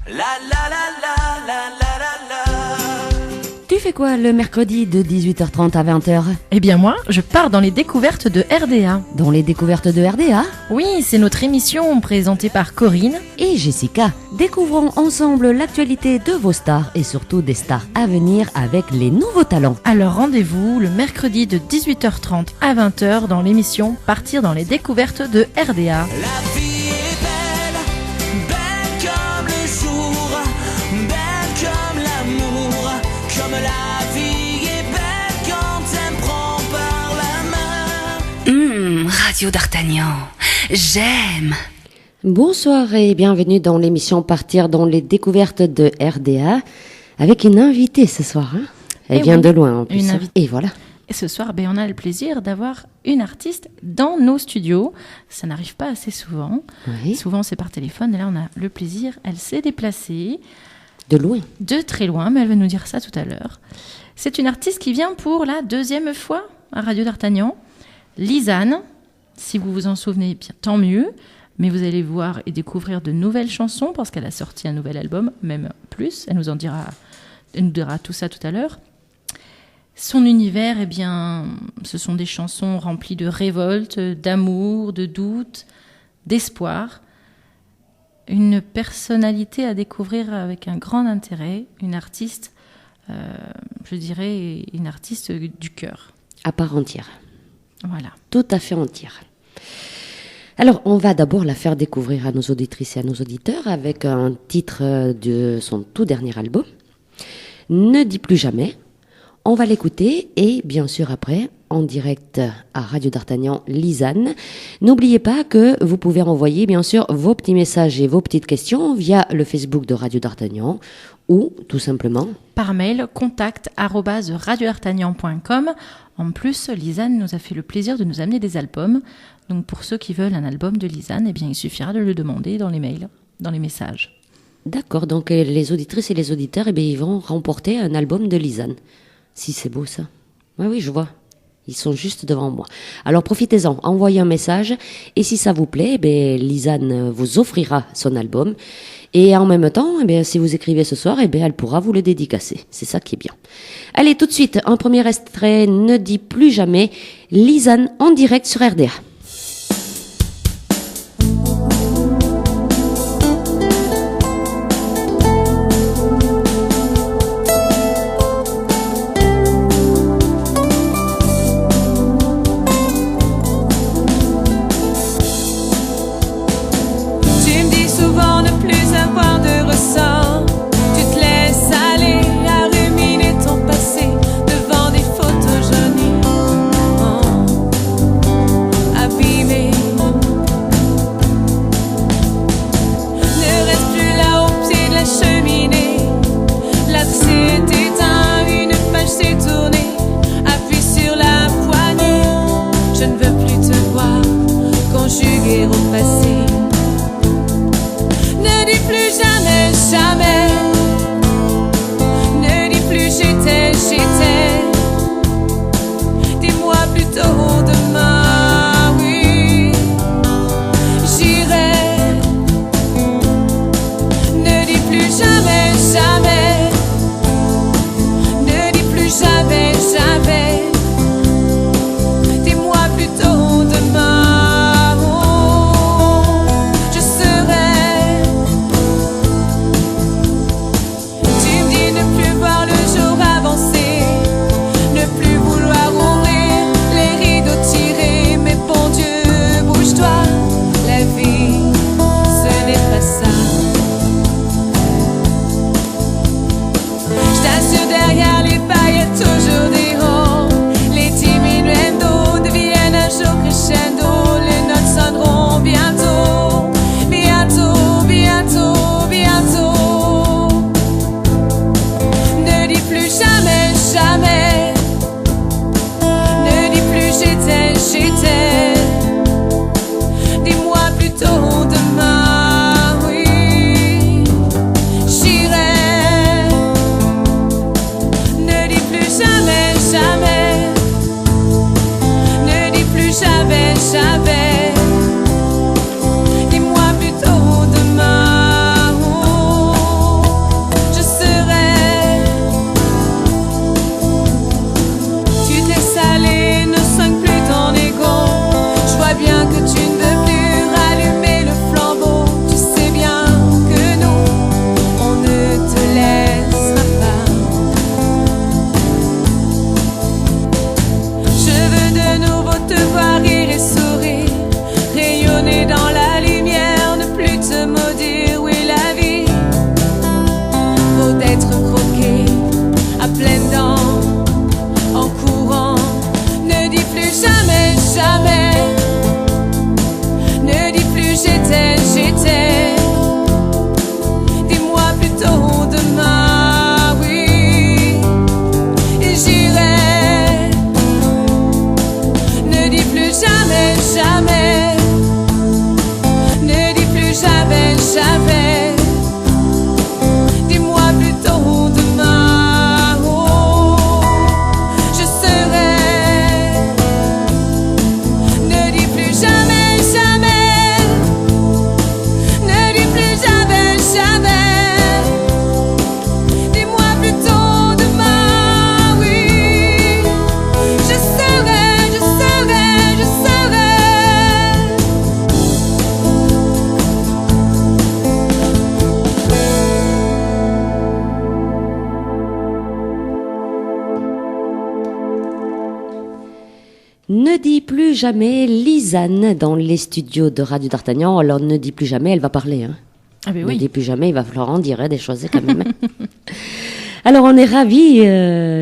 La la la la la la la la. Tu fais quoi le mercredi de 18h30 à 20h? Eh bien moi, je pars dans les découvertes de RDA. Dans les découvertes de RDA Oui, c'est notre émission présentée par Corinne et Jessica. Découvrons ensemble l'actualité de vos stars et surtout des stars à venir avec les nouveaux talents. Alors rendez-vous le mercredi de 18h30 à 20h dans l'émission Partir dans les découvertes de RDA. La vie est belle, belle comme le jour, belle comme l'amour, comme la vie est belle quand elle me prend par la main. Radio d'Artagnan, j'aime. Bonsoir et bienvenue dans l'émission Partir dans les découvertes de RDA avec une invitée ce soir. Hein, elle vient de loin en plus. Et voilà. Et ce soir, on a le plaisir d'avoir une artiste dans nos studios. Ça n'arrive pas assez souvent. Oui. Souvent, c'est par téléphone. Et là, on a le plaisir. Elle s'est déplacée. De loin. De très loin, mais elle va nous dire ça tout à l'heure. C'est une artiste qui vient pour la deuxième fois à Radio d'Artagnan. Lisanne, si vous vous en souvenez, bien tant mieux. Mais vous allez voir et découvrir de nouvelles chansons parce qu'elle a sorti un nouvel album, même plus. Elle nous dira tout ça tout à l'heure. Son univers, ce sont des chansons remplies de révolte, d'amour, de doute, d'espoir. Une personnalité à découvrir avec un grand intérêt, une artiste, je dirais, une artiste du cœur. À part entière. Voilà. Tout à fait entière. Alors, on va d'abord la faire découvrir à nos auditrices et à nos auditeurs avec un titre de son tout dernier album, Ne dis plus jamais. On va l'écouter et bien sûr après, en direct à Radio d'Artagnan, Lisanne. N'oubliez pas que vous pouvez envoyer bien sûr vos petits messages et vos petites questions via le Facebook de Radio d'Artagnan ou tout simplement par mail contact@radiodartagnan.com. En plus, Lisanne nous a fait le plaisir de nous amener des albums. Donc pour ceux qui veulent un album de Lisanne, il suffira de le demander dans les mails, dans les messages. D'accord, donc les auditrices et les auditeurs, ils vont remporter un album de Lisanne. Si c'est beau ça. Oui, je vois. Ils sont juste devant moi. Alors profitez-en, envoyez un message et si ça vous plaît, Lisanne vous offrira son album. Et en même temps, si vous écrivez ce soir, elle pourra vous le dédicacer. C'est ça qui est bien. Allez, tout de suite, un premier extrait, Ne dis plus jamais, Lisanne en direct sur RDA. Devant des photos jaunies, Ne dis plus jamais Lisanne dans les studios de Radio d'Artagnan. Alors ne dis plus jamais, elle va parler. Hein. Ah ben Ne oui. dis plus jamais, il va falloir en dire des choses quand même. Alors on est ravis,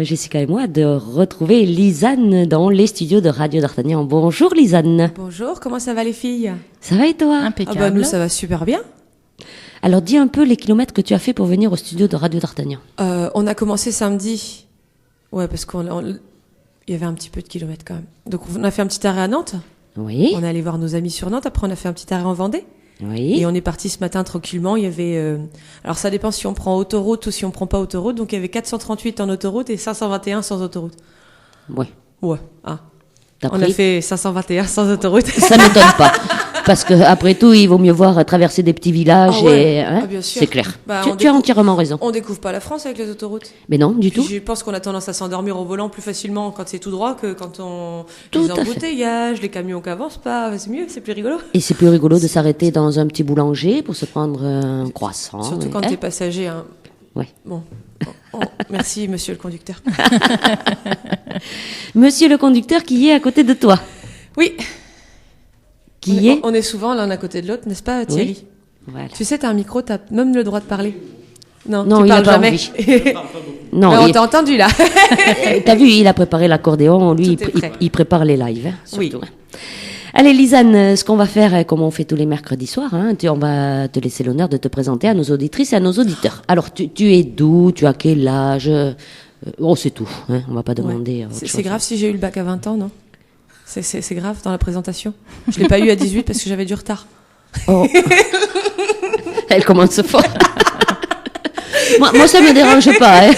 Jessica et moi, de retrouver Lisanne dans les studios de Radio d'Artagnan. Bonjour Lisanne. Bonjour, comment ça va les filles? Ça va et toi? Impeccable. Ah bah nous ça va super bien. Alors dis un peu les kilomètres que tu as fait pour venir au studio de Radio d'Artagnan. On a commencé samedi. Ouais, parce il y avait un petit peu de kilomètres quand même. Donc on a fait un petit arrêt à Nantes. Oui, On est allé voir nos amis sur Nantes. Après on a fait un petit arrêt en Vendée. oui. Et on est parti ce matin tranquillement. Il y avait... Alors ça dépend si on prend autoroute ou si on prend pas autoroute. Donc il y avait 438 en autoroute et 521 sans autoroute. Ouais. Ouais. Ah. T'as On a pris. fait 521 sans autoroute. Ça m'étonne pas. Parce que après tout, il vaut mieux voir traverser des petits villages Ah ouais. et hein, Ah, bien sûr. c'est clair. Bah, tu on as découvre- entièrement raison. On découvre pas la France avec les autoroutes. Mais non, du Puis tout. je pense qu'on a tendance à s'endormir au volant plus facilement quand c'est tout droit que quand on... Tout les à fait. embouteillages, les camions qui avancent pas, c'est mieux, c'est plus rigolo. Et c'est plus rigolo de s'arrêter dans un petit boulanger pour se prendre un croissant. Surtout quand hein. t'es passager. Hein. Ouais. Bon. Merci, monsieur le conducteur. Monsieur le conducteur qui est à côté de toi. Oui, Qui est on est souvent l'un à côté de l'autre, n'est-ce pas, Thierry? Voilà. Tu sais, t'as un micro, t'as même le droit de parler. Non, Non, tu il parles a pas jamais. envie. Mais Non, on t'a entendu, là. t'as vu, il a préparé l'accordéon. Lui, Tout est il, prêt. il prépare les lives. Hein, Oui. surtout, hein. Allez, Lisanne, ce qu'on va faire, comme on fait tous les mercredis soirs, hein, on va te laisser l'honneur de te présenter à nos auditrices et à nos auditeurs. Alors, tu es d'où? Tu as quel âge? Oh, c'est tout. Hein, on va pas demander. autre C'est chose. grave si j'ai eu le bac à 20 ans, non? C'est grave dans la présentation. Je l'ai pas eu à 18 parce que j'avais du retard. Oh. Elle commence fort. moi, ça me dérange pas. Hein.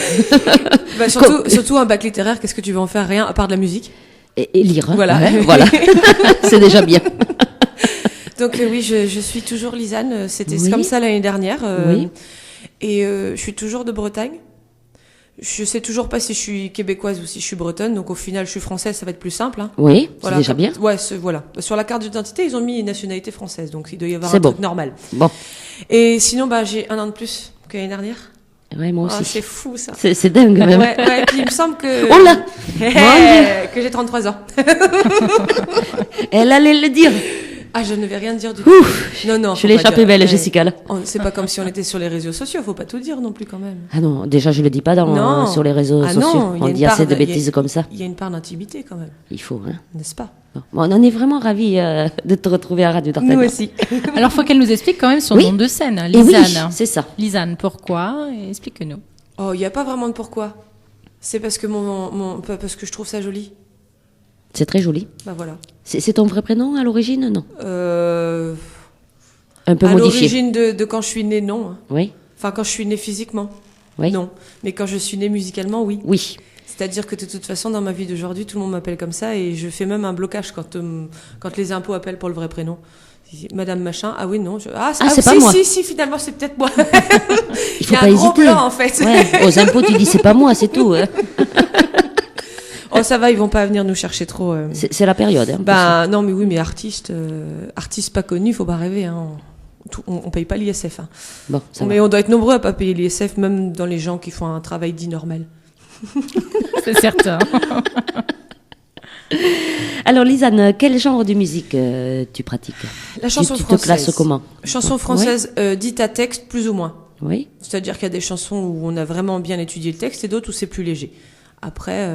Bah, surtout un bac littéraire, qu'est-ce que tu veux en faire? Rien à part de la musique. Et lire. Hein. Voilà. Ouais, voilà. C'est déjà bien. Donc oui, je suis toujours Lisanne. C'était Oui. comme ça l'année dernière. Oui. Et je suis toujours de Bretagne. Je sais toujours pas si je suis québécoise ou si je suis bretonne. Donc au final, je suis française, ça va être plus simple. Hein. Oui, Voilà, c'est déjà comme- bien. Ouais, voilà. Sur la carte d'identité, ils ont mis nationalité française, donc il doit y avoir C'est un bon. truc normal. Bon, Et sinon, bah j'ai un an de plus que l'année dernière. ouais, moi Ah, aussi. c'est fou ça. C'est dingue même. Ouais, ouais. Puis il me semble que Oh là, que j'ai 33 ans. elle allait le dire. Ah, je ne vais rien dire du tout. Ouf, Non, je faut l'ai pas échappé dire. belle, Eh, Jessica, là. C'est pas comme si on était sur les réseaux sociaux, faut pas tout dire non plus quand même. Ah non, déjà, je le dis pas Non. sur les réseaux Ah sociaux. non, il y a On une dit part assez de de- il y a- bêtises comme ça. Il y a une part d'intimité quand même, Il faut, hein. n'est-ce pas? Bon, on en est vraiment ravis de te retrouver à Radio d'Artagnan. Nous aussi. Alors, faut qu'elle nous explique quand même son Oui. nom de scène, Et oui, Lisanne. c'est ça. Lisanne, pourquoi? Explique-nous. Oh, il n'y a pas vraiment de pourquoi. C'est parce que parce que je trouve ça joli. C'est très joli. Bah voilà. C'est ton vrai prénom à l'origine? Non. Un peu À modifié. l'origine de quand je suis née, non. hein. Oui. Enfin, quand je suis née physiquement, Oui. non. Mais quand je suis née musicalement, oui. Oui. C'est-à-dire que de toute façon, dans ma vie d'aujourd'hui, tout le monde m'appelle comme ça et je fais même un blocage quand les impôts appellent pour le vrai prénom. Madame machin, ah oui, non. c'est pas si, moi. Si, finalement, c'est peut-être moi. Il faut y a pas un gros hésiter. blanc, en fait. Ouais. Aux impôts, tu dis c'est pas moi, c'est tout. Hein. Oh, ça va, ils vont pas venir nous chercher trop. C'est la période. Hein, Bah, non, mais oui, mais artiste pas connu, faut pas rêver, hein. On paye pas l'ISF, hein. Bon, ça Mais on doit être nombreux à pas payer l'ISF, même dans les gens qui font un travail dit normal. C'est certain. Alors, Lisanne, quel genre de musique tu pratiques? La chanson tu te française. classes comment? Chanson française dite à texte, plus ou moins. Oui. C'est-à-dire qu'il y a des chansons où on a vraiment bien étudié le texte et d'autres où c'est plus léger. Après,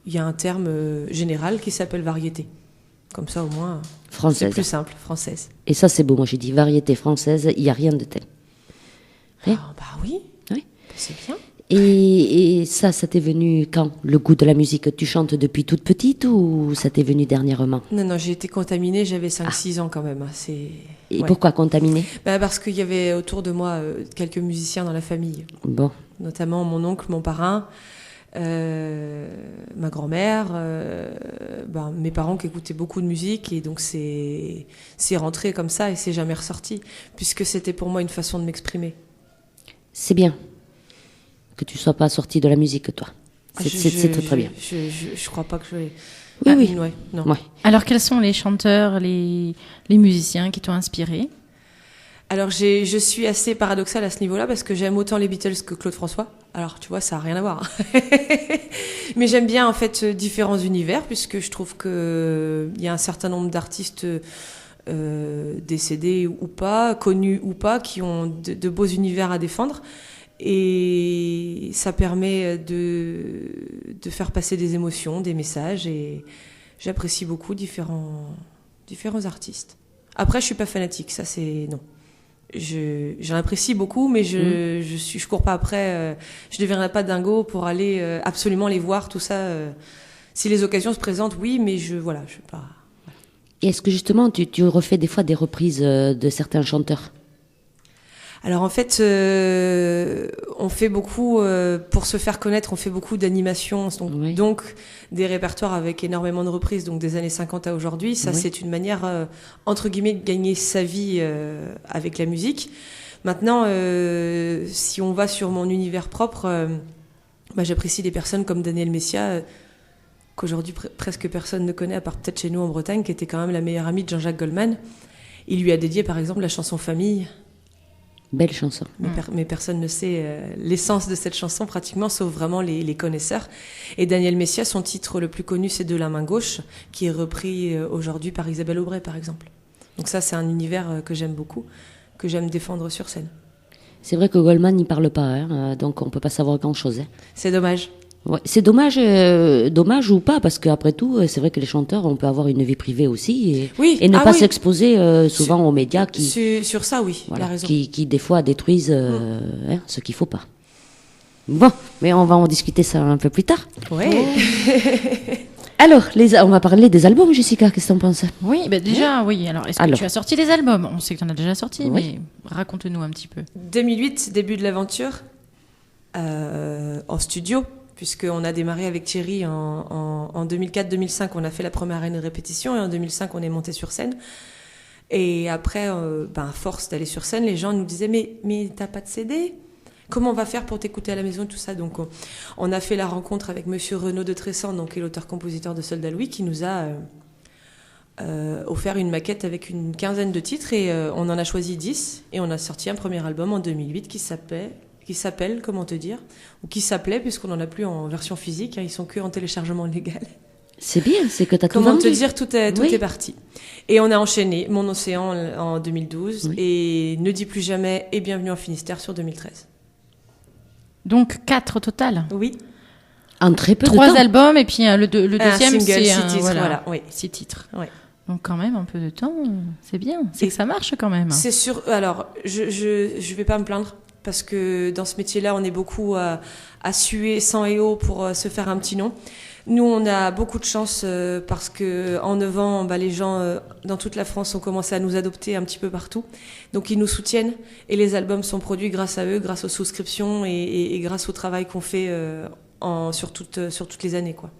il y a un terme général qui s'appelle variété. Comme ça, au moins, c'est Française. plus simple, française. Et ça, c'est beau. Moi, j'ai dit variété française, il n'y a rien de tel. Oui. Ah, bah oui, Oui. c'est bien. Et ça t'est venu quand? Le goût de la musique, tu chantes depuis toute petite ou ça t'est venu dernièrement? Non, j'ai été contaminée, j'avais 5-6 ans quand même. Hein, Et ouais. pourquoi contaminé? Bah, parce qu'il y avait autour de moi quelques musiciens dans la famille, Bon, notamment mon oncle, mon parrain, ma grand-mère, mes parents qui écoutaient beaucoup de musique et donc c'est rentré comme ça et c'est jamais ressorti puisque c'était pour moi une façon de m'exprimer. c'est bien que tu sois pas sorti de la musique, toi. C'est très très bien. Je crois pas que je vais. Oui, oui. Ouais, non. Ouais. Alors, quels sont les chanteurs, les musiciens qui t'ont inspiré? Alors je suis assez paradoxale à ce niveau-là parce que j'aime autant les Beatles que Claude François. Alors tu vois, ça a rien à voir. Mais j'aime bien en fait différents univers puisque je trouve que il y a un certain nombre d'artistes décédés ou pas, connus ou pas, qui ont de beaux univers à défendre. Et ça permet de faire passer des émotions, des messages. Et j'apprécie beaucoup différents artistes. Après, je suis pas fanatique, ça c'est non. J'en apprécie beaucoup, mais je cours pas après. Je ne deviendrai pas dingo pour aller absolument les voir, tout ça. Si les occasions se présentent, oui, mais je suis pas. Et est-ce que justement tu refais des fois des reprises de certains chanteurs? Alors en fait, on fait beaucoup, pour se faire connaître, on fait beaucoup d'animations, donc des répertoires avec énormément de reprises, donc des années 50 à aujourd'hui. Ça, c'est une manière, entre guillemets, de gagner sa vie avec la musique. Maintenant, si on va sur mon univers propre, j'apprécie des personnes comme Daniel Messia, qu'aujourd'hui presque personne ne connaît, à part peut-être chez nous en Bretagne, qui était quand même la meilleure amie de Jean-Jacques Goldman. Il lui a dédié, par exemple, la chanson Famille. Belle chanson. Mais personne ne sait l'essence de cette chanson pratiquement, sauf vraiment les connaisseurs. Et Daniel Messia, son titre le plus connu, c'est De la main gauche, qui est repris aujourd'hui par Isabelle Aubray, par exemple. Donc ça, c'est un univers que j'aime beaucoup, que j'aime défendre sur scène. C'est vrai que Goldman n'y parle pas, hein, donc on peut pas savoir grand-chose. Hein. C'est dommage. Ouais, c'est dommage ou pas, parce qu'après tout, c'est vrai que les chanteurs, on peut avoir une vie privée aussi et ne pas s'exposer souvent aux médias qui... Sur ça, oui, voilà, il a raison. qui des fois détruisent ce qu'il faut pas. Bon, mais on va en discuter ça un peu plus tard. Oui. Alors, on va parler des albums, Jessica, qu'est-ce que t'en penses? Oui, déjà, oui. Alors, est-ce que tu as sorti des albums? On sait que tu en as déjà sorti, mais raconte-nous un petit peu. 2008, début de l'aventure, en studio, puisqu'on a démarré avec Thierry en 2004-2005, on a fait la première année de répétition, et en 2005, on est monté sur scène. Et après, à force d'aller sur scène, les gens nous disaient « Mais t'as pas de CD ? Comment on va faire pour t'écouter à la maison ?» tout ça. Donc, on a fait la rencontre avec Monsieur Renaud de Tressan, donc, qui est l'auteur-compositeur de Soldat Louis, qui nous a offert une maquette avec une quinzaine de titres, et on en a choisi 10, et on a sorti un premier album en 2008 qui s'appelle, comment te dire, ou qui s'appelait, puisqu'on n'en a plus en version physique, ils sont que en téléchargement légal. C'est bien, c'est que tu as tout Comment vendu. te dire, tout est parti. Et on a enchaîné Mon Océan en 2012, et Ne dis plus jamais et Bienvenue en Finistère sur 2013. Donc 4 au total. Oui. En très peu de temps. 3 albums, et puis le deuxième, single, c'est 6 titres, 6 titres. Ouais. Donc quand même un peu de temps, c'est bien. C'est que ça marche quand même. C'est sûr. Alors, je vais pas me plaindre, parce que dans ce métier-là, on est beaucoup à suer sang et eau pour se faire un petit nom. Nous, on a beaucoup de chance parce que en 9 ans, les gens dans toute la France ont commencé à nous adopter un petit peu partout. Donc, ils nous soutiennent, et les albums sont produits grâce à eux, grâce aux souscriptions et grâce au travail qu'on fait sur toutes les années, quoi.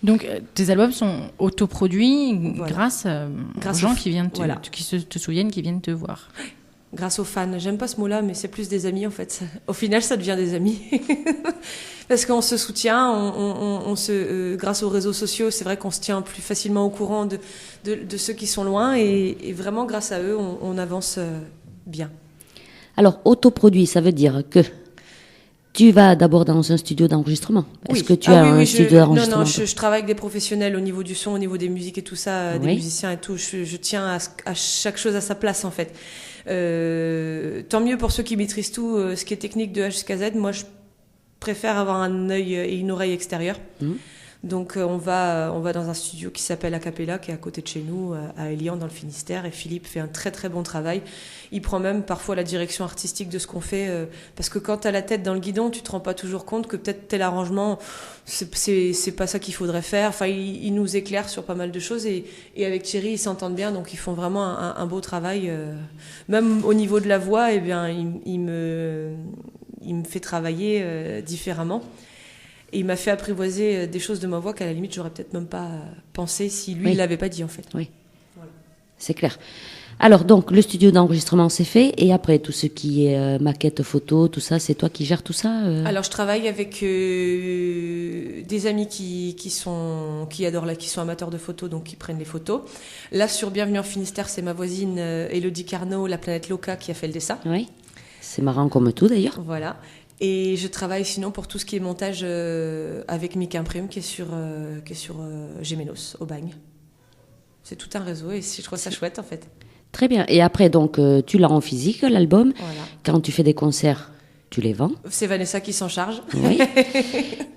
Donc, tes albums sont autoproduits grâce aux gens qui viennent qui te souviennent, qui viennent te voir. Grâce aux fans. J'aime pas ce mot-là, mais c'est plus des amis, en fait. Au final, ça devient des amis. Parce qu'on se soutient, grâce aux réseaux sociaux, c'est vrai qu'on se tient plus facilement au courant de ceux qui sont loin, et vraiment, grâce à eux, on avance bien. Alors, autoproduit, ça veut dire que tu vas d'abord dans un studio d'enregistrement. Est-ce que tu as un studio d'enregistrement? Non, je travaille avec des professionnels au niveau du son, au niveau des musiques et tout ça, des musiciens et tout. Je tiens à chaque chose à sa place, en fait. Tant mieux pour ceux qui maîtrisent tout, ce qui est technique de A jusqu'à Z. Moi, je préfère avoir un œil et une oreille extérieure. Donc on va dans un studio qui s'appelle Acapella, qui est à côté de chez nous, à Élian, dans le Finistère, et Philippe fait un très très bon travail. Il prend même parfois la direction artistique de ce qu'on fait, parce que quand t'as la tête dans le guidon, tu te rends pas toujours compte que peut-être tel arrangement, c'est pas ça qu'il faudrait faire. Enfin, il nous éclaire sur pas mal de choses, et avec Thierry, ils s'entendent bien, donc ils font vraiment un beau travail. Même au niveau de la voix, il me fait travailler différemment. Et il m'a fait apprivoiser des choses de ma voix qu'à la limite, j'aurais peut-être même pas pensé si lui, il l'avait pas dit, en fait. Oui, voilà. C'est clair. Alors donc le studio d'enregistrement c'est fait et après tout ce qui est maquette photo, tout ça, c'est toi qui gères tout ça Alors je travaille avec des amis qui sont amateurs de photos, donc qui prennent les photos. Là sur Bienvenue en Finistère, c'est ma voisine Elodie Carnot, la planète Loca, qui a fait le dessin. Oui, c'est marrant comme tout d'ailleurs. Voilà. Et je travaille sinon pour tout ce qui est montage avec Mick Imprime qui est sur Gémenos au Bagne. C'est tout un réseau et je trouve ça chouette en fait. Très bien. Et après, donc, tu l'as en physique, l'album. Voilà. Quand tu fais des concerts, tu les vends. C'est Vanessa qui s'en charge. Oui.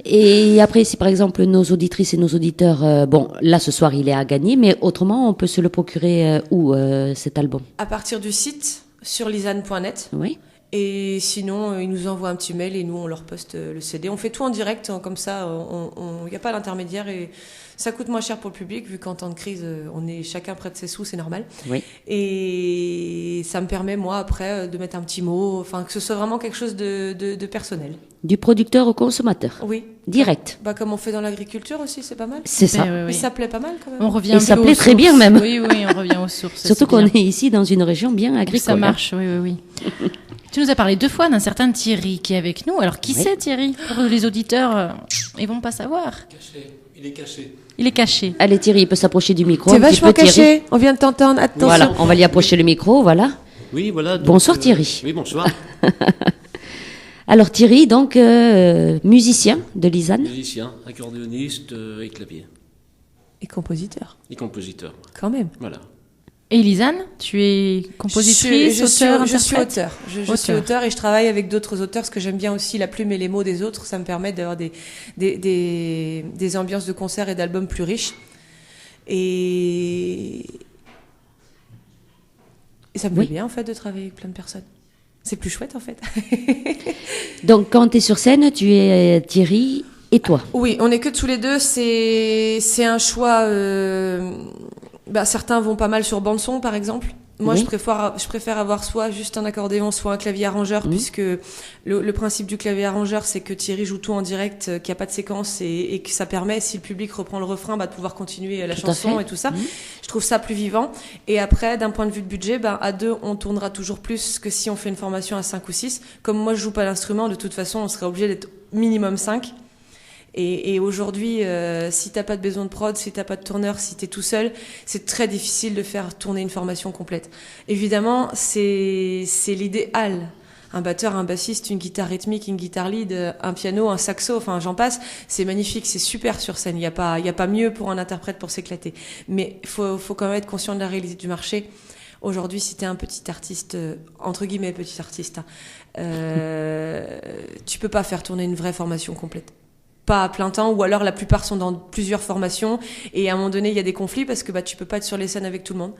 Et après, si par exemple nos auditrices et nos auditeurs, bon, là ce soir il est à gagner, mais autrement, on peut se le procurer où cet album? À partir du site sur lisanne.net. Oui. Et sinon, ils nous envoient un petit mail et nous, on leur poste le CD. On fait tout en direct, comme ça, il n'y a pas d'intermédiaire et ça coûte moins cher pour le public, vu qu'en temps de crise, on est chacun près de ses sous, c'est normal. Oui. Et ça me permet, moi, après, de mettre un petit mot, enfin, que ce soit vraiment quelque chose de personnel. Du producteur au consommateur. Oui. Direct. Bah, comme on fait dans l'agriculture aussi, c'est pas mal. C'est ça. Oui. Et ça plaît pas mal, quand même. On revient Et un ça peu plaît aux très bien, sources. même. Oui, on revient aux sources. Surtout c'est qu'on bien. est ici dans une région bien agricole. Ça marche, oui. Tu nous as parlé 2 fois d'un certain Thierry qui est avec nous. Alors, qui c'est Thierry? Pour les auditeurs, ils vont pas savoir. Il est caché. Il est caché. Allez Thierry, il peut s'approcher du micro. T'es un petit vachement peu, Thierry. caché. On vient de t'entendre. Attention. Voilà, on va lui approcher le micro, voilà. Oui, voilà. Donc, Bonsoir, Thierry. Oui, bonsoir. Alors Thierry, donc musicien de Lisanne. Musicien, accordéoniste et clavier. Et compositeur. Et compositeur. Quand même. Voilà. Et Lisanne, tu es compositrice, auteur, je suis interprète. auteur. Je suis auteur et je travaille avec d'autres auteurs parce que j'aime bien aussi la plume et les mots des autres. Ça me permet d'avoir des ambiances de concerts et d'albums plus riches. Et ça me plaît bien en fait de travailler avec plein de personnes. C'est plus chouette en fait. Donc quand tu es sur scène, tu es Thierry et toi. Oui, on n'est que tous les deux. C'est un choix. Certains vont pas mal sur bande-son, par exemple. Moi, Oui. je préfère avoir soit juste un accordéon, soit un clavier arrangeur, puisque le principe du clavier arrangeur, c'est que Thierry joue tout en direct, qu'il n'y a pas de séquence, et que ça permet, si le public reprend le refrain, de pouvoir continuer la Tout à chanson fait. et tout ça. Je trouve ça plus vivant. Et après, d'un point de vue de budget, à 2, on tournera toujours plus que si on fait une formation à 5 ou 6. Comme moi, je joue pas l'instrument, de toute façon, on serait obligé d'être minimum 5. Et aujourd'hui, si t'as pas de besoin de prod, si t'as pas de tourneur, si t'es tout seul, c'est très difficile de faire tourner une formation complète. Évidemment, c'est l'idéal. Un batteur, un bassiste, une guitare rythmique, une guitare lead, un piano, un saxo, enfin j'en passe. C'est magnifique, c'est super sur scène. Il y a pas mieux pour un interprète pour s'éclater. Mais faut quand même être conscient de la réalité du marché. Aujourd'hui, si t'es un petit artiste, entre guillemets petit artiste, tu peux pas faire tourner une vraie formation complète. Pas à plein temps, ou alors la plupart sont dans plusieurs formations, et à un moment donné il y a des conflits parce que tu peux pas être sur les scènes avec tout le monde.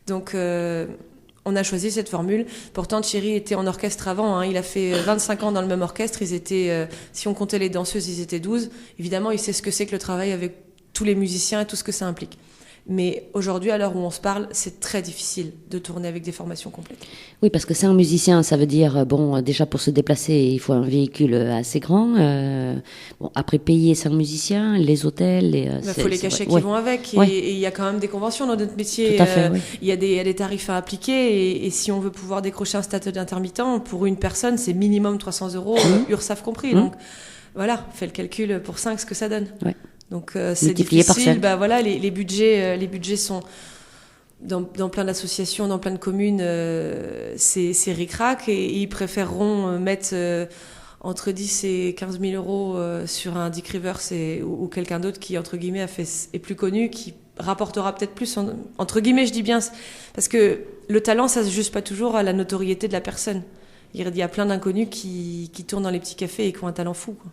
Donc on a choisi cette formule. Pourtant Thierry était en orchestre avant, il a fait 25 ans dans le même orchestre, ils étaient, si on comptait les danseuses, ils étaient 12. Évidemment il sait ce que c'est que le travail avec tous les musiciens et tout ce que ça implique. Mais aujourd'hui, à l'heure où on se parle, c'est très difficile de tourner avec des formations complètes. Oui, parce que c'est un musicien, ça veut dire, déjà pour se déplacer, il faut un véhicule assez grand. Après payer 5 musiciens, les hôtels... Il faut les cachets qui vont avec. Et il y a quand même des conventions dans notre métier. Tout à fait, oui. Il y a des tarifs à appliquer. Et si on veut pouvoir décrocher un statut d'intermittent, pour une personne, c'est minimum 300 €, URSSAF compris. Donc voilà, fais le calcul pour 5, ce que ça donne. Ouais. Donc c'est multiplié difficile. par 5. Les budgets sont dans plein d'associations, dans plein de communes, c'est ric-rac, et ils préféreront mettre entre 10 et 15 000 € sur un Dick Rivers ou quelqu'un d'autre qui entre guillemets est plus connu, qui rapportera peut-être plus entre guillemets, je dis bien, parce que le talent ça se juge pas toujours à la notoriété de la personne. Il y a plein d'inconnus qui tournent dans les petits cafés et qui ont un talent fou, quoi.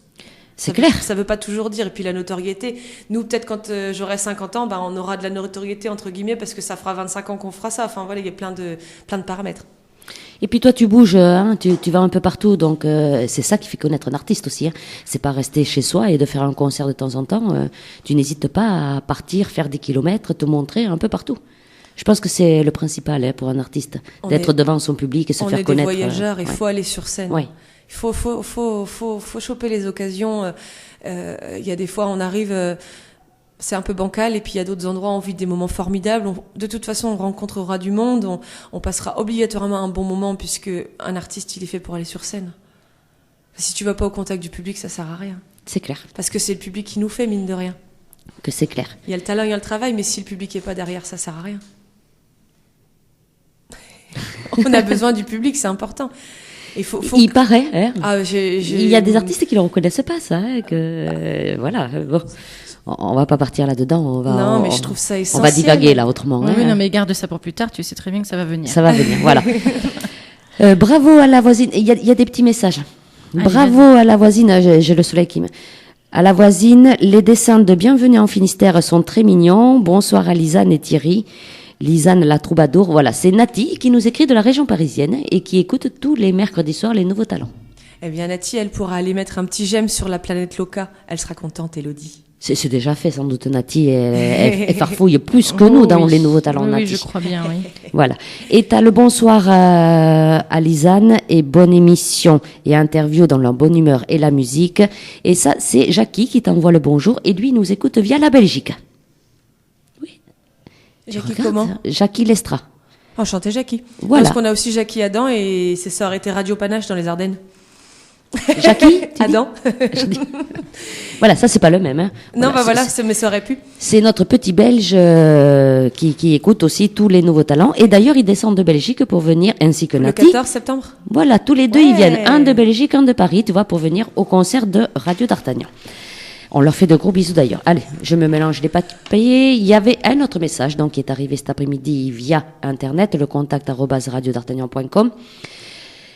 C'est clair. Ça veut pas toujours dire. Et puis la notoriété. Nous, peut-être quand j'aurai 50 ans, on aura de la notoriété, entre guillemets, parce que ça fera 25 ans qu'on fera ça. Enfin, voilà, il y a plein de paramètres. Et puis toi, tu bouges, tu vas un peu partout. Donc, c'est ça qui fait connaître un artiste aussi. C'est pas rester chez soi et de faire un concert de temps en temps. Tu n'hésites pas à partir, faire des kilomètres, te montrer un peu partout. Je pense que c'est le principal pour un artiste, d'être devant son public et se faire connaître. On est des voyageurs, il faut aller sur scène. Ouais. Il faut choper les occasions. Il y a des fois, on arrive c'est un peu bancal, et puis il y a d'autres endroits où on vit des moments formidables. De toute façon, on rencontrera du monde, on passera obligatoirement un bon moment, puisque un artiste, il est fait pour aller sur scène. Si tu vas pas au contact du public, ça sert à rien. C'est clair. Parce que c'est le public qui nous fait, mine de rien. Que c'est clair. Il y a le talent, il y a le travail, mais si le public est pas derrière, ça sert à rien. On a besoin du public, c'est important. Il paraît, hein. Il y a des artistes qui ne le reconnaissent pas, ça, hein, voilà. Bon. On va pas partir là-dedans. Non, mais je trouve ça essentiel. On va divaguer là autrement. Oui, non, mais garde ça pour plus tard. Tu sais très bien que ça va venir. Ça va venir, voilà. Bravo à la voisine. Il y a des petits messages. Allez, Bravo à la voisine. J'ai le soleil qui me. À la voisine, les dessins de Bienvenue en Finistère sont très mignons. Bonsoir à Lisanne et Thierry. Lisanne la troubadour. Voilà, c'est Nati qui nous écrit de la région parisienne et qui écoute tous les mercredis soirs les nouveaux talents. Eh bien, Nati, elle pourra aller mettre un petit j'aime sur la planète Loca. Elle sera contente, Elodie. C'est déjà fait, sans doute, Nati. Elle farfouille plus que nous dans les nouveaux talents, Nati. Oui, je crois bien, oui. Voilà. Et t'as le bonsoir à Lisanne et bonne émission et interview dans la bonne humeur et la musique. Et ça, c'est Jackie qui t'envoie le bonjour et lui, il nous écoute via la Belgique. Oui. Jackie comment? Jackie Lestra. Enchanté, Jackie. Voilà. Parce qu'on a aussi Jackie Adam et ses sœurs étaient Radio Panache dans les Ardennes. Jackie Adam. Voilà, ça c'est pas le même. Hein. Non, voilà, mais ça aurait pu. C'est notre petit Belge qui écoute aussi tous les nouveaux talents. Et d'ailleurs, ils descendent de Belgique pour venir, ainsi que Nati. Le 14 septembre. Voilà, tous les deux, ils viennent. Un de Belgique, un de Paris, tu vois, pour venir au concert de Radio d'Artagnan. On leur fait de gros bisous d'ailleurs. Allez, je me mélange les pattes payées. Il y avait un autre message donc, qui est arrivé cet après-midi via Internet, le contact @radiodartagnan.com.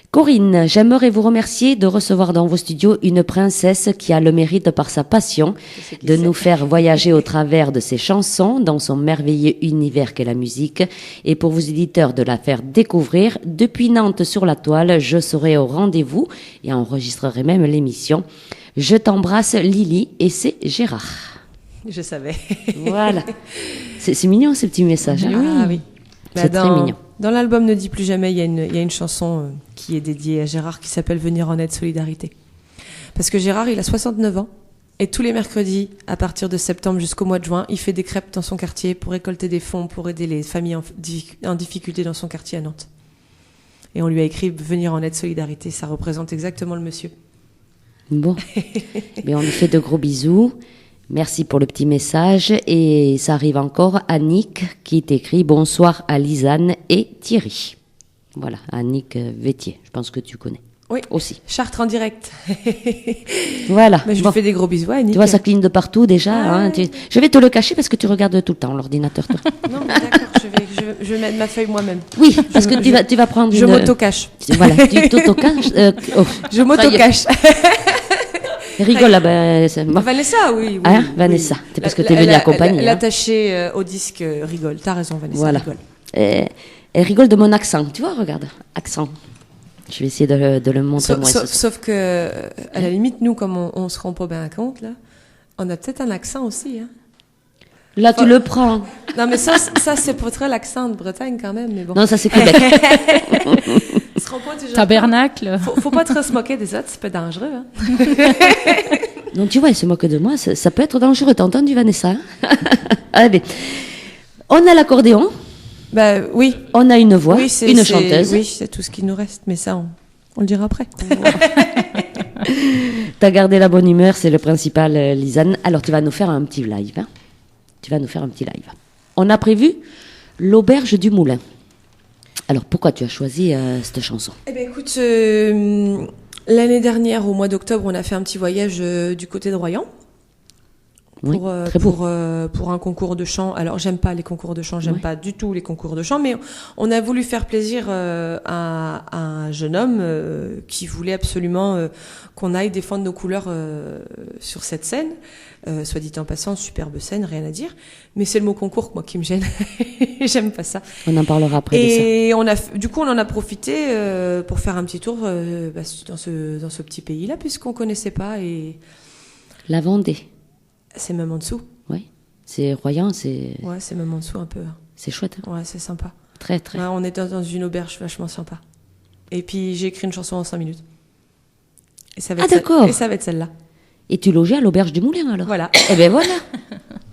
Corinne, j'aimerais vous remercier de recevoir dans vos studios une princesse qui a le mérite par sa passion de nous faire voyager au travers de ses chansons dans son merveilleux univers qu'est la musique et pour vos éditeurs de la faire découvrir. Depuis Nantes sur la toile, je serai au rendez-vous et enregistrerai même l'émission. Je t'embrasse Lily et c'est Gérard. Je savais. Voilà. C'est mignon ce petit message. Ah oui. C'est très mignon. Dans l'album Ne dis plus jamais, il y a une chanson qui est dédiée à Gérard qui s'appelle Venir en aide solidarité. Parce que Gérard, il a 69 ans et tous les mercredis, à partir de septembre jusqu'au mois de juin, il fait des crêpes dans son quartier pour récolter des fonds pour aider les familles en difficulté dans son quartier à Nantes. Et on lui a écrit Venir en aide solidarité, ça représente exactement le monsieur. Bon, mais on lui fait de gros bisous. Merci pour le petit message. Et ça arrive encore à Nick qui t'écrit bonsoir à Lisanne et Thierry. Voilà, Annick Vétier, je pense que tu connais. Oui, aussi. Chartres en direct. Voilà. Mais je lui fais des gros bisous à Annick. Tu vois, ça cligne de partout déjà. Ah hein. ouais. Je vais te le cacher parce que tu regardes tout le temps l'ordinateur. Toi. Non, mais d'accord, je vais mettre ma feuille moi-même. Oui, parce que tu vas prendre Je m'auto-cache. Voilà, tu t'auto-caches. Je m'auto-cache. Rigole, là, Vanessa, oui. Hein, Vanessa, c'est parce que tu es venue accompagner. L'attaché au disque rigole. T'as raison, Vanessa. Voilà. Rigole. Elle rigole de mon accent. Tu vois, regarde, accent. Je vais essayer de le montrer moi. Sauf que, à la limite, nous, comme on se rend pas bien compte, là, on a peut-être un accent aussi. Hein. Là, tu le prends. Non, mais ça c'est pour très l'accent de Bretagne quand même. Mais bon. Non, ça c'est Québec. Tabernacle. Faut pas trop se moquer des autres, c'est pas dangereux. Hein. Donc tu vois, elle se moque de moi, ça peut être dangereux. T'as entendu, Vanessa? Allez, on a l'accordéon. Bah oui. On a une voix, oui, une chanteuse. Oui, c'est tout ce qui nous reste, mais ça, on le dira après. T'as gardé la bonne humeur, c'est le principal, Lisanne. Alors tu vas nous faire un petit live. Hein. Tu vas nous faire un petit live. On a prévu l'auberge du Moulin. Alors, pourquoi tu as choisi cette chanson? Eh bien, écoute, l'année dernière, au mois d'octobre, on a fait un petit voyage du côté de Royan. Pour un concours de chant. Alors, j'aime pas les concours de chant, j'aime pas du tout les concours de chant, mais on a voulu faire plaisir à un jeune homme qui voulait absolument qu'on aille défendre nos couleurs sur cette scène. Soit dit en passant, superbe scène, rien à dire. Mais c'est le mot concours, moi, qui me gêne. J'aime pas ça. On en parlera après de ça. Du coup, on en a profité pour faire un petit tour dans ce petit pays-là, puisqu'on connaissait pas. Et la Vendée. C'est même en dessous. Oui. C'est Royan, c'est... Ouais, c'est même en dessous un peu. C'est chouette. Hein. Ouais, c'est sympa. Très, très. Ouais, on est dans une auberge vachement sympa. Et puis, j'ai écrit une chanson en 5 minutes. Et ça va être d'accord. Et ça va être celle-là. Et tu logeais à l'auberge du Moulin, alors? Voilà. Eh ben voilà.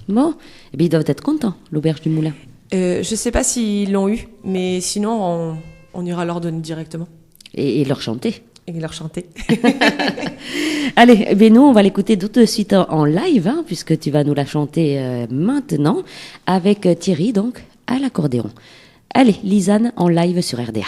Bon, eh bien, ils doivent être contents, l'Auberge du Moulin. Je sais pas s'ils l'ont eu, mais sinon, on ira leur donner directement. Et leur chanter. Et leur chanter. Allez, eh bien, nous, on va l'écouter tout de suite en live, hein, puisque tu vas nous la chanter maintenant, avec Thierry, donc, à l'accordéon. Allez, Lisanne en live sur RDA.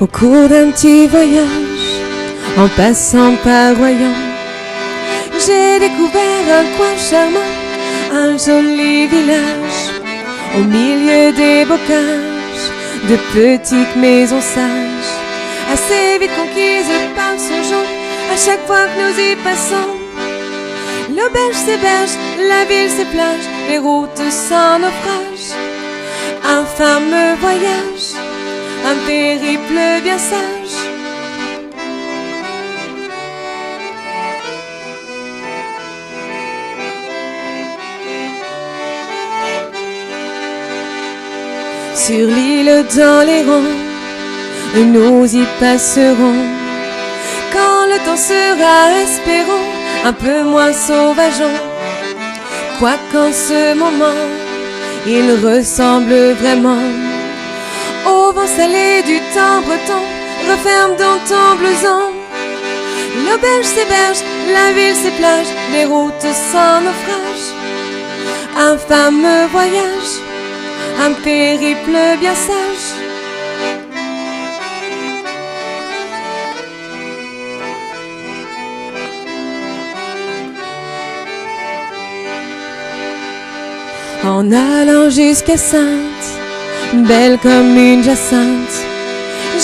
Au cours d'un petit voyage, en passant par Royan, j'ai découvert un coin charmant, un joli village. Au milieu des bocages, de petites maisons sages, assez vite conquises par son genre, à chaque fois que nous y passons. L'auberge s'héberge, la ville ses plages, les routes sans naufrage. Un fameux voyage, un périple bien sage. Sur l'île dans les ronds, nous y passerons. Quand le temps sera, espérons, un peu moins sauvageant. Quoiqu'en ce moment, il ressemble vraiment au vent salé du temps breton, referme dans ton blouson. L'auberge s'héberge, la ville ses plages, les routes sans naufrage. Un fameux voyage, un périple bien sage. En allant jusqu'à Sainte, belle comme une jacinthe,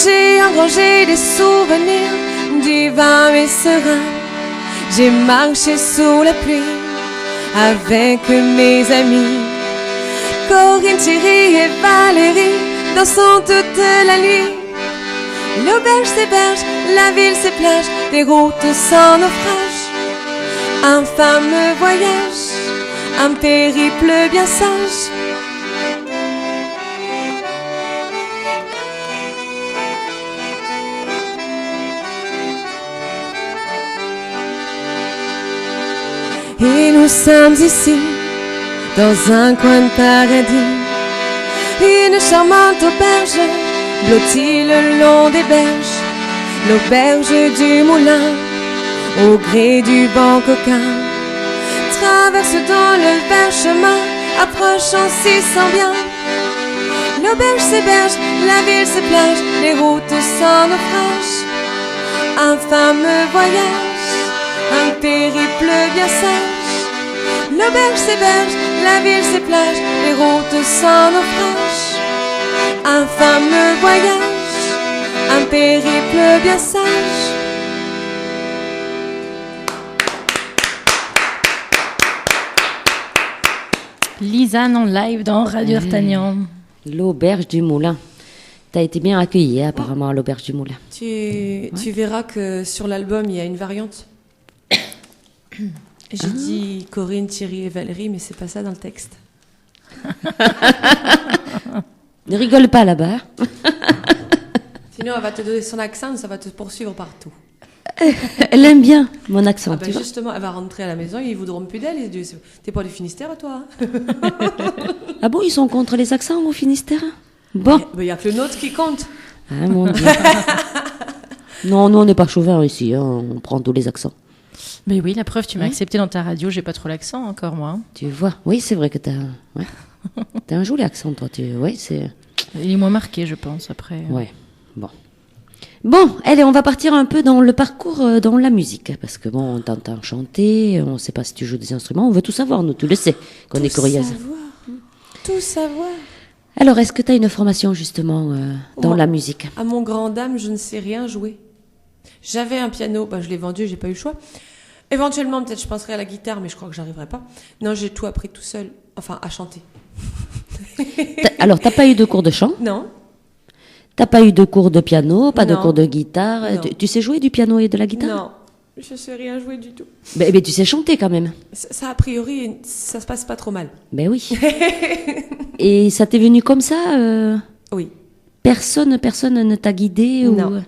j'ai engrangé des souvenirs divins et sereins. J'ai marché sous la pluie avec mes amis, Corinne, Thierry et Valérie, dansant toute la nuit. L'auberge s'héberge, la ville ses plages, des routes sans naufrage. Un fameux voyage, un périple bien sage. Et nous sommes ici, dans un coin de paradis, une charmante auberge, blottie le long des berges, l'auberge du moulin, au gré du vent coquin, traverse dans le vert chemin, approchant si sans bien. L'auberge s'héberge, la ville se plage, les routes sans naufrage. Un fameux voyage, un périple bien sage. L'auberge s'héberge, la ville ses plages, les routes sans naufrage. Un fameux voyage, un périple bien sage. Lisanne en live dans Radio D'Artagnan. L'Auberge du Moulin. T'as été bien accueillie, apparemment, à l'Auberge du Moulin. Tu verras que sur l'album, il y a une variante. J'ai dit Corinne, Thierry et Valérie, mais c'est pas ça dans le texte. Ne rigole pas là-bas. Sinon, elle va te donner son accent, ça va te poursuivre partout. Elle aime bien mon accent. Ah ben justement, elle va rentrer à la maison, ils voudront plus d'elle. Ils disent, t'es pas du Finistère, toi? Ah bon, ils sont contre les accents au Finistère? Bon. Il y a que le nôtre qui compte. Ah mon Dieu. Non, nous on n'est pas chauvin ici, hein. On prend tous les accents. Mais oui, la preuve, tu m'as accepté dans ta radio, j'ai pas trop l'accent encore, moi. Tu vois, oui, c'est vrai que t'as un joli accent, toi. Oui, c'est... Il est moins marqué, je pense, après. Ouais, bon. Bon, allez, on va partir un peu dans le parcours, dans la musique. Parce que bon, on t'entend chanter, on ne sait pas si tu joues des instruments, on veut tout savoir, nous, tu le sais, qu'on est curieuse. Tout savoir. Alors, est-ce que tu as une formation, justement, dans la musique? À mon grand dame, je ne sais rien jouer. J'avais un piano, je l'ai vendu, j'ai pas eu le choix. Éventuellement, peut-être je penserais à la guitare, mais je crois que j'arriverai pas. Non, j'ai tout appris tout seul, enfin, à chanter. Alors, t'as pas eu de cours de chant? Non. T'as pas eu de cours de piano, pas de Non. cours de guitare? Tu sais jouer du piano et de la guitare? Non, je sais rien jouer du tout. Mais tu sais chanter quand même. Ça, a priori, ça se passe pas trop mal. Ben oui. Et ça t'est venu comme ça Oui. Personne ne t'a guidé Non. ou...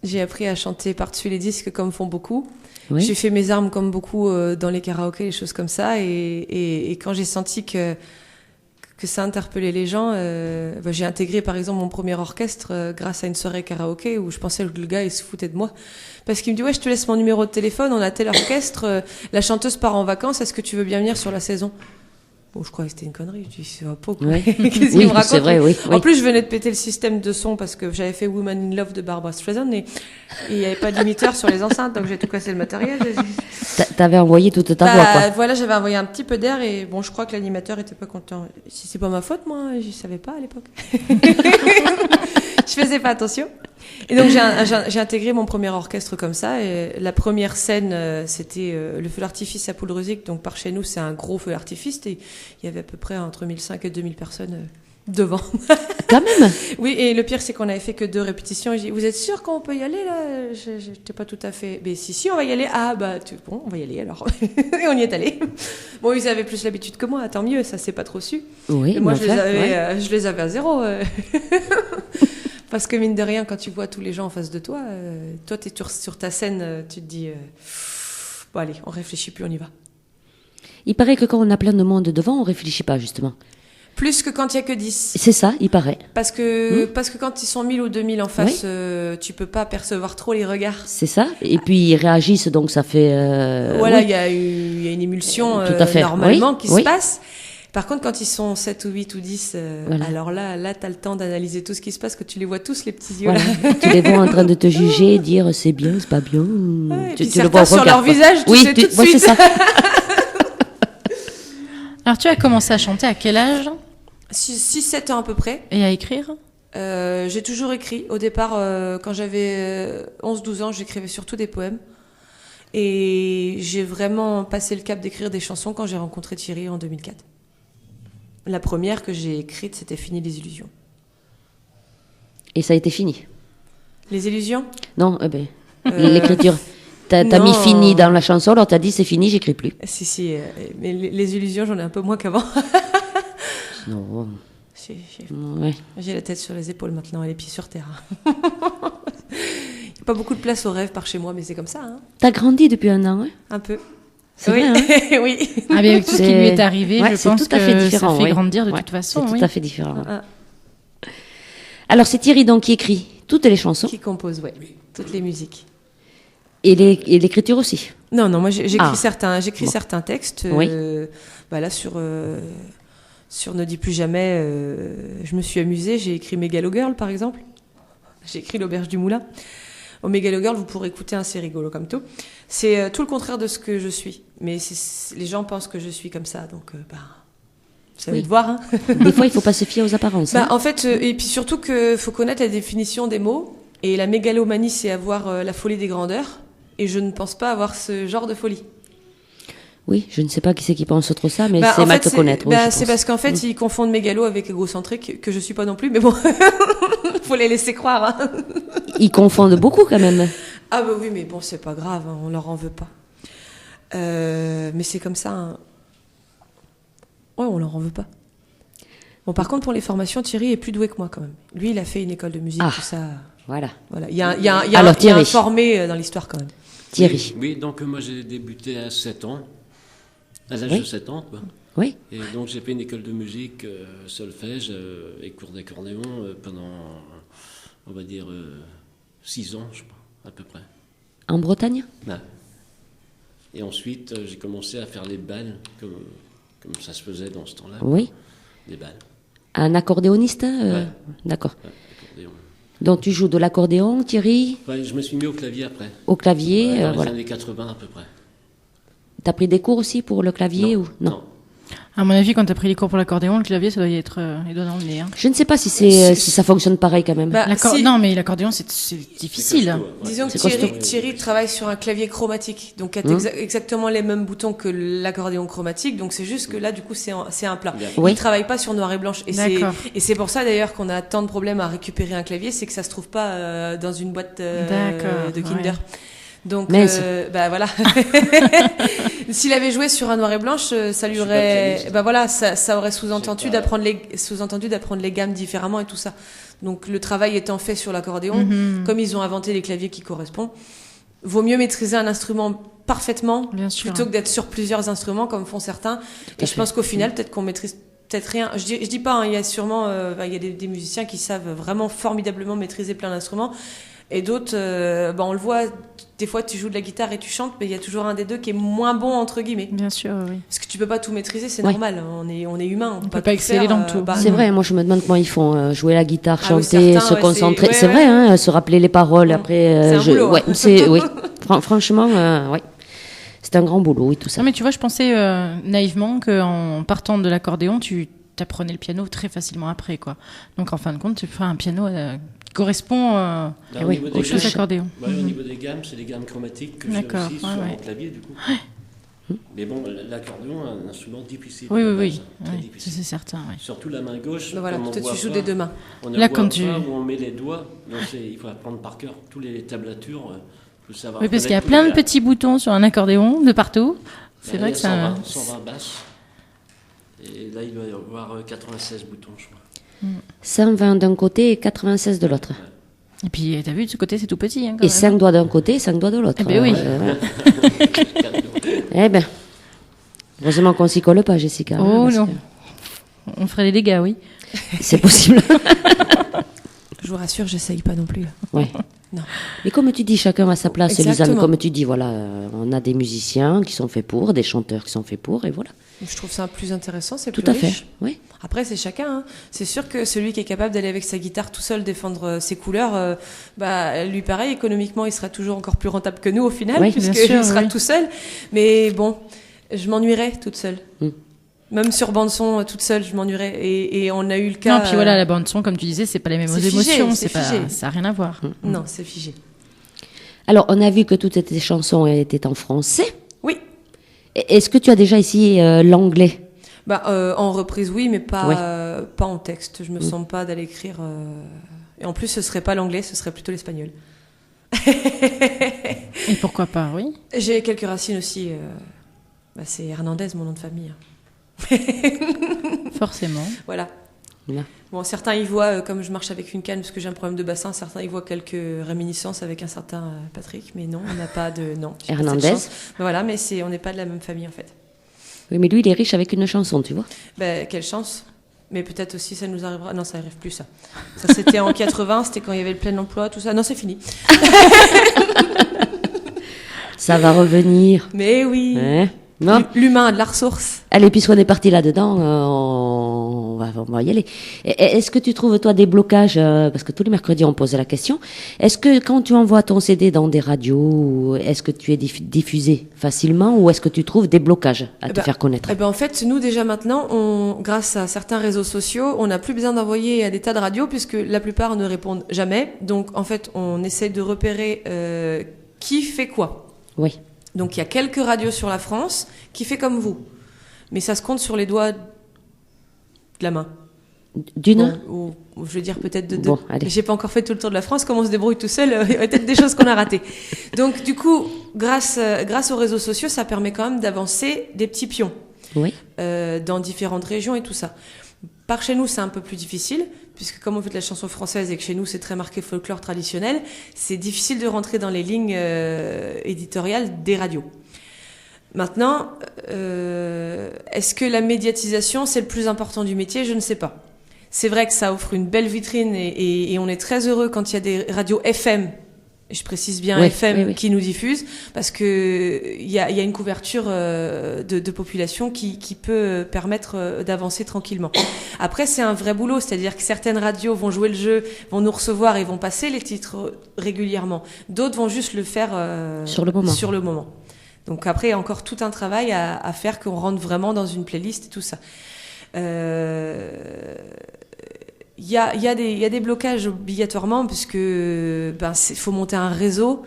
J'ai appris à chanter par-dessus les disques comme font beaucoup. Oui. J'ai fait mes armes comme beaucoup dans les karaokés, les choses comme ça. Et quand j'ai senti que ça interpellait les gens, j'ai intégré par exemple mon premier orchestre grâce à une soirée karaoké où je pensais que le gars il se foutait de moi. Parce qu'il me dit ouais, je te laisse mon numéro de téléphone, on a tel orchestre, la chanteuse part en vacances, est-ce que tu veux bien venir sur la saison? Bon, je croyais que c'était une connerie. Je dis, c'est pas quoi. Ouais. Qu'est-ce qu'il Oui, me raconte? c'est vrai, oui. En plus, je venais de péter le système de son parce que j'avais fait Woman in Love de Barbra Streisand et il n'y avait pas d'imiteur sur les enceintes, donc j'ai tout cassé le matériel. T'avais envoyé toute ta voix, quoi. Voilà, j'avais envoyé un petit peu d'air et bon, je crois que l'animateur était pas content. Si c'est pas ma faute, moi, je savais pas à l'époque. Je faisais pas attention. Et donc j'ai intégré mon premier orchestre comme ça. Et la première scène, c'était le feu d'artifice à Poulrezic. Donc par chez nous, c'est un gros feu d'artifice. Et il y avait à peu près entre 1500 et 2000 personnes devant. Quand même. Oui, et le pire, c'est qu'on avait fait que 2 répétitions. Et j'ai dit, vous êtes sûr qu'on peut y aller là? J'étais pas tout à fait. Mais si, on va y aller. Ah bah bon, on va y aller alors. Et on y est allé. Bon, ils avaient plus l'habitude que moi. Tant mieux, ça s'est pas trop su. Oui. Et moi, je ouais. les avais à zéro. Parce que mine de rien, quand tu vois tous les gens en face de toi, toi, t'es sur ta scène, tu te dis, bon allez, on réfléchit plus, on y va. Il paraît que quand on a plein de monde devant, on réfléchit pas, justement. Plus que quand il y a que 10. C'est ça, il paraît. Parce que quand ils sont 1000 ou 2000 en face, tu peux pas percevoir trop les regards. C'est ça. Et puis ils réagissent, donc ça fait... Voilà, oui. il y a une émulsion Tout à fait. normalement Oui, qui oui. se passe. Par contre, quand ils sont 7 ou 8 ou 10, Voilà. alors là, t'as le temps d'analyser tout ce qui se passe, que tu les vois tous, les petits yeux. Voilà. Là. Tu les vois en train de te juger, dire c'est bien, c'est pas bien. Ouais, et tu puis le vois certains au sur regard, leur quoi. visage, tu oui, sais tout de ouais, suite. c'est ça. Alors, tu as commencé à chanter à quel âge 6-7 ans à peu près. et à écrire? J'ai toujours écrit. Au départ, quand j'avais 11-12 ans, j'écrivais surtout des poèmes. Et j'ai vraiment passé le cap d'écrire des chansons quand j'ai rencontré Thierry en 2004. La première que j'ai écrite, c'était Fini les illusions. Et ça a été fini. Les illusions? Non, l'écriture. T'as non. mis fini dans la chanson, alors t'as dit c'est fini, j'écris plus. Si, mais les illusions, j'en ai un peu moins qu'avant. Non. J'ai Ouais. j'ai la tête sur les épaules maintenant et les pieds sur terre. Il n'y a pas beaucoup de place au rêve par chez moi, mais c'est comme ça, hein. T'as grandi depuis un an, hein? Un peu. C'est Oui, vrai, hein? oui. Ah, mais avec tout ce qui lui est arrivé, Ouais, je c'est pense tout à fait que différent, ça fait oui. grandir de Ouais, toute façon. C'est oui. tout à fait différent. Ah, Alors c'est Thierry donc qui écrit toutes les chansons qui compose, ouais, toutes les musiques. et l'écriture aussi. Non, moi j'écris Ah. certains textes. Oui. Là sur Ne dis plus jamais, je me suis amusée. J'ai écrit Mégalo Girl par exemple. J'ai écrit L'auberge du moulin. Au Mégalo Girl, vous pourrez écouter, c'est rigolo comme tout. C'est tout le contraire de ce que je suis. Mais les gens pensent que je suis comme ça, donc vous savez Oui. de voir. Hein. Des fois il faut pas se fier aux apparences. hein. En fait, et puis surtout qu'il faut connaître la définition des mots. Et la mégalomanie, c'est avoir la folie des grandeurs. Et je ne pense pas avoir ce genre de folie. Oui, je ne sais pas qui c'est qui pense trop ça, mais En c'est mal fait, te connaître. oui, je c'est pense. parce qu'en fait, ils confondent mégalo avec égocentrique, que je suis pas non plus. Mais bon, faut les laisser croire. Hein. Ils confondent beaucoup quand même. Ah bah oui, mais bon, c'est pas grave, hein, on leur en veut pas. Mais c'est comme ça. Hein. Ouais, on leur en veut pas. Bon, par contre, pour les formations, Thierry est plus doué que moi quand même. Lui, il a fait une école de musique, Ah. tout ça. Voilà. Voilà. Il y a Alors, un Thierry. formé dans l'histoire quand même. Thierry. Oui, donc moi j'ai débuté à 7 ans, à l'âge Oui. de 7 ans, quoi. Oui. Et donc j'ai fait une école de musique, solfège et cours d'accordéon pendant, on va dire, 6 ans, je crois, à peu près. En Bretagne. Ouais. Et ensuite, j'ai commencé à faire les balles, comme ça se faisait dans ce temps-là. Oui. Des balles. Un accordéoniste. Ouais. D'accord. Ouais, accordéon. Donc tu joues de l'accordéon, Thierry, Ouais, je me suis mis au clavier après. au clavier. Ouais, dans les Voilà. années 80 à peu près. T'as pris des cours aussi pour le clavier ou non? À mon avis, quand tu as pris les cours pour l'accordéon, le clavier, ça doit y être les doigts dans le nez. Hein. Je ne sais pas si si ça fonctionne pareil quand même. Si. Non, mais l'accordéon, c'est difficile. C'est costaud, ouais. Disons que C'est costaud. Thierry travaille sur un clavier chromatique, donc il a exactement les mêmes boutons que l'accordéon chromatique, donc c'est juste que là, du coup, c'est un plat. Bien. Oui. Il travaille pas sur noir et blanche. D'accord. Et c'est pour ça d'ailleurs qu'on a tant de problèmes à récupérer un clavier, c'est que ça se trouve pas dans une boîte D'accord, de Kinder. ouais. Donc, Mais voilà. S'il avait joué sur un noir et blanche, ça lui aurait, ça aurait sous-entendu d'apprendre les gammes différemment et tout ça. Donc, le travail étant fait sur l'accordéon, comme ils ont inventé les claviers qui correspondent, vaut mieux maîtriser un instrument parfaitement plutôt que d'être sur plusieurs instruments comme font certains. Et je pense qu'au final, peut-être qu'on maîtrise peut-être rien. Je dis pas, hein, il y a sûrement, il y a des musiciens qui savent vraiment formidablement maîtriser plein d'instruments. Et d'autres, on le voit, des fois tu joues de la guitare et tu chantes, mais il y a toujours un des deux qui est moins bon, entre guillemets. Bien sûr, oui. Parce que tu peux pas tout maîtriser, c'est normal. On est humain. On peut pas exceller dans tout. C'est vrai, moi je me demande comment ils font, jouer la guitare, chanter, certains, se concentrer. c'est C'est vrai, hein, se rappeler les paroles après. C'est un boulot, hein. Oui. Franchement, ouais. C'est un grand boulot, oui, tout ça. Non, mais tu vois, je pensais naïvement qu'en partant de l'accordéon, tu t'apprenais le piano très facilement après, quoi. Donc en fin de compte, tu feras un piano qui correspond Au niveau des aux choses gammes, accordéon. Au niveau des gammes, c'est les gammes chromatiques que j'ai aussi sur mon clavier, du coup. Mais bon, l'accordéon est un instrument difficile. Oui. Très difficile. C'est certain. Oui. Surtout la main gauche. Voilà, comme on peut-être voit tu joues pas, des deux mains. On ne Là, voit quand pas où on met les doigts. Donc il faut apprendre par cœur. Tous les tablatures, il faut savoir. Oui, parce qu'il y a plein de petits boutons sur un accordéon de partout. C'est vrai que ça. 120 basses. Et là, il doit y avoir 96 boutons, je crois. 120 d'un côté et 96 de l'autre. Et puis, t'as vu, de ce côté, c'est tout petit. Hein, quand Et même. 5 doigts d'un côté et 5 doigts de l'autre. Eh ben oui. Eh ben. Heureusement qu'on s'y colle pas, Jessica. Oh parce non. que On ferait des dégâts, oui. C'est possible. Je vous rassure, j'essaye pas non plus. Ouais. Non. Mais comme tu dis, chacun a sa place, Exactement. Lisanne. Comme tu dis, voilà, on a des musiciens qui sont faits pour, des chanteurs qui sont faits pour, et voilà. Je trouve ça plus intéressant, c'est Tout plus à fait. riche. Oui. Après, c'est chacun. Hein. C'est sûr que celui qui est capable d'aller avec sa guitare tout seul défendre ses couleurs, lui pareil, économiquement, il sera toujours encore plus rentable que nous au final, Oui, puisqu'il bien sûr, sera oui. tout seul. Mais bon, je m'ennuierais toute seule. Mm. Même sur bande son, toute seule, je m'ennuierais. Et on a eu le cas. Non, puis voilà, la bande son, comme tu disais, c'est pas les mêmes c'est figé, émotions. c'est Pas, figé. ça n'a rien à voir. Non, c'est figé. Alors, on a vu que toutes ces chansons étaient en français. Oui. Est-ce que tu as déjà essayé l'anglais? En reprise, oui, mais pas, Ouais. pas en texte. Je me sens pas d'aller écrire. Et en plus, ce serait pas l'anglais, ce serait plutôt l'espagnol. Et pourquoi pas, oui. J'ai quelques racines aussi. C'est Hernandez, mon nom de famille. Forcément. Voilà. Voilà. Bon, certains y voient, comme je marche avec une canne parce que j'ai un problème de bassin, certains y voient quelques réminiscences avec un certain Patrick, mais non, on n'a pas de. Non. j'ai pas cette Hernandez. chance. Voilà, mais on n'est pas de la même famille en fait. Oui, mais lui, il est riche avec une chanson, tu vois. Quelle chance. Mais peut-être aussi ça nous arrivera. Non, ça n'arrive plus ça. Ça c'était en 80, c'était quand il y avait le plein emploi, tout ça. Non, c'est fini. Ça va revenir. Mais oui. Hein? Non. L'humain a de la ressource. Allez, puisqu'on est parti là-dedans, on va y aller. Est-ce que tu trouves, toi, des blocages, parce que tous les mercredis, on pose la question, est-ce que quand tu envoies ton CD dans des radios, est-ce que tu es diffusé facilement ou est-ce que tu trouves des blocages à te faire connaître? En fait, nous, déjà maintenant, grâce à certains réseaux sociaux, on n'a plus besoin d'envoyer à des tas de radios puisque la plupart ne répondent jamais. Donc, en fait, on essaie de repérer qui fait quoi. Oui. Donc, il y a quelques radios sur la France qui fait comme vous. Mais ça se compte sur les doigts de la main. D'une? Bon, ou je veux dire peut-être de deux. Bon, allez. J'ai pas encore fait tout le tour de la France. Comme on se débrouille tout seul, il y a peut-être des choses qu'on a ratées. Donc, du coup, grâce aux réseaux sociaux, ça permet quand même d'avancer des petits pions Oui. dans différentes régions et tout ça. Par chez nous, c'est un peu plus difficile, puisque comme on fait de la chanson française et que chez nous, c'est très marqué folklore traditionnel, c'est difficile de rentrer dans les lignes éditoriales des radios. Maintenant, est-ce que la médiatisation, c'est le plus important du métier? Je ne sais pas. C'est vrai que ça offre une belle vitrine et on est très heureux quand il y a des radios FM, et je précise bien Oui, FM, oui. qui nous diffusent, parce que il y a une couverture de population qui peut permettre d'avancer tranquillement. Après, c'est un vrai boulot, c'est-à-dire que certaines radios vont jouer le jeu, vont nous recevoir et vont passer les titres régulièrement. D'autres vont juste le faire Sur le moment. Donc après, il y a encore tout un travail à faire, qu'on rentre vraiment dans une playlist et tout ça. Il y a des blocages obligatoirement, puisque faut monter un réseau,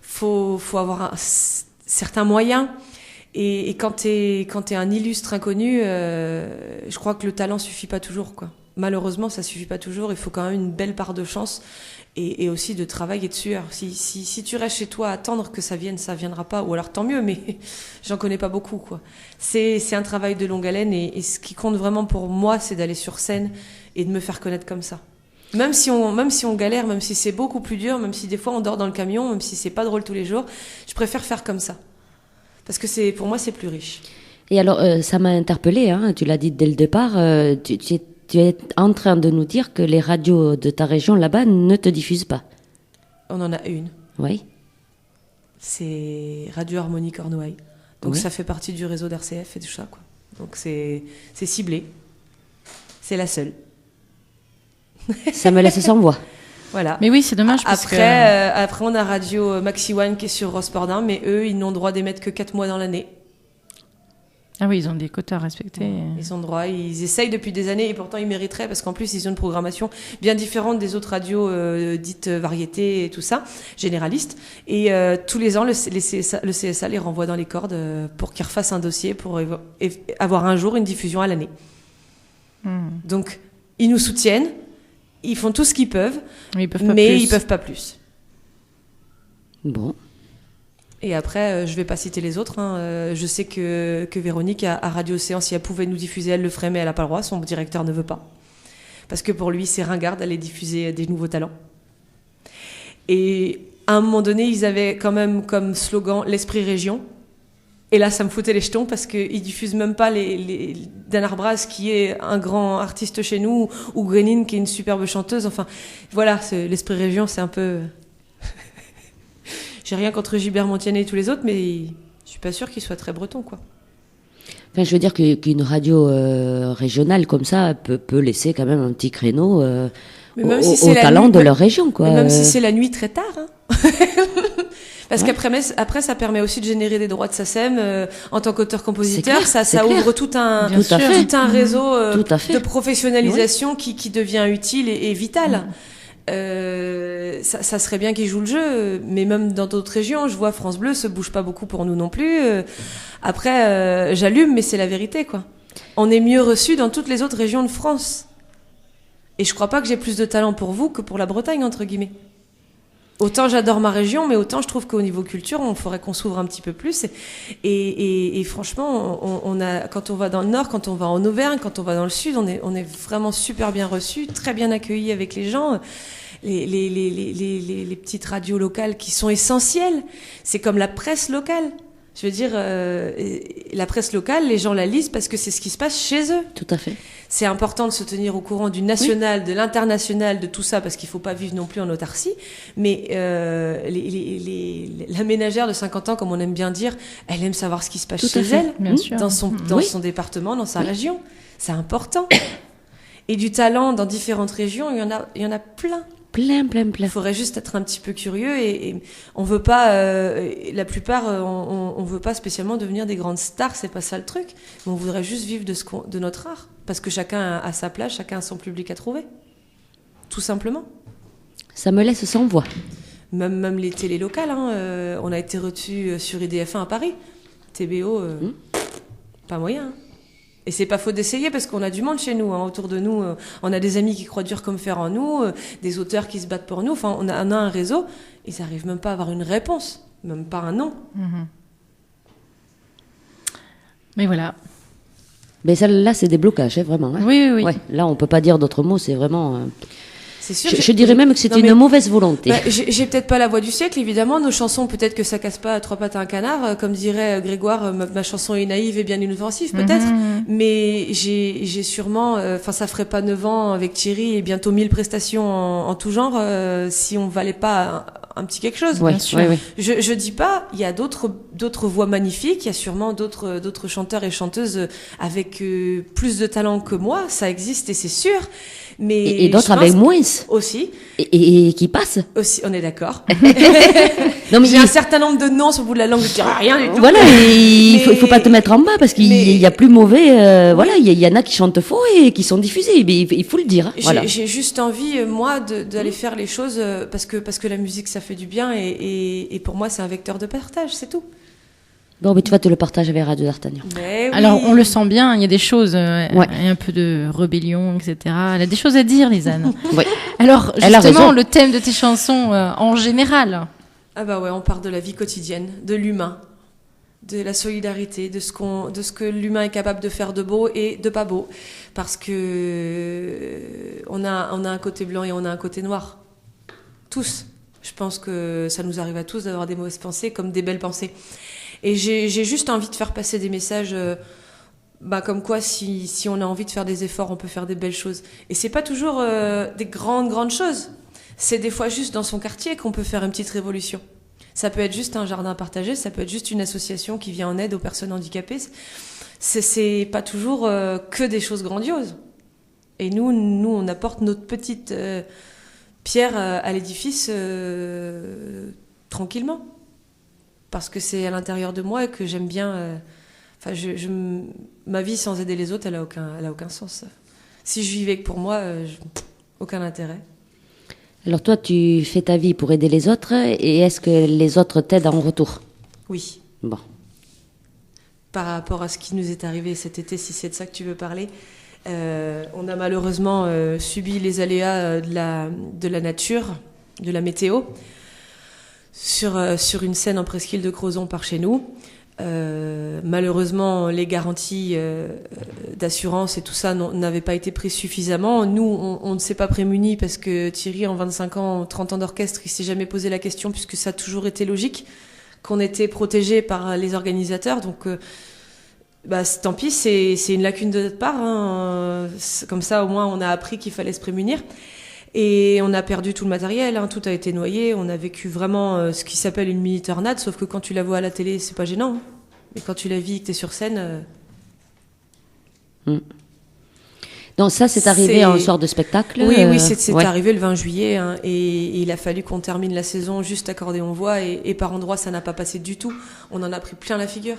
faut avoir certains moyens. Et quand t'es un illustre inconnu, je crois que le talent suffit pas toujours, quoi. Malheureusement, ça suffit pas toujours. Il faut quand même une belle part de chance et aussi de travail et de sueur. Si tu restes chez toi à attendre que ça vienne, ça viendra pas. Ou alors tant mieux, mais j'en connais pas beaucoup, quoi. C'est un travail de longue haleine et ce qui compte vraiment pour moi, c'est d'aller sur scène et de me faire connaître comme ça. Même si on galère, même si c'est beaucoup plus dur, même si des fois on dort dans le camion, même si c'est pas drôle tous les jours, je préfère faire comme ça. Parce que pour moi, c'est plus riche. Et alors, ça m'a interpellée, hein, tu l'as dit dès le départ, tu es en train de nous dire que les radios de ta région là-bas ne te diffusent pas. On en a une. Oui. C'est Radio Harmonie Cornouailles. Donc Oui. ça fait partie du réseau d'RCF et tout ça, quoi. Donc c'est ciblé. C'est la seule. Ça me laisse sans voix. Voilà. Mais oui, c'est dommage parce Après, on a Radio Maxi One qui est sur Rospordin, mais eux, ils n'ont droit d'émettre que 4 mois dans l'année. Ah oui, ils ont des quotas à respecter. Ils ont droit, ils essayent depuis des années et pourtant ils mériteraient parce qu'en plus ils ont une programmation bien différente des autres radios dites variétés et tout ça, généralistes. Et tous les ans, le CSA les renvoie dans les cordes pour qu'ils refassent un dossier pour avoir un jour une diffusion à l'année. Donc ils nous soutiennent, ils font tout ce qu'ils peuvent, Mais ils peuvent pas plus. Bon. Et après, je vais pas citer les autres. Je sais que Véronique, à Radio Océan, si elle pouvait nous diffuser, elle le ferait, mais elle a pas le droit. Son directeur ne veut pas. Parce que pour lui, c'est ringard d'aller diffuser des nouveaux talents. Et à un moment donné, ils avaient quand même comme slogan l'esprit région. Et là, ça me foutait les jetons parce qu'ils diffusent même pas Dan Arbraz, qui est un grand artiste chez nous, ou Grénine, qui est une superbe chanteuse. Enfin, voilà, l'esprit région, c'est un peu... J'ai rien contre Gilbert Montagnier et tous les autres, mais je suis pas sûre qu'il soit très breton, quoi. Enfin, je veux dire qu'une radio régionale comme ça peut laisser quand même un petit créneau au talent de leur région, quoi. Même si c'est la nuit très tard. Hein. Parce qu'après, ça permet aussi de générer des droits de SACEM en tant qu'auteur-compositeur. Ça ouvre tout un réseau de professionnalisation qui devient utile et vital. Ça serait bien qu'ils jouent le jeu, mais même dans d'autres régions, je vois France Bleu se bouge pas beaucoup pour nous non plus. Après, j'allume, mais c'est la vérité, quoi. On est mieux reçus dans toutes les autres régions de France. Et je crois pas que j'ai plus de talent pour vous que pour la Bretagne, entre guillemets. Autant j'adore ma région, mais autant je trouve qu'au niveau culture, on faudrait qu'on s'ouvre un petit peu plus. Et franchement, quand on va dans le Nord, quand on va en Auvergne, quand on va dans le Sud, on est vraiment super bien reçus, très bien accueillis avec les gens. Les petites radios locales qui sont essentielles. C'est comme la presse locale. Je veux dire, la presse locale, les gens la lisent parce que c'est ce qui se passe chez eux. Tout à fait. C'est important de se tenir au courant du national, de l'international, de tout ça, parce qu'il faut pas vivre non plus en autarcie. Mais la ménagère de 50 ans, comme on aime bien dire, elle aime savoir ce qui se passe chez elle, bien sûr. dans son département, dans sa région. C'est important. Et du talent dans différentes régions, il y en a plein. Plein. Il faudrait juste être un petit peu curieux et on veut pas, la plupart, on veut pas spécialement devenir des grandes stars, c'est pas ça le truc. On voudrait juste vivre de notre art, parce que chacun a sa place, chacun a son public à trouver, tout simplement. Ça me laisse sans voix. Même les télés locales, on a été reçus sur IDF1 à Paris, TBO, pas moyen. Hein. Et c'est pas faute d'essayer parce qu'on a du monde chez nous, autour de nous. On a des amis qui croient dur comme fer en nous, des auteurs qui se battent pour nous. Enfin, on a un réseau. Ils n'arrivent même pas à avoir une réponse, même pas un non. Mais voilà. Mais là, c'est des blocages, vraiment. Hein. Oui. Ouais, là, on peut pas dire d'autres mots. C'est vraiment. C'est sûr. Je dirais même que c'est une mauvaise volonté. J'ai peut-être pas la voix du siècle, évidemment. Nos chansons, peut-être que ça casse pas à trois pattes à un canard, comme dirait Grégoire. Ma chanson est naïve et bien inoffensive, peut-être. Mais j'ai sûrement, ça ferait pas 9 ans avec Thierry et bientôt 1000 prestations en tout genre si on valait pas un petit quelque chose. Ouais, bien sûr. Ouais. Je dis pas, il y a d'autres voix magnifiques, il y a sûrement d'autres chanteurs et chanteuses avec plus de talent que moi, ça existe et c'est sûr. Mais et d'autres avec moins aussi. Et qui passent aussi, on est d'accord. Non, mais j'ai un certain nombre de noms sur le bout de la langue, je dirais rien du tout. Voilà, il faut pas te mettre en bas parce qu'il y a plus mauvais. Voilà, il y en a qui chantent faux et qui sont diffusés. Mais il faut le dire. Hein, voilà. J'ai juste envie, moi, d'aller faire les choses parce que la musique, ça fait du bien et pour moi, c'est un vecteur de partage, c'est tout. Bon, mais tu vas te le partager avec Radio d'Artagnan. Mais oui. Alors, on le sent bien, il y a des choses, Ouais. il y a un peu de rébellion, etc. Elle a des choses à dire, Lisanne. Oui. Alors, Elle a justement, raison. le thème de tes chansons en général. Ah bah ouais, on part de la vie quotidienne, de l'humain, de la solidarité, de ce que l'humain est capable de faire de beau et de pas beau. Parce que on a un côté blanc et on a un côté noir. Tous. Je pense que ça nous arrive à tous d'avoir des mauvaises pensées comme des belles pensées. Et j'ai juste envie de faire passer des messages comme quoi si on a envie de faire des efforts, on peut faire des belles choses. Et c'est pas toujours des grandes choses. C'est des fois juste dans son quartier qu'on peut faire une petite révolution. Ça peut être juste un jardin partagé, ça peut être juste une association qui vient en aide aux personnes handicapées. C'est pas toujours que des choses grandioses. Et nous on apporte notre petite pierre à l'édifice tranquillement. Parce que c'est à l'intérieur de moi et que j'aime bien... ma vie sans aider les autres, elle a aucun sens. Si je vivais que pour moi, aucun intérêt. Alors toi, tu fais ta vie pour aider les autres, et est-ce que les autres t'aident en retour? Oui. Bon. Par rapport à ce qui nous est arrivé cet été, si c'est de ça que tu veux parler, on a malheureusement subi les aléas de la nature, de la météo, sur une scène en presqu'île de Crozon par chez nous. Malheureusement, les garanties d'assurance et tout ça n'avaient pas été prises suffisamment. Nous, on ne s'est pas prémunis parce que Thierry, en 25 ans, 30 ans d'orchestre, il s'est jamais posé la question puisque ça a toujours été logique qu'on était protégé par les organisateurs. Donc, tant pis, c'est une lacune de notre part. Hein. Comme ça, au moins, on a appris qu'il fallait se prémunir. Et on a perdu tout le matériel, hein, tout a été noyé, on a vécu vraiment ce qui s'appelle une mini-tornade, sauf que quand tu la vois à la télé, c'est pas gênant. Hein. Mais quand tu la vis et que t'es sur scène... Donc ça, c'est arrivé un soir de spectacle. Oui, c'est ouais. arrivé le 20 juillet, hein, et il a fallu qu'on termine la saison juste accordéon-voix, et par endroits, ça n'a pas passé du tout. On en a pris plein la figure.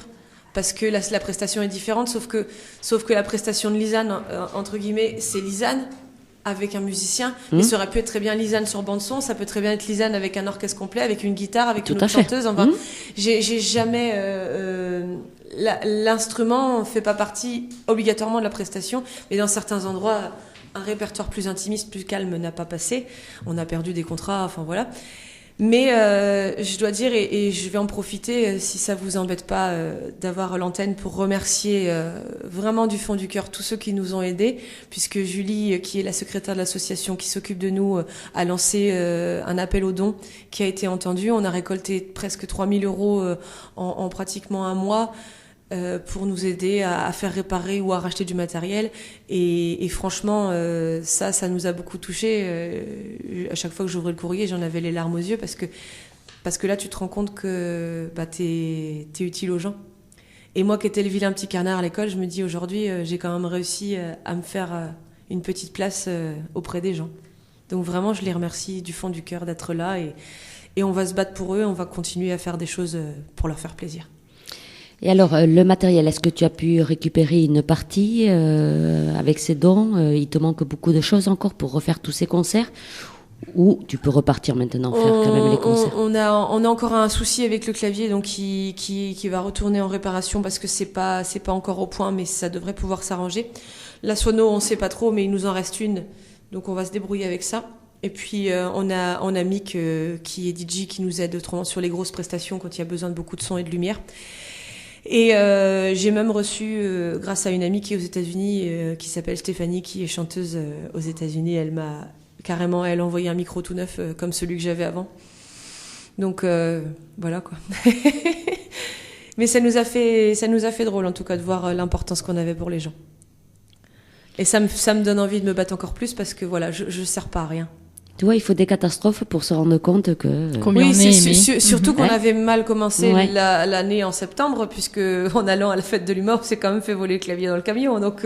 Parce que la prestation est différente, sauf que la prestation de Lisanne, entre guillemets, c'est Lisanne, avec un musicien, mais ça aurait pu être très bien Lisanne sur bande son, ça peut très bien être Lisanne avec un orchestre complet, avec une guitare, avec une autre chanteuse. Enfin, j'ai jamais l'instrument fait pas partie obligatoirement de la prestation, mais dans certains endroits, un répertoire plus intimiste, plus calme n'a pas passé. On a perdu des contrats, enfin voilà. Mais je dois dire, et je vais en profiter, si ça vous embête pas, d'avoir l'antenne pour remercier vraiment du fond du cœur tous ceux qui nous ont aidés, puisque Julie, qui est la secrétaire de l'association qui s'occupe de nous, a lancé un appel aux dons qui a été entendu. On a récolté presque 3 000 euros en pratiquement un mois. Pour nous aider à faire réparer ou à racheter du matériel. Et franchement, ça nous a beaucoup touchés. À chaque fois que j'ouvrais le courrier, j'en avais les larmes aux yeux parce que là, tu te rends compte que t'es utile aux gens. Et moi qui étais le vilain petit canard à l'école, je me dis aujourd'hui, j'ai quand même réussi à me faire une petite place auprès des gens. Donc vraiment, je les remercie du fond du cœur d'être là et on va se battre pour eux, on va continuer à faire des choses pour leur faire plaisir. Et alors, le matériel, est-ce que tu as pu récupérer une partie avec ces dons? Il te manque beaucoup de choses encore pour refaire tous ces concerts? Ou tu peux repartir maintenant faire quand même les concerts? On a encore un souci avec le clavier, donc qui va retourner en réparation parce que c'est pas encore au point, mais ça devrait pouvoir s'arranger. La sono, on sait pas trop, mais il nous en reste une, donc on va se débrouiller avec ça. Et puis on a Mick qui est DJ, qui nous aide autrement sur les grosses prestations quand il y a besoin de beaucoup de son et de lumière. Et j'ai même reçu, grâce à une amie qui est aux États-Unis, qui s'appelle Stéphanie, qui est chanteuse aux États-Unis, elle m'a carrément envoyé un micro tout neuf comme celui que j'avais avant. Donc voilà quoi. Mais ça nous a fait drôle en tout cas de voir l'importance qu'on avait pour les gens. Et ça me donne envie de me battre encore plus parce que voilà, je sers pas à rien. Tu vois, il faut des catastrophes pour se rendre compte que... Combien oui, on est c'est surtout qu'on Ouais. avait mal commencé Ouais. l'année en septembre, puisque en allant à la fête de l'humour, on s'est quand même fait voler le clavier dans le camion. Donc,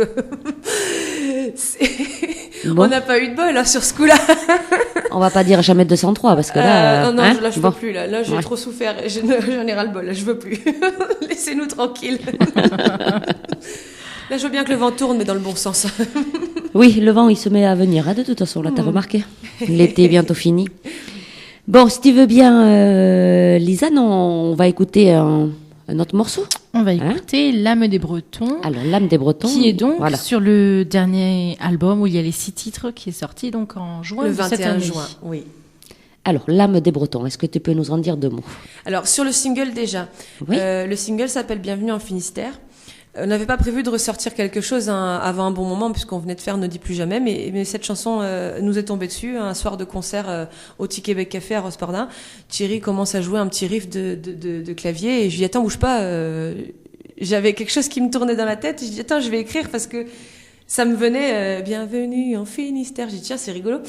Bon. on n'a pas eu de bol hein, sur ce coup-là. On va pas dire jamais 203 parce que là... non, hein, là, je bon. peux plus. Là, j'ai Ouais. trop souffert. J'en ai ras le bol. Là, je veux plus. Laissez-nous tranquilles. Là, je veux bien que le vent tourne, mais dans le bon sens. Oui, le vent, il se met à venir, hein, de toute façon, là, t'as remarqué. L'été est bientôt fini. Bon, si tu veux bien, Lisanne, on va écouter un un autre morceau. On va écouter L'âme des Bretons. Alors, L'âme des Bretons. Qui est donc sur le dernier album où il y a les 6 titres qui est sorti donc en juin. Le de cette 21 année. juin, oui. Alors, L'âme des Bretons, est-ce que tu peux nous en dire 2 mots? Alors, sur le single déjà, Oui. le single s'appelle Bienvenue en Finistère. On n'avait pas prévu de ressortir quelque chose avant un bon moment, puisqu'on venait de faire Ne dis plus jamais, mais cette chanson nous est tombée dessus un soir de concert au Petit Québec Café à Rospardin. Thierry commence à jouer un petit riff de clavier et je lui dis attends, bouge pas, j'avais quelque chose qui me tournait dans la tête, et je dis attends, je vais écrire parce que ça me venait Bienvenue en Finistère. J'ai dit tiens, c'est rigolo.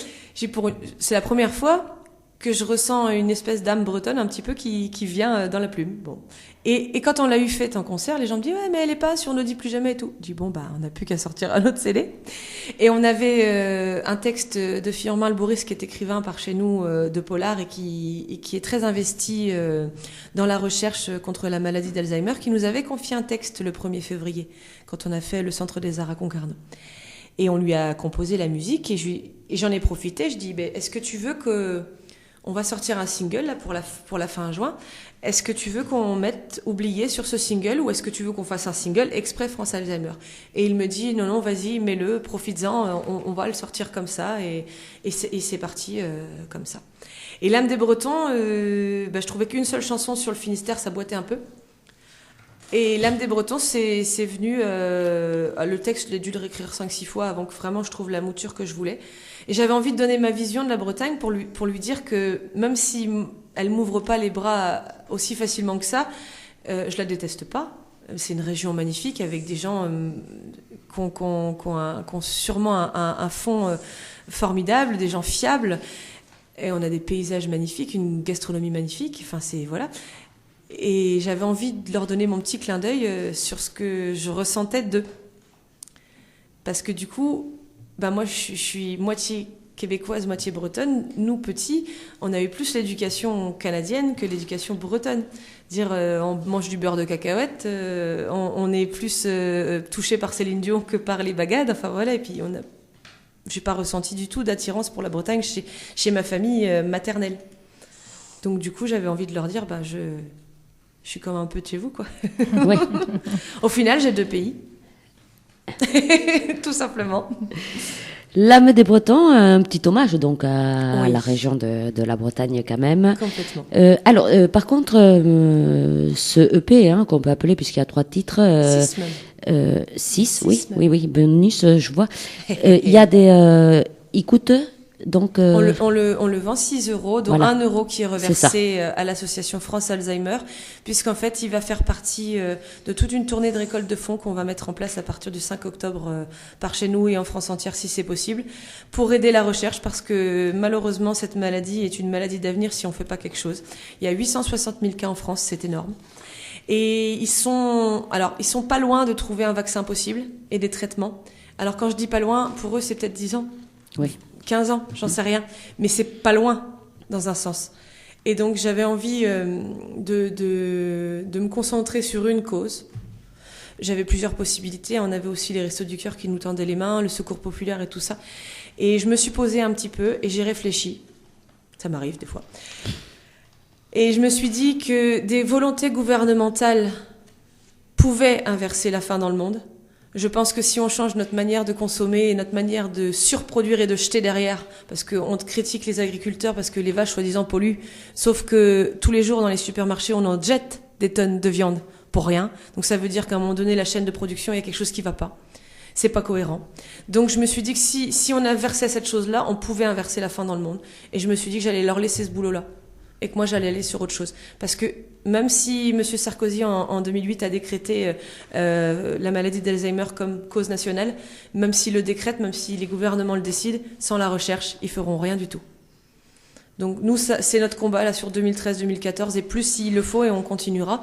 C'est la première fois que je ressens une espèce d'âme bretonne un petit peu qui vient dans la plume. Bon. Et quand on l'a eu faite en concert, les gens me disent ouais mais elle est pas sur Ne dis plus jamais et tout. Je dis bon bah on n'a plus qu'à sortir un autre CD. Et on avait un texte de Firmin Alboris qui est écrivain par chez nous de polar et qui est très investi dans la recherche contre la maladie d'Alzheimer, qui nous avait confié un texte le 1er février quand on a fait le Centre des Arts à Concarneau. Et on lui a composé la musique et j'en ai profité. Je dis est-ce que tu veux que on va sortir un single là pour la fin juin. Est-ce que tu veux qu'on mette Oublié sur ce single ou est-ce que tu veux qu'on fasse un single exprès France Alzheimer? Et il me dit non, vas-y, mets-le, profites-en, on va le sortir comme ça et c'est parti comme ça. Et L'âme des Bretons, je trouvais qu'une seule chanson sur le Finistère, ça boitait un peu. Et L'âme des Bretons, c'est venu... le texte, j'ai dû le réécrire 5-6 fois avant que vraiment je trouve la mouture que je voulais. Et j'avais envie de donner ma vision de la Bretagne pour lui dire que même si elle m'ouvre pas les bras aussi facilement que ça, je la déteste pas. C'est une région magnifique avec des gens qui ont sûrement un fond formidable, des gens fiables. Et on a des paysages magnifiques, une gastronomie magnifique. Enfin, voilà. Et j'avais envie de leur donner mon petit clin d'œil sur ce que je ressentais d'eux. Parce que du coup, moi je suis moitié québécoise, moitié bretonne. Nous, petits, on a eu plus l'éducation canadienne que l'éducation bretonne. On mange du beurre de cacahuète, on est plus touché par Céline Dion que par les bagades. Enfin voilà, et puis j'ai pas ressenti du tout d'attirance pour la Bretagne chez ma famille maternelle. Donc du coup, j'avais envie de leur dire, je suis comme un peu de chez vous, quoi. Ouais. Au final, j'ai 2 pays. Tout simplement. L'âme des Bretons, un petit hommage donc à Oui. la région de la Bretagne quand même. Complètement. Par contre, ce EP qu'on peut appeler, puisqu'il y a 3 titres, 6 même. 6, Six oui, même. oui, bonus, je vois. Il y a des... il coûte donc... On le vend 6 €, dont Voilà. 1 euro qui est reversé à l'association France Alzheimer, puisqu'en fait, il va faire partie de toute une tournée de récolte de fonds qu'on va mettre en place à partir du 5 octobre par chez nous et en France entière, si c'est possible, pour aider la recherche, parce que malheureusement, cette maladie est une maladie d'avenir si on ne fait pas quelque chose. Il y a 860 000 cas en France, c'est énorme. Et ils sont pas loin de trouver un vaccin possible et des traitements. Alors quand je dis pas loin, pour eux, c'est peut-être 10 ans. Oui. 15 ans, j'en sais rien, mais c'est pas loin dans un sens. Et donc j'avais envie de me concentrer sur une cause. J'avais plusieurs possibilités, on avait aussi les Restos du Cœur qui nous tendaient les mains, le Secours populaire et tout ça. Et je me suis posée un petit peu et j'ai réfléchi. Ça m'arrive des fois. Et je me suis dit que des volontés gouvernementales pouvaient inverser la faim dans le monde. Je pense que si on change notre manière de consommer et notre manière de surproduire et de jeter derrière, parce qu'on critique les agriculteurs parce que les vaches soi-disant polluent, sauf que tous les jours dans les supermarchés on en jette des tonnes de viande pour rien. Donc ça veut dire qu'à un moment donné la chaîne de production, il y a quelque chose qui va pas. C'est pas cohérent. Donc je me suis dit que si on inversait cette chose-là, on pouvait inverser la faim dans le monde. Et je me suis dit que j'allais leur laisser ce boulot-là. Et que moi j'allais aller sur autre chose. Parce que même si M. Sarkozy en 2008 a décrété la maladie d'Alzheimer comme cause nationale, même s'il le décrète, même si les gouvernements le décident, sans la recherche, ils feront rien du tout. Donc nous, c'est notre combat là sur 2013-2014 et plus s'il le faut et on continuera.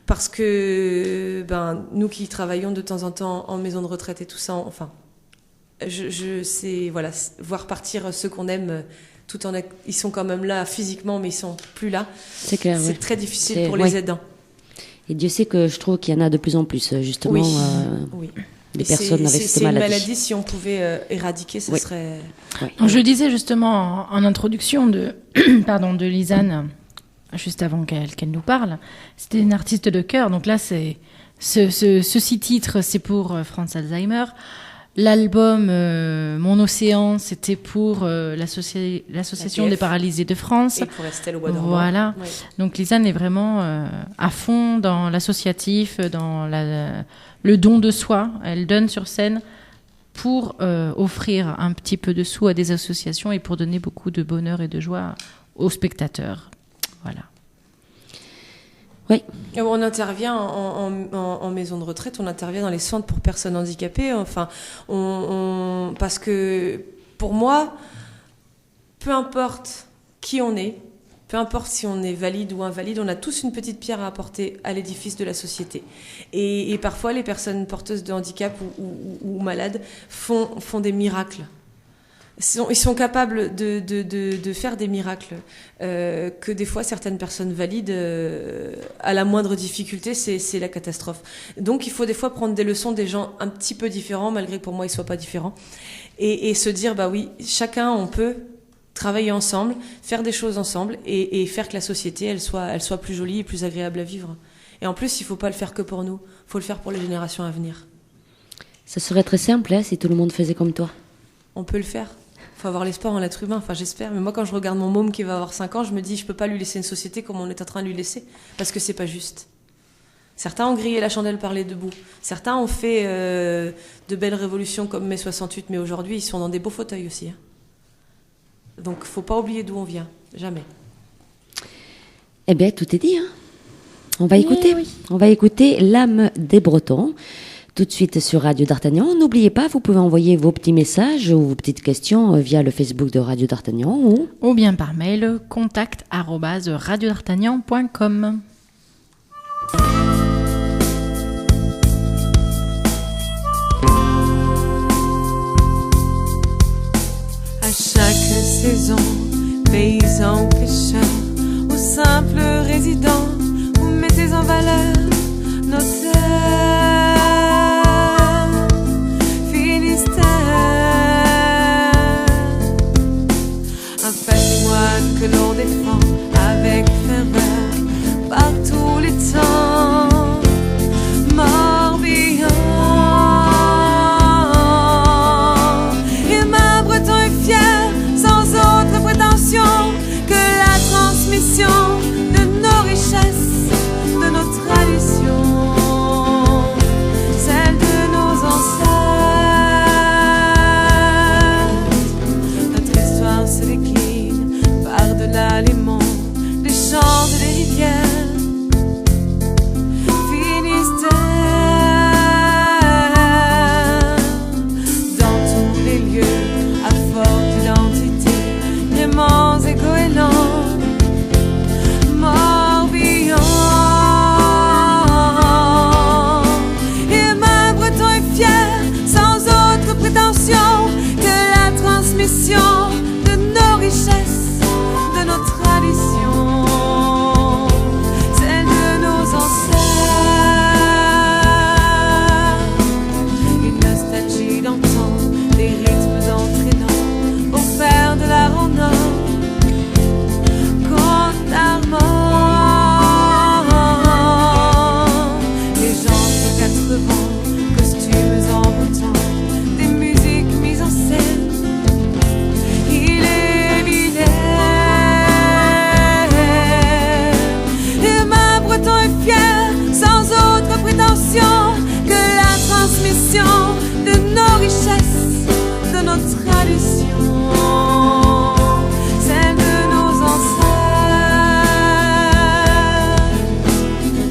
Parce que nous qui travaillons de temps en temps en maison de retraite et tout ça, voir partir ceux qu'on aime... ils sont quand même là physiquement, mais ils sont plus là. C'est clair, C'est ouais. très difficile pour les aidants. Et Dieu sait que je trouve qu'il y en a de plus en plus, justement, Oui. des personnes avec cette maladie. C'est une maladie, si on pouvait éradiquer, ce serait... Ouais. Donc, je disais justement en introduction de Lisanne juste avant qu'elle nous parle. C'était une artiste de cœur. Donc là, c'est ce 6 titres, c'est pour Franz Alzheimer. L'album Mon Océan, c'était pour l'association des paralysés de France. Et pour Estelle au Bois d'Orban. Voilà. Ouais. Donc Lisanne est vraiment à fond dans l'associatif, dans le don de soi. Elle donne sur scène pour offrir un petit peu de sous à des associations et pour donner beaucoup de bonheur et de joie aux spectateurs. Voilà. Oui. On intervient en maison de retraite, on intervient dans les centres pour personnes handicapées. Enfin, parce que pour moi, peu importe qui on est, peu importe si on est valide ou invalide, on a tous une petite pierre à apporter à l'édifice de la société. Et parfois, les personnes porteuses de handicap ou malades font des miracles. Ils sont capables de faire des miracles que des fois certaines personnes valides, à la moindre difficulté, c'est la catastrophe. Donc il faut des fois prendre des leçons des gens un petit peu différents, malgré que pour moi ils soient pas différents, et se dire bah oui, chacun on peut travailler ensemble, faire des choses ensemble et faire que la société elle soit plus jolie et plus agréable à vivre. Et en plus il faut pas le faire que pour nous, faut le faire pour les générations à venir. Ça serait très simple si tout le monde faisait comme toi. On peut le faire. Faut avoir l'espoir en l'être humain, enfin j'espère. Mais moi quand je regarde mon môme qui va avoir 5 ans, je me dis je peux pas lui laisser une société comme on est en train de lui laisser, parce que c'est pas juste. Certains ont grillé la chandelle par les deux bouts. Certains ont fait de belles révolutions comme mai 68, mais aujourd'hui ils sont dans des beaux fauteuils aussi. Hein. Donc faut pas oublier d'où on vient, jamais. Eh bien tout est dit. Hein. On va écouter L'âme des Bretons. Tout de suite sur Radio D'Artagnan. N'oubliez pas, vous pouvez envoyer vos petits messages ou vos petites questions via le Facebook de Radio D'Artagnan ou bien par mail contact@radiodartagnan.com. À chaque saison, paysan ou pêcheur ou simple résident, vous mettez en valeur nos terres. Un patrimoine que l'on défend avec ferveur par tous les temps. Morbihan, et ma Breton est fier, sans autre prétention que la transmission de nos richesses, de nos traditions, celles de nos ancêtres. Notre histoire se décline par-delà les monts, les champs et les rivières. Finistère, dans tous les lieux à forte identité, gréments et goélands. Morbihan, et ma Breton est fier, sans autre prétention que la transmission de nos richesses, de nos traditions, celles de nos ancêtres. Une nostalgie d'antan, des rythmes entraînants au fer de la rondeur. Côte d'Armor, les gens de 80, costumes en bouton, des musiques mises en scène. Il est millénaire, et ma Breton est fier, sans autre prétention que la transmission de nos richesses, de nos traditions, celles de nos ancêtres.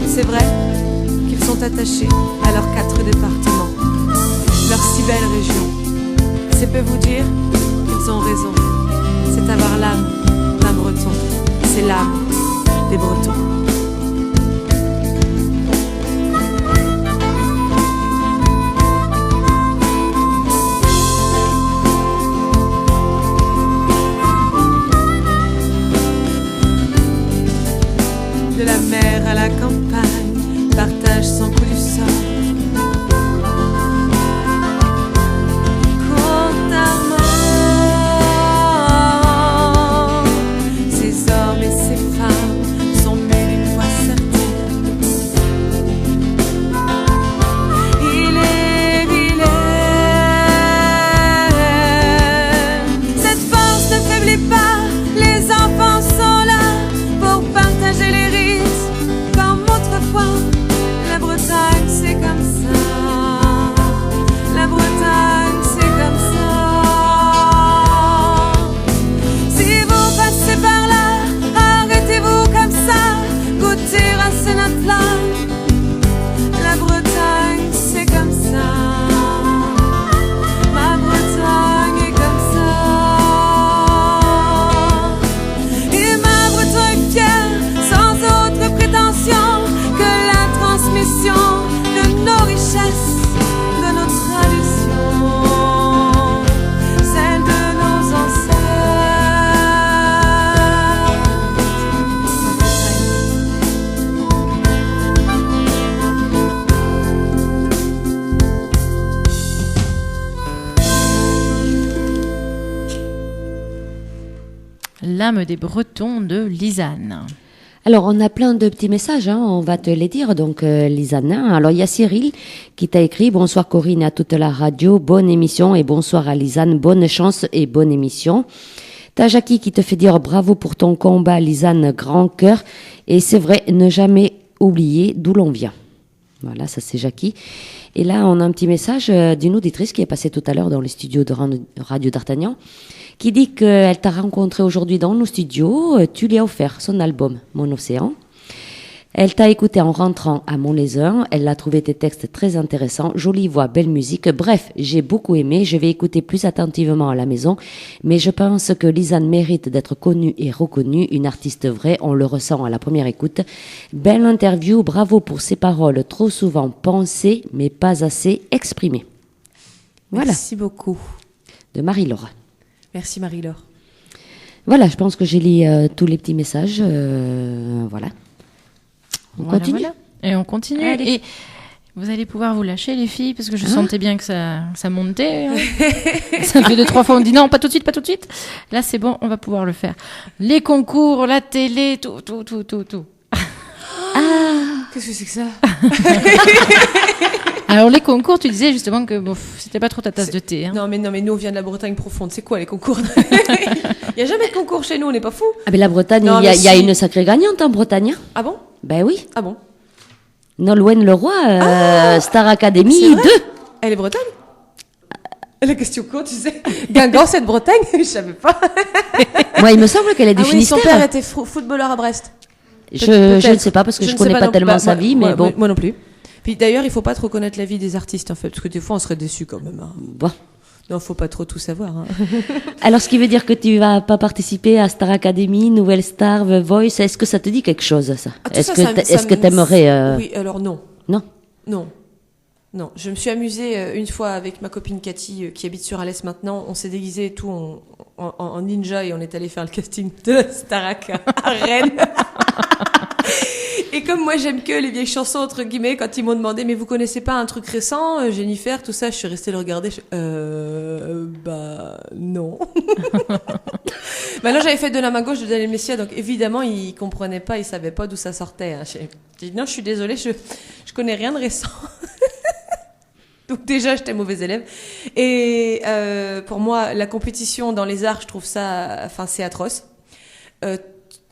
C'est vrai qu'ils sont attachés à leurs 4 départements, leurs si belles régions. C'est peu vous dire qu'ils ont raison. C'est avoir l'âme d'un Breton. C'est l'âme des Bretons. De la mer à la campagne, partage son coup du sort. Côte d'Armor, ces hommes et ces femmes L'âme des Bretons de Lisanne. Alors, on a plein de petits messages, on va te les dire. Donc, Lisanne, alors il y a Cyril qui t'a écrit « Bonsoir Corinne et à toute la radio, bonne émission et bonsoir à Lisanne, bonne chance et bonne émission. » T'as Jackie qui te fait dire « Bravo pour ton combat Lisanne, grand cœur. » Et c'est vrai, ne jamais oublier d'où l'on vient. Voilà, ça c'est Jackie. Et là, on a un petit message d'une auditrice qui est passée tout à l'heure dans les studios de Radio d'Artagnan, qui dit qu'elle t'a rencontré aujourd'hui dans nos studios. Tu lui as offert son album Mon Océan. Elle t'a écouté en rentrant à Montlhézun. Elle a trouvé tes textes très intéressants. Jolie voix, belle musique. Bref, j'ai beaucoup aimé. Je vais écouter plus attentivement à la maison. Mais je pense que Lisanne mérite d'être connue et reconnue. Une artiste vraie, on le ressent à la première écoute. Belle interview. Bravo pour ses paroles trop souvent pensées, mais pas assez exprimées. Voilà. Merci beaucoup. De Marie-Laure. Merci Marie-Laure. Voilà, je pense que j'ai lu tous les petits messages. Voilà. On continue. Voilà. Et on continue. Allez. Et vous allez pouvoir vous lâcher, les filles, parce que je sentais bien que ça montait. Ça fait 2-3 fois, on dit non, pas tout de suite, pas tout de suite. Là, c'est bon, on va pouvoir le faire. Les concours, la télé, tout. Qu'est-ce que c'est que ça? Alors, les concours, tu disais justement que c'était pas trop ta tasse de thé. Hein. Non, mais nous, on vient de la Bretagne profonde. C'est quoi les concours? Il n'y a jamais de concours chez nous, on n'est pas fous. Ah, mais la Bretagne, Non, il y a mais si. une sacrée gagnante en Bretagne. Ah bon? Ben oui. Ah bon? Nolwenn Leroy, Star Academy C'est vrai 2. Elle est Bretagne? La question con, tu sais. Guingamp, c'est de Bretagne? Je savais pas. Moi, il me semble qu'elle est du Ah oui, son Finistère. père était footballeur à Brest. Je ne sais pas parce que je ne connais sais pas non- tellement bah, sa vie, mais bon. Moi non plus. Puis d'ailleurs, il faut pas trop connaître la vie des artistes en fait, parce que des fois on serait déçus quand même. Hein. Bon. Non, faut pas trop tout savoir. Hein. Alors, ce qui veut dire que tu vas pas participer à Star Academy, Nouvelle Star, The Voice. Est-ce que ça te dit quelque chose, ça? Ah, tout Est-ce ça, que ça est-ce que me- t'aimerais Oui, alors non. Non. Non, je me suis amusée une fois avec ma copine Cathy qui habite sur Alès maintenant. On s'est déguisés et tout en ninja et on est allé faire le casting de la Starac à Rennes. Et comme moi j'aime que les vieilles chansons entre guillemets, quand ils m'ont demandé mais vous connaissez pas un truc récent, Jennifer, tout ça, je suis restée le regarder. Bah non. Bah là j'avais fait de la main gauche de Daniel Messia, donc évidemment ils comprenaient pas, ils savaient pas d'où ça sortait. Hein. J'ai dit non, je suis désolée, je connais rien de récent. Donc déjà, j'étais mauvais élève. Et pour moi, la compétition dans les arts, je trouve ça, enfin, c'est atroce.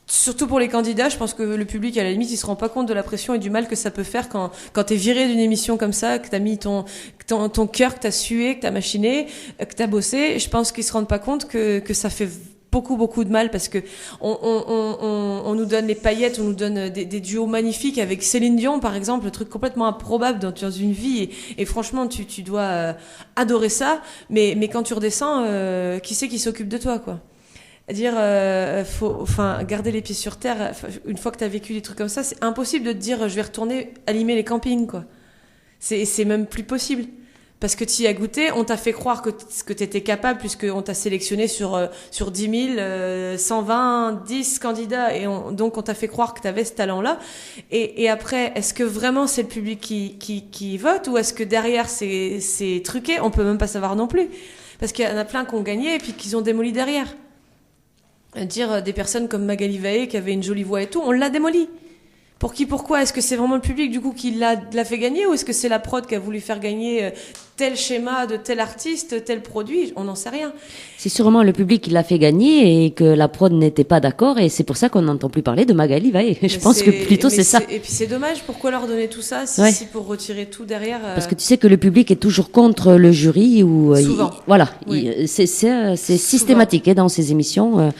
Surtout pour les candidats, je pense que le public, à la limite, il se rend pas compte de la pression et du mal que ça peut faire quand t'es viré d'une émission comme ça, que t'as mis ton cœur, que t'as sué, que t'as machiné, que t'as bossé. Je pense qu'ils se rendent pas compte que ça fait beaucoup de mal parce que on nous donne les paillettes, on nous donne des duos magnifiques avec Céline Dion par exemple, le truc complètement improbable dans une vie et franchement tu dois adorer ça, mais quand tu redescends, qui c'est qui s'occupe de toi quoi? Dire garder les pieds sur terre une fois que t'as vécu des trucs comme ça, c'est impossible de te dire je vais retourner animer les campings quoi. C'est même plus possible. Parce que tu y as goûté, on t'a fait croire que t'étais capable puisqu'on t'a sélectionné sur 10 000, 120, 10 candidats et donc on t'a fait croire que t'avais ce talent-là. Et après, est-ce que vraiment c'est le public qui vote ou est-ce que derrière c'est truqué? On peut même pas savoir non plus. Parce qu'il y en a plein qui ont gagné et puis qu'ils ont démoli derrière. Dire des personnes comme Magali Vaé qui avait une jolie voix et tout, on l'a démoli. Pour qui, pourquoi? Est-ce que c'est vraiment le public du coup qui l'a fait gagner ou est-ce que c'est la prod qui a voulu faire gagner tel schéma de tel artiste, tel produit? On n'en sait rien. C'est sûrement le public qui l'a fait gagner et que la prod n'était pas d'accord et c'est pour ça qu'on n'entend plus parler de Magali Vaé. Je pense que plutôt c'est ça. Et puis c'est dommage, pourquoi leur donner tout ça si, Ouais. si pour retirer tout derrière Parce que tu sais que le public est toujours contre le jury ou Souvent. voilà, Oui. c'est systématique dans ces émissions.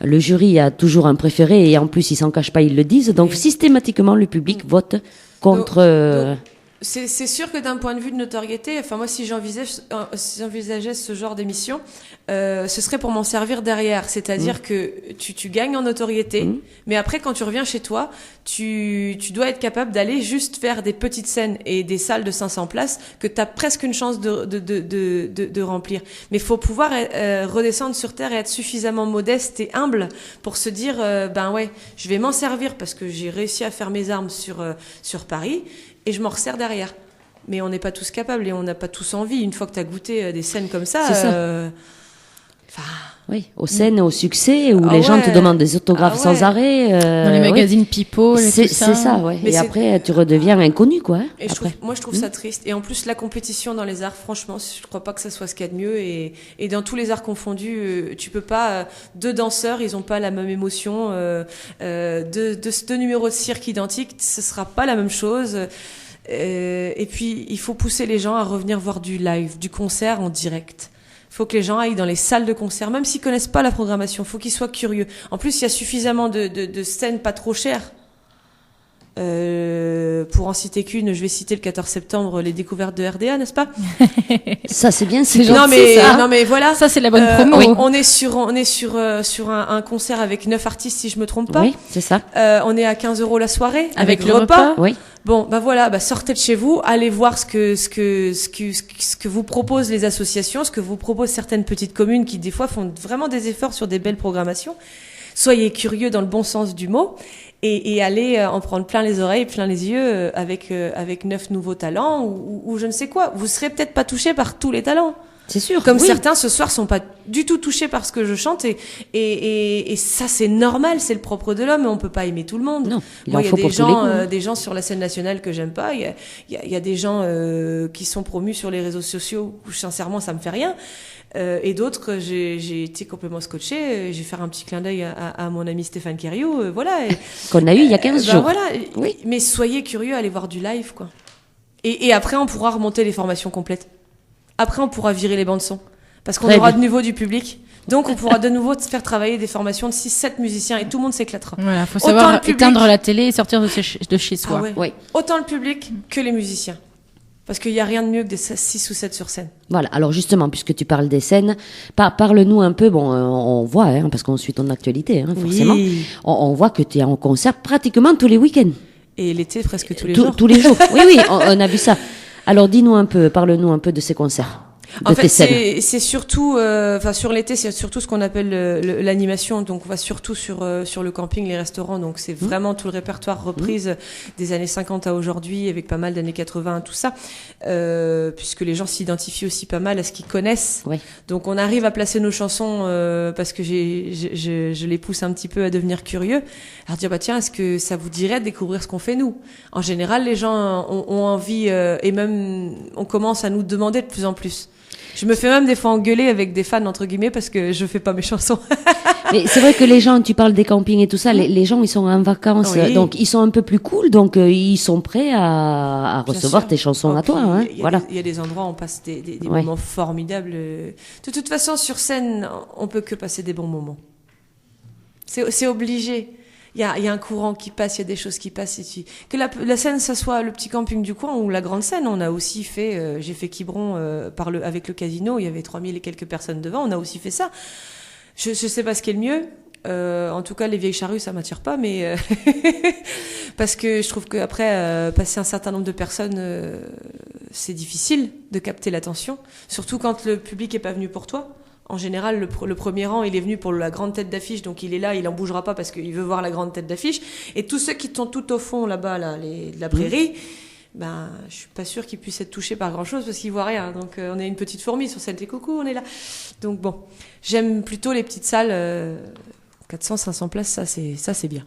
Le jury a toujours un préféré et en plus ils s'en cachent pas, ils le disent. Donc Oui. systématiquement le public vote contre. Donc, c'est sûr que d'un point de vue de notoriété, enfin moi si j'envisageais ce genre d'émission, ce serait pour m'en servir derrière, c'est-à-dire que tu gagnes en notoriété, mais après quand tu reviens chez toi, tu dois être capable d'aller juste faire des petites scènes et des salles de 500 places que tu as presque une chance de remplir. Mais il faut pouvoir redescendre sur terre et être suffisamment modeste et humble pour se dire ben ouais, je vais m'en servir parce que j'ai réussi à faire mes armes sur Paris. Et je m'en resserre derrière. Mais on n'est pas tous capables et on n'a pas tous envie. Une fois que tu as goûté des scènes comme ça, C'est ça. Oui, aux scènes, au succès, où les gens te demandent des autographes sans arrêt. Dans les magazines People et tout ça. C'est ça, ouais. Et après, tu redeviens inconnu, quoi. Et je trouve ça triste. Et en plus, la compétition dans les arts, franchement, je crois pas que ça soit ce qu'il y a de mieux. Et dans tous les arts confondus, tu peux pas... deux danseurs, ils ont pas la même émotion. Deux numéros de cirque identiques, ce sera pas la même chose. Et puis, il faut pousser les gens à revenir voir du live, du concert en direct. Faut que les gens aillent dans les salles de concert, même s'ils connaissent pas la programmation. Faut qu'ils soient curieux. En plus, il y a suffisamment de scènes pas trop chères. Pour en citer qu'une, je vais citer le 14 septembre, les découvertes de RDA, n'est-ce pas? Ça, c'est bien, c'est gentil. Non, mais voilà. Ça, c'est la bonne promo. Oui. On est sur un concert avec 9 artistes, si je me trompe pas. Oui, c'est ça. On est à 15 € la soirée. Avec le repas. Oui. Bon, bah voilà, sortez de chez vous, allez voir ce que vous proposent les associations, ce que vous proposent certaines petites communes qui des fois font vraiment des efforts sur des belles programmations. Soyez curieux dans le bon sens du mot et allez en prendre plein les oreilles, plein les yeux avec 9 nouveaux talents ou je ne sais quoi. Vous serez peut-être pas touché par tous les talents. C'est sûr. Comme oui. certains ce soir sont pas du tout touchés par ce que je chante et ça c'est normal, c'est le propre de l'homme, on peut pas aimer tout le monde. Non, Moi, il y a des gens, des gens sur la scène nationale que j'aime pas, il y a des gens qui sont promus sur les réseaux sociaux où sincèrement ça me fait rien. Et d'autres, j'ai été complètement scotché. Je vais faire un petit clin d'œil à mon ami Stéphane Kériou, voilà. Qu'on a eu il y a 15 jours. Voilà. Oui. Mais soyez curieux, allez voir du live, quoi. Et après, on pourra remonter les formations complètes. Après, on pourra virer les bandes son. Parce qu'on aura de nouveau du public. Donc, on pourra de nouveau faire travailler des formations de 6-7 musiciens et tout le monde s'éclatera. Voilà, faut savoir éteindre la télé et sortir de chez soi. Ah ouais. Oui. Autant le public que les musiciens. Parce qu'il n'y a rien de mieux que des 6 ou 7 sur scène. Voilà. Alors justement, puisque tu parles des scènes, parle-nous un peu. Bon, on voit, parce qu'on suit ton actualité, forcément. Oui. On voit que tu es en concert pratiquement tous les week-ends. Et l'été, presque tous les jours. Tous les jours. Oui, on a vu ça. Alors dis-nous un peu, parle-nous un peu de ces concerts. En fait, c'est surtout, sur l'été, c'est surtout ce qu'on appelle l'animation. Donc, on va surtout sur le camping, les restaurants. Donc, c'est vraiment tout le répertoire reprise des années 50 à aujourd'hui, avec pas mal d'années 80, tout ça, puisque les gens s'identifient aussi pas mal à ce qu'ils connaissent. Ouais. Donc, on arrive à placer nos chansons parce que je les pousse un petit peu à devenir curieux. Alors dire tiens, est-ce que ça vous dirait de découvrir ce qu'on fait nous? En général, les gens ont envie et même on commence à nous demander de plus en plus. Je me fais même des fois engueuler avec des fans, entre guillemets, parce que je fais pas mes chansons. Mais c'est vrai que les gens, tu parles des campings et tout ça, les gens, ils sont en vacances, oui. donc ils sont un peu plus cool, donc ils sont prêts à recevoir tes chansons à toi. Voilà. Il y a des endroits où on passe des moments formidables. De toute façon, sur scène, on peut que passer des bons moments. C'est obligé. Il y a un courant qui passe, il y a des choses qui passent. Que la scène, ça soit le petit camping du coin ou la grande scène. On a aussi fait, j'ai fait Quiberon avec le casino, il y avait 3000 et quelques personnes devant, on a aussi fait ça. Je sais pas ce qui est le mieux. En tout cas, les vieilles charrues, ça m'attire pas, mais parce que je trouve qu'après, passer un certain nombre de personnes, c'est difficile de capter l'attention. Surtout quand le public est pas venu pour toi. En général, le premier rang, il est venu pour la grande tête d'affiche, donc il est là, il en bougera pas parce qu'il veut voir la grande tête d'affiche. Et tous ceux qui sont tout au fond, là-bas, de la prairie, je suis pas sûre qu'ils puissent être touchés par grand-chose parce qu'ils voient rien. Donc, on est une petite fourmi sur scène, et coucou, on est là. Donc bon, j'aime plutôt les petites salles, 400, 500 places, ça c'est bien.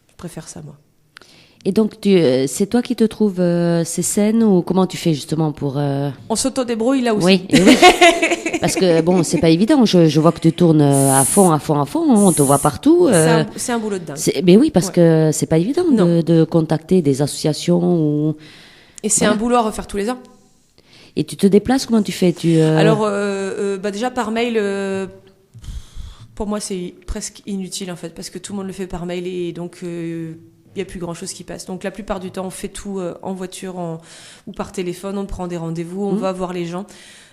Je préfère ça, moi. Et donc, c'est toi qui te trouves ces scènes ou comment tu fais justement pour... On s'auto-débrouille là aussi. Oui, oui. Parce que bon, c'est pas évident. Je vois que tu tournes à fond. On te voit partout. C'est un boulot de dingue. Mais oui, parce que c'est pas évident de contacter des associations. Et c'est un boulot à refaire tous les ans. Et tu te déplaces, comment tu fais Alors, déjà par mail... pour moi, c'est presque inutile en fait, parce que tout le monde le fait par mail et donc il n'y a plus grand-chose qui passe. Donc la plupart du temps, on fait tout en voiture ou par téléphone, on prend des rendez-vous, on va voir les gens,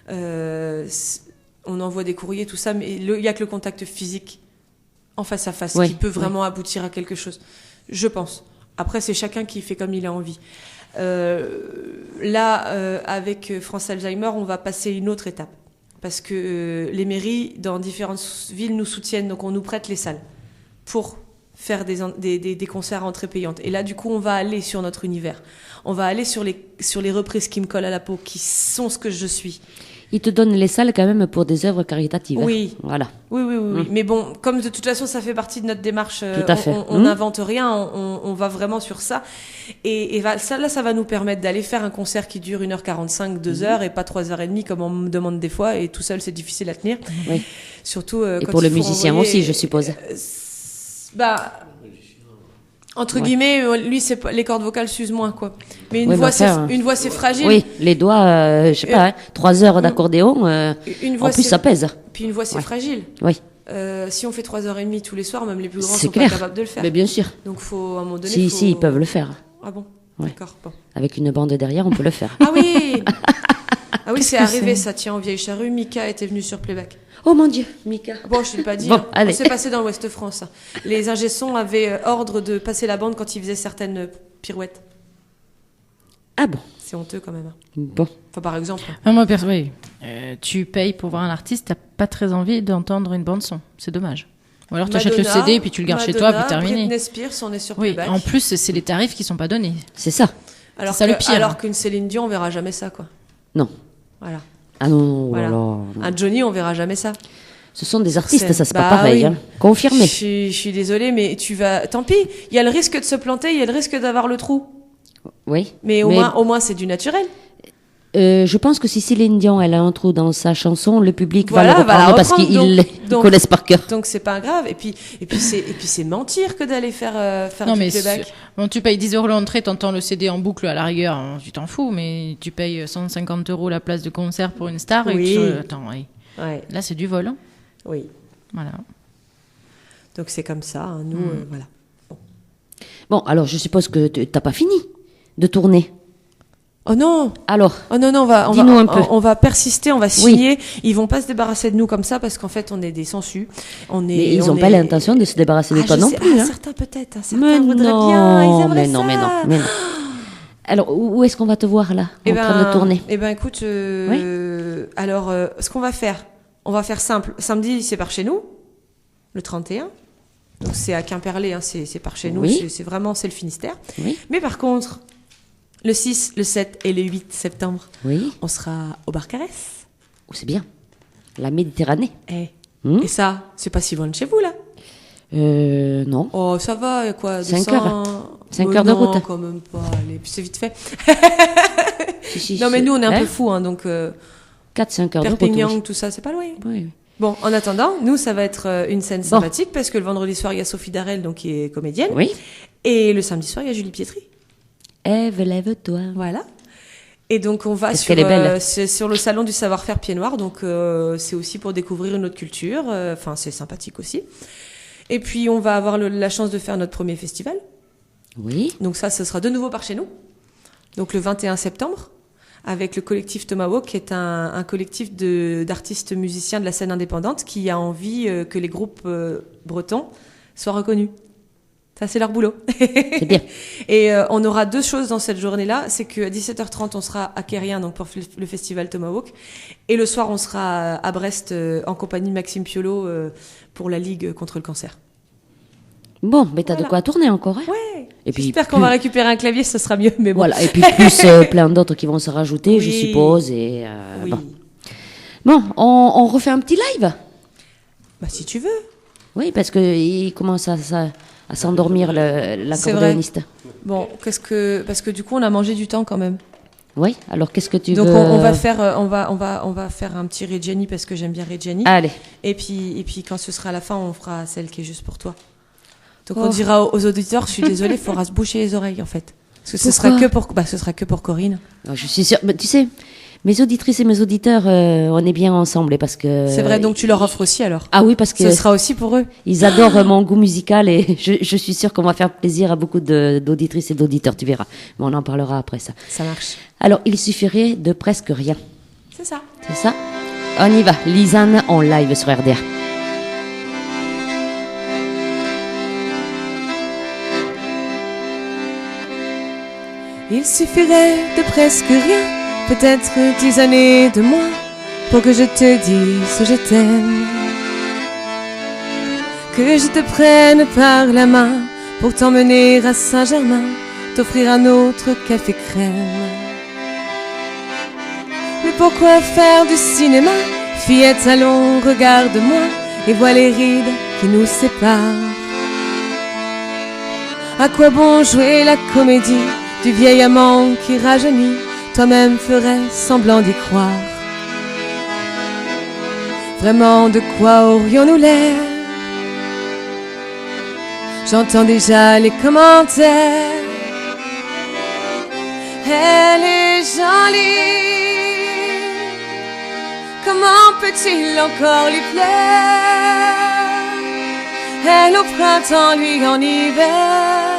on envoie des courriers, tout ça, mais il n'y a que le contact physique en face à face qui peut vraiment aboutir à quelque chose, je pense. Après, c'est chacun qui fait comme il a envie. Là, avec France Alzheimer, on va passer une autre étape. Parce que les mairies dans différentes villes nous soutiennent, donc on nous prête les salles pour faire des concerts à entrée payante. Et là, du coup, on va aller sur notre univers. On va aller sur les reprises qui me collent à la peau, qui sont ce que je suis. Ils te donnent les salles quand même pour des œuvres caritatives. Oui. Hein. Voilà. Oui. Mais bon, comme de toute façon, ça fait partie de notre démarche. Tout à fait. On n'invente rien, on va vraiment sur ça. Et ça va nous permettre d'aller faire un concert qui dure 1h45, 2h, et pas 3h30 comme on me demande des fois. Et tout seul, c'est difficile à tenir. Oui. Surtout Et quand pour le il faut musicien envoyer, aussi, je suppose. Entre guillemets, lui, c'est pas, les cordes vocales s'usent moins, quoi. Mais une voix, c'est fragile. Oui, les doigts, je sais pas, 3 heures d'accordéon, Une voix, en plus ça pèse. Puis une voix, c'est fragile. Oui. Si on fait 3h30 tous les soirs, même les plus grands C'est sont clair. pas capables de le faire. Mais bien sûr. Donc faut, à un moment donné, Si, ils peuvent le faire. Ah bon? Ouais. D'accord, bon. Avec une bande derrière, on peut le faire. Ah oui! Ah oui, c'est que arrivé, c'est ça tient en vieille charrue. Mika était venue sur Playback. Oh mon Dieu, Mika. Bon, je ne l'ai pas dit. Bon, hein. allez. C'est passé dans l'Ouest France. Les ingé-sons avaient ordre de passer la bande quand ils faisaient certaines pirouettes. Ah bon. C'est honteux quand même. Bon. Enfin, par exemple. Ah, moi, oui. Tu payes pour voir un artiste, t'as pas très envie d'entendre une bande son. C'est dommage. Ou alors tu achètes le CD, puis tu le gardes chez toi, puis terminé. Britney Spears, on est sur Oui, Playback. en plus, c'est les tarifs qui sont pas donnés. C'est ça. Alors c'est ça que, le pire. Alors qu'une Céline Dion, on verra jamais ça, quoi. Non. Voilà. Ah non, Voilà. non. Un Johnny, on verra jamais ça. Ce sont des artistes, ça c'est pas Bah pareil. oui. Hein. Confirmé. Je suis désolée, mais tu vas. Tant pis. Il y a le risque de se planter, il y a le risque d'avoir le trou. Oui. Mais au moins, c'est du naturel. Je pense que si Céline Dion elle a un trou dans sa chanson, le public Voilà, va le reprendre parce reprendre. qu'ils Donc- connaissent par cœur. Donc c'est pas grave. Et puis c'est mentir que d'aller faire Non, du mais playback. bon, tu payes 10 € l'entrée, t'entends le CD en boucle à la rigueur, hein, tu t'en fous, mais tu payes 150 € la place de concert pour une star Oui. et attends, oui. Ouais. Là, c'est du vol. Hein. Oui. Voilà. Donc c'est comme ça. Hein, nous, voilà. Bon, alors je suppose que t'as pas fini de tourner. Oh non. Alors, Oh non, non, Dis-nous un peu. on va persister, on va signer. Ils vont pas se débarrasser de nous comme ça parce qu'en fait, on est des sensus. mais ils ont pas l'intention de se débarrasser de toi je non sais. plus. Ah, Hein. certains peut-être. Certains Mais voudraient non, bien. Ils aimeraient mais non, ça. mais non. Alors, où est-ce qu'on va te voir là, en train de tourner? Eh ben, écoute, alors, ce qu'on va faire, on va faire simple. Samedi, c'est par chez nous, le 31. Donc, c'est à Quimperlé, hein, c'est par chez nous. Oui. C'est vraiment, c'est le Finistère. Oui. Mais par contre, le 6, le 7 et le 8 septembre, Oui. on sera au Barcarès. Oh, c'est bien. La Méditerranée. Et ça, c'est pas si loin de chez vous, là. Non. Oh, ça va, il y a quoi 5 200... heures. 5 Mais heures de non, route. quand même pas. Allez, puis c'est vite fait. Si, Non, mais nous, on est un hein, peu fous, hein, donc 4-5 heures de route. Perpignan, oui. tout ça, c'est pas loin. Oui. Bon, en attendant, nous, ça va être une scène Bon. sympathique parce que le vendredi soir, il y a Sophie Darel, donc qui est comédienne. Oui. Et le samedi soir, il y a Julie Pietri. Ève, lève-toi. Voilà. Et donc, on va Est-ce sur, qu'elle est belle c'est sur le salon du savoir-faire Pied Noir. Donc, c'est aussi pour découvrir une autre culture. Enfin, c'est sympathique aussi. Et puis, on va avoir la chance de faire notre premier festival. Oui. Donc ça, ce sera de nouveau par chez nous. Donc le 21 septembre, avec le collectif Tomahawk, qui est un collectif d'artistes musiciens de la scène indépendante qui a envie que les groupes bretons soient reconnus. Ça, c'est leur boulot. C'est bien. Et on aura deux choses dans cette journée-là. C'est qu'à 17h30, on sera à Quérien, donc pour le festival Tomahawk. Et le soir, on sera à Brest en compagnie de Maxime Piolo pour la Ligue contre le cancer. Bon, mais t'as Voilà. de quoi tourner encore, hein? Ouais. Et puis, J'espère qu'on va récupérer un clavier, ce sera mieux. Mais bon. Voilà, et puis plus plein d'autres qui vont se rajouter, je Oui. suppose. Et Oui. bon, on refait un petit live. Bah si tu veux. Oui, parce que il commence à s'endormir l'accordéoniste. Bon, parce que du coup on a mangé du temps quand même. Oui, alors qu'est-ce que tu Donc veux on va faire on va faire un petit Reggiani parce que j'aime bien Reggiani. Allez, Et puis quand ce sera à la fin, on fera celle qui est juste pour toi. Donc Oh. on dira aux auditeurs, je suis désolée, il faudra se boucher les oreilles en fait. Parce que ce Pourquoi sera que pour Corinne. je suis sûre. Mais tu sais, mes auditrices et mes auditeurs, on est bien ensemble, et parce que. C'est vrai, donc tu leur offres aussi alors. Ah oui, parce que Ce sera aussi pour eux. ils adorent mon goût musical, et je suis sûre qu'on va faire plaisir à beaucoup d'auditrices et d'auditeurs. Tu verras. Mais on en parlera après ça. Ça marche. Alors, il suffirait de presque rien. C'est ça. C'est ça? On y va. Lisanne en live sur RDA. Il suffirait de presque rien, peut-être 10 années de moins, pour que je te dise je t'aime. que je te prenne par la main pour t'emmener à Saint-Germain, t'offrir un autre café crème. Mais pourquoi faire du cinéma? Fillette, allons, regarde-moi et vois les rides qui nous séparent. À quoi bon jouer la comédie du vieil amant qui rajeunit? Toi-même ferais semblant d'y croire. Vraiment, de quoi aurions-nous l'air? J'entends déjà les commentaires. Elle est jolie, comment peut-il encore lui plaire? Elle au printemps, lui en hiver.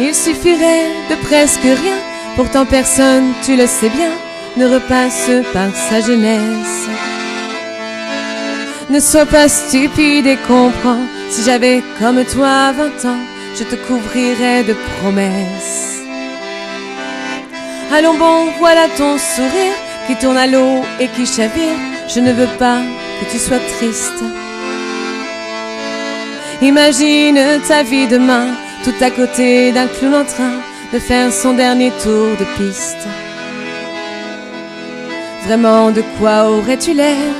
Il suffirait de presque rien, pourtant personne, tu le sais bien, ne repasse par sa jeunesse. Ne sois pas stupide et comprends, si j'avais comme toi 20 ans, je te couvrirais de promesses. Allons bon, voilà ton sourire qui tourne à l'eau et qui chavire. Je ne veux pas que tu sois triste. Imagine ta vie demain, tout à côté d'un clown en train de faire son dernier tour de piste. Vraiment, de quoi aurais-tu l'air?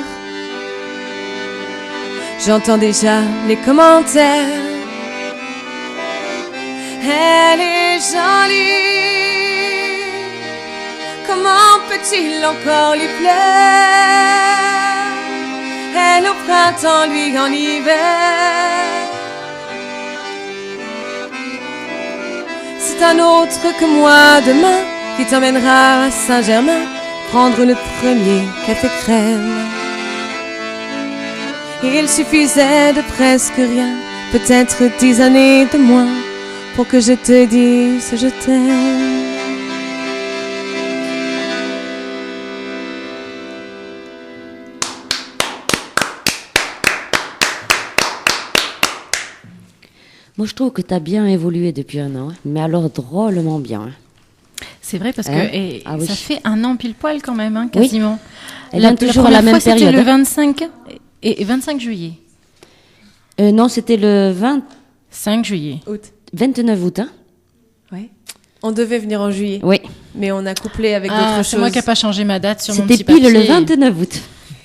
J'entends déjà les commentaires. Elle est jolie, comment peut-il encore lui plaire? Elle au printemps, lui en hiver. C'est un autre que moi demain qui t'emmènera à Saint-Germain prendre le premier café crème. Il suffisait de presque rien, peut-être 10 années de moins, pour que je te dise je t'aime. Moi, je trouve que tu as bien évolué depuis un an, hein. Mais alors drôlement bien. Hein. C'est vrai parce Hein? que Ah oui. ça fait un an pile poil quand même, hein, quasiment. Elle vient toujours à première la même fois, c'était période. le Hein. 25 et 25 juillet. Non, c'était le 5 juillet. Août. 29 août. Hein. Ouais. On devait venir en juillet, Oui, mais on a couplé avec Ah, d'autres c'est choses. moi qui n'ai pas changé ma date sur mon c'était petit papier. pile le 29 août.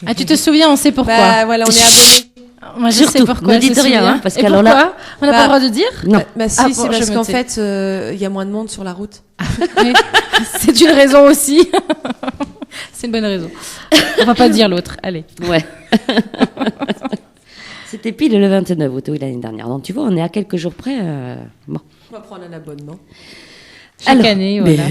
Ah, tu te souviens, on sait pourquoi. Bah voilà, on est abonnés. Moi, je sais surtout, pourquoi. ne dites je sais rien, bien. hein, parce Et qu'alors pourquoi là- on n'a pas Bah, le droit de dire. Non. Bah si, Ah, c'est bon, parce je qu'en me tais. fait, il y a moins de monde sur la route. Oui. C'est une raison aussi. C'est une bonne raison. On va pas dire l'autre. Allez. Ouais. C'était pile le 29 août, oui, l'année dernière. Donc tu vois, on est à quelques jours près. Bon. On va prendre un abonnement. Chaque année, voilà.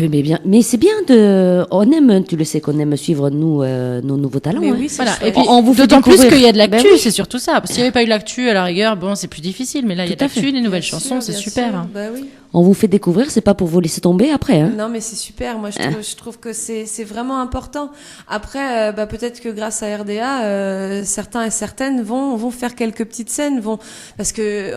Mais c'est bien de. On aime, tu le sais, qu'on aime suivre nous nos nouveaux talents. Mais hein. oui, c'est Voilà. chouette. Et puis, On vous fait d'autant plus découvrir. qu'il y a de l'actu, Ben oui. c'est surtout ça. S'il n'y avait pas eu l'actu, à la rigueur, bon, c'est plus difficile. Mais là, il y a de Tout à fait. l'actu, des nouvelles Bien chansons, sûr, c'est bien super. sûr. hein. Bah oui. On vous fait découvrir, c'est pas pour vous laisser tomber après. Hein. Non, mais c'est super. Moi, je trouve que c'est vraiment important. Après, peut-être que grâce à RDA, certains et certaines vont faire quelques petites scènes, parce que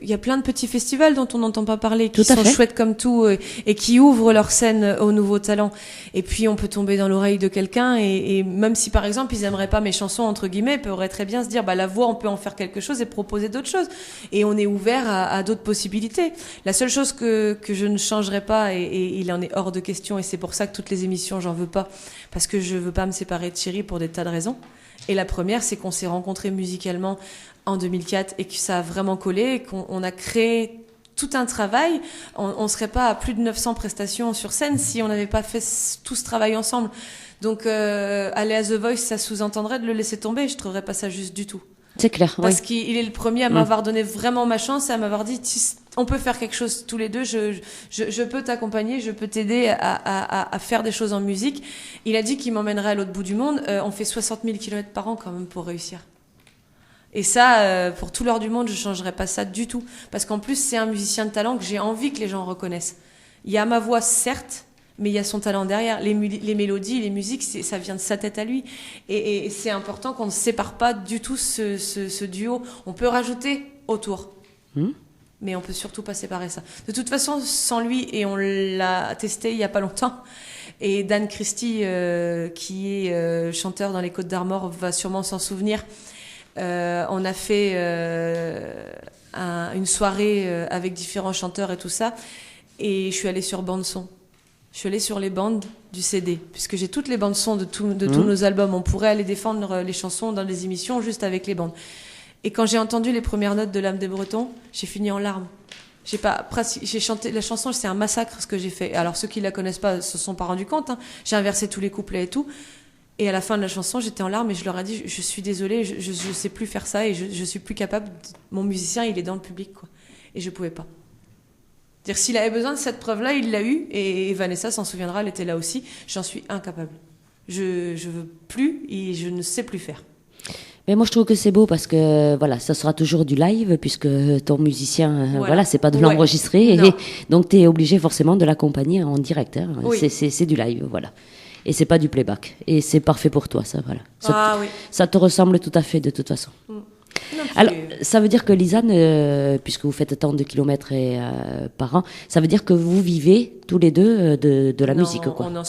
il y a plein de petits festivals dont on n'entend pas parler, qui Tout à sont fait. chouettes comme tout et qui ouvrent leurs scènes aux nouveaux talents. Et puis, on peut tomber dans l'oreille de quelqu'un et même si par exemple ils aimeraient pas mes chansons entre guillemets, ils pourraient très bien se dire, bah la voix, on peut en faire quelque chose et proposer d'autres choses. Et on est ouvert à d'autres possibilités. La seule chose que je ne changerai pas, et il en est hors de question, et c'est pour ça que toutes les émissions, j'en veux pas, parce que je veux pas me séparer de Thierry pour des tas de raisons. Et la première, c'est qu'on s'est rencontrés musicalement en 2004 et que ça a vraiment collé, et qu'on a créé tout un travail. On serait pas à plus de 900 prestations sur scène si on n'avait pas fait tout ce travail ensemble. Donc, aller à The Voice, ça sous-entendrait de le laisser tomber. Je trouverais pas ça juste du tout. C'est clair. Parce Oui. qu'il est le premier à m'avoir donné vraiment ma chance et à m'avoir dit, on peut faire quelque chose tous les deux, je peux t'accompagner, je peux t'aider à faire des choses en musique. Il a dit qu'il m'emmènerait à l'autre bout du monde. On fait 60 000 km par an quand même pour réussir. Et ça, pour tout l'or du monde, je changerais pas ça du tout. Parce qu'en plus, c'est un musicien de talent que j'ai envie que les gens reconnaissent. Il y a ma voix, certes, mais il y a son talent derrière. Les mélodies, les musiques, ça vient de sa tête à lui. Et c'est important qu'on ne sépare pas du tout ce duo. On peut rajouter autour. Mais on peut surtout pas séparer ça. De toute façon, sans lui, et on l'a testé il y a pas longtemps, Et Dan Christie, qui est chanteur dans les Côtes d'Armor, va sûrement s'en souvenir. On a fait une soirée avec différents chanteurs et tout ça. Et je suis allée sur bande son. Je suis allée sur les bandes du CD, puisque j'ai toutes les bandes son de tous nos albums. On pourrait aller défendre les chansons dans des émissions juste avec les bandes. Et quand j'ai entendu les premières notes de L'âme des Bretons, j'ai fini en larmes. J'ai chanté la chanson, c'est un massacre ce que j'ai fait. Alors ceux qui la connaissent pas se sont pas rendus compte. Hein. J'ai inversé tous les couplets et tout. Et à la fin de la chanson, j'étais en larmes et je leur ai dit, je suis désolée, je sais plus faire ça et je suis plus capable. Mon musicien, il est dans le public, quoi. Et je pouvais pas. Dire s'il avait besoin de cette preuve-là, il l'a eu, et Vanessa s'en souviendra, elle était là aussi. J'en suis incapable. Je veux plus et je ne sais plus faire. Mais moi je trouve que c'est beau parce que voilà, ça sera toujours du live puisque ton musicien voilà, c'est pas de l'enregistrer et donc tu es obligé forcément de l'accompagner en direct hein. Oui. C'est du live, voilà. Et c'est pas du playback et c'est parfait pour toi ça, voilà. Ça te ressemble tout à fait de toute façon. Alors, ça veut dire que Lisanne, puisque vous faites tant de kilomètres par an, ça veut dire que vous vivez tous les deux de la musique, quoi. On en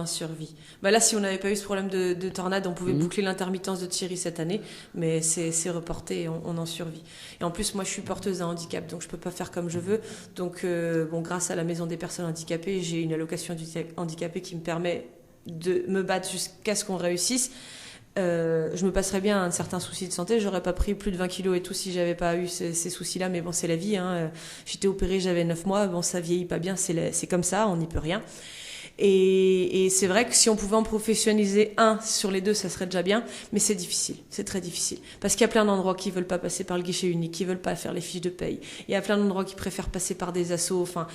survit. Bah là, si on n'avait pas eu ce problème de tornade, on pouvait boucler l'intermittence de Thierry cette année, mais c'est reporté et on en survit. Et en plus, moi, je suis porteuse d'un handicap, donc je peux pas faire comme je veux. Donc, grâce à la Maison des personnes handicapées, j'ai une allocation handicapée qui me permet de me battre jusqu'à ce qu'on réussisse. Je me passerais bien un certain souci de santé, j'aurais pas pris plus de 20 kilos et tout si j'avais pas eu ces soucis-là, mais bon, c'est la vie, hein. J'étais opérée, j'avais 9 mois, bon, ça vieillit pas bien, c'est comme ça, on n'y peut rien. Et c'est vrai que si on pouvait en professionnaliser un sur les deux, ça serait déjà bien, mais c'est difficile, c'est très difficile. Parce qu'il y a plein d'endroits qui veulent pas passer par le guichet unique, qui veulent pas faire les fiches de paye. Il y a plein d'endroits qui préfèrent passer par des assos. Enfin,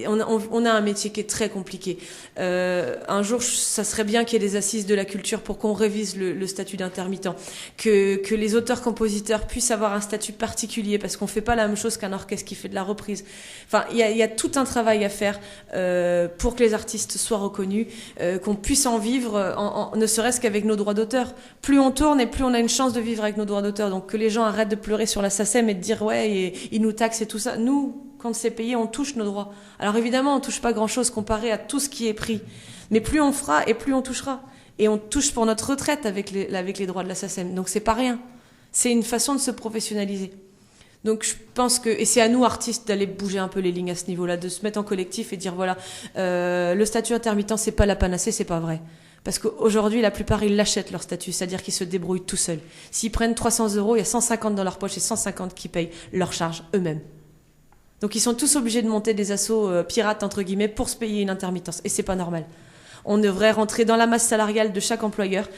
on a un métier qui est très compliqué. Un jour, ça serait bien qu'il y ait des assises de la culture pour qu'on révise le statut d'intermittent, que les auteurs-compositeurs puissent avoir un statut particulier, parce qu'on fait pas la même chose qu'un orchestre qui fait de la reprise. Enfin, il y a tout un travail à faire pour que les artistes soient reconnus, qu'on puisse en vivre, ne serait-ce qu'avec nos droits d'auteur. Plus on tourne et plus on a une chance de vivre avec nos droits d'auteur. Donc que les gens arrêtent de pleurer sur la SACEM et de dire ils nous taxent et tout ça. Nous, quand c'est payé, on touche nos droits. Alors évidemment, on touche pas grand-chose comparé à tout ce qui est pris. Mais plus on fera et plus on touchera. Et on touche pour notre retraite avec les droits de la SACEM. Donc c'est pas rien. C'est une façon de se professionnaliser. Donc je pense que, et c'est à nous artistes d'aller bouger un peu les lignes à ce niveau-là, de se mettre en collectif et dire voilà, le statut intermittent c'est pas la panacée, c'est pas vrai. Parce qu'aujourd'hui la plupart ils l'achètent leur statut, c'est-à-dire qu'ils se débrouillent tout seuls. S'ils prennent 300 €, il y a 150 dans leur poche et 150 qui payent leurs charges eux-mêmes. Donc ils sont tous obligés de monter des assos pirates entre guillemets pour se payer une intermittence et c'est pas normal. On devrait rentrer dans la masse salariale de chaque employeur.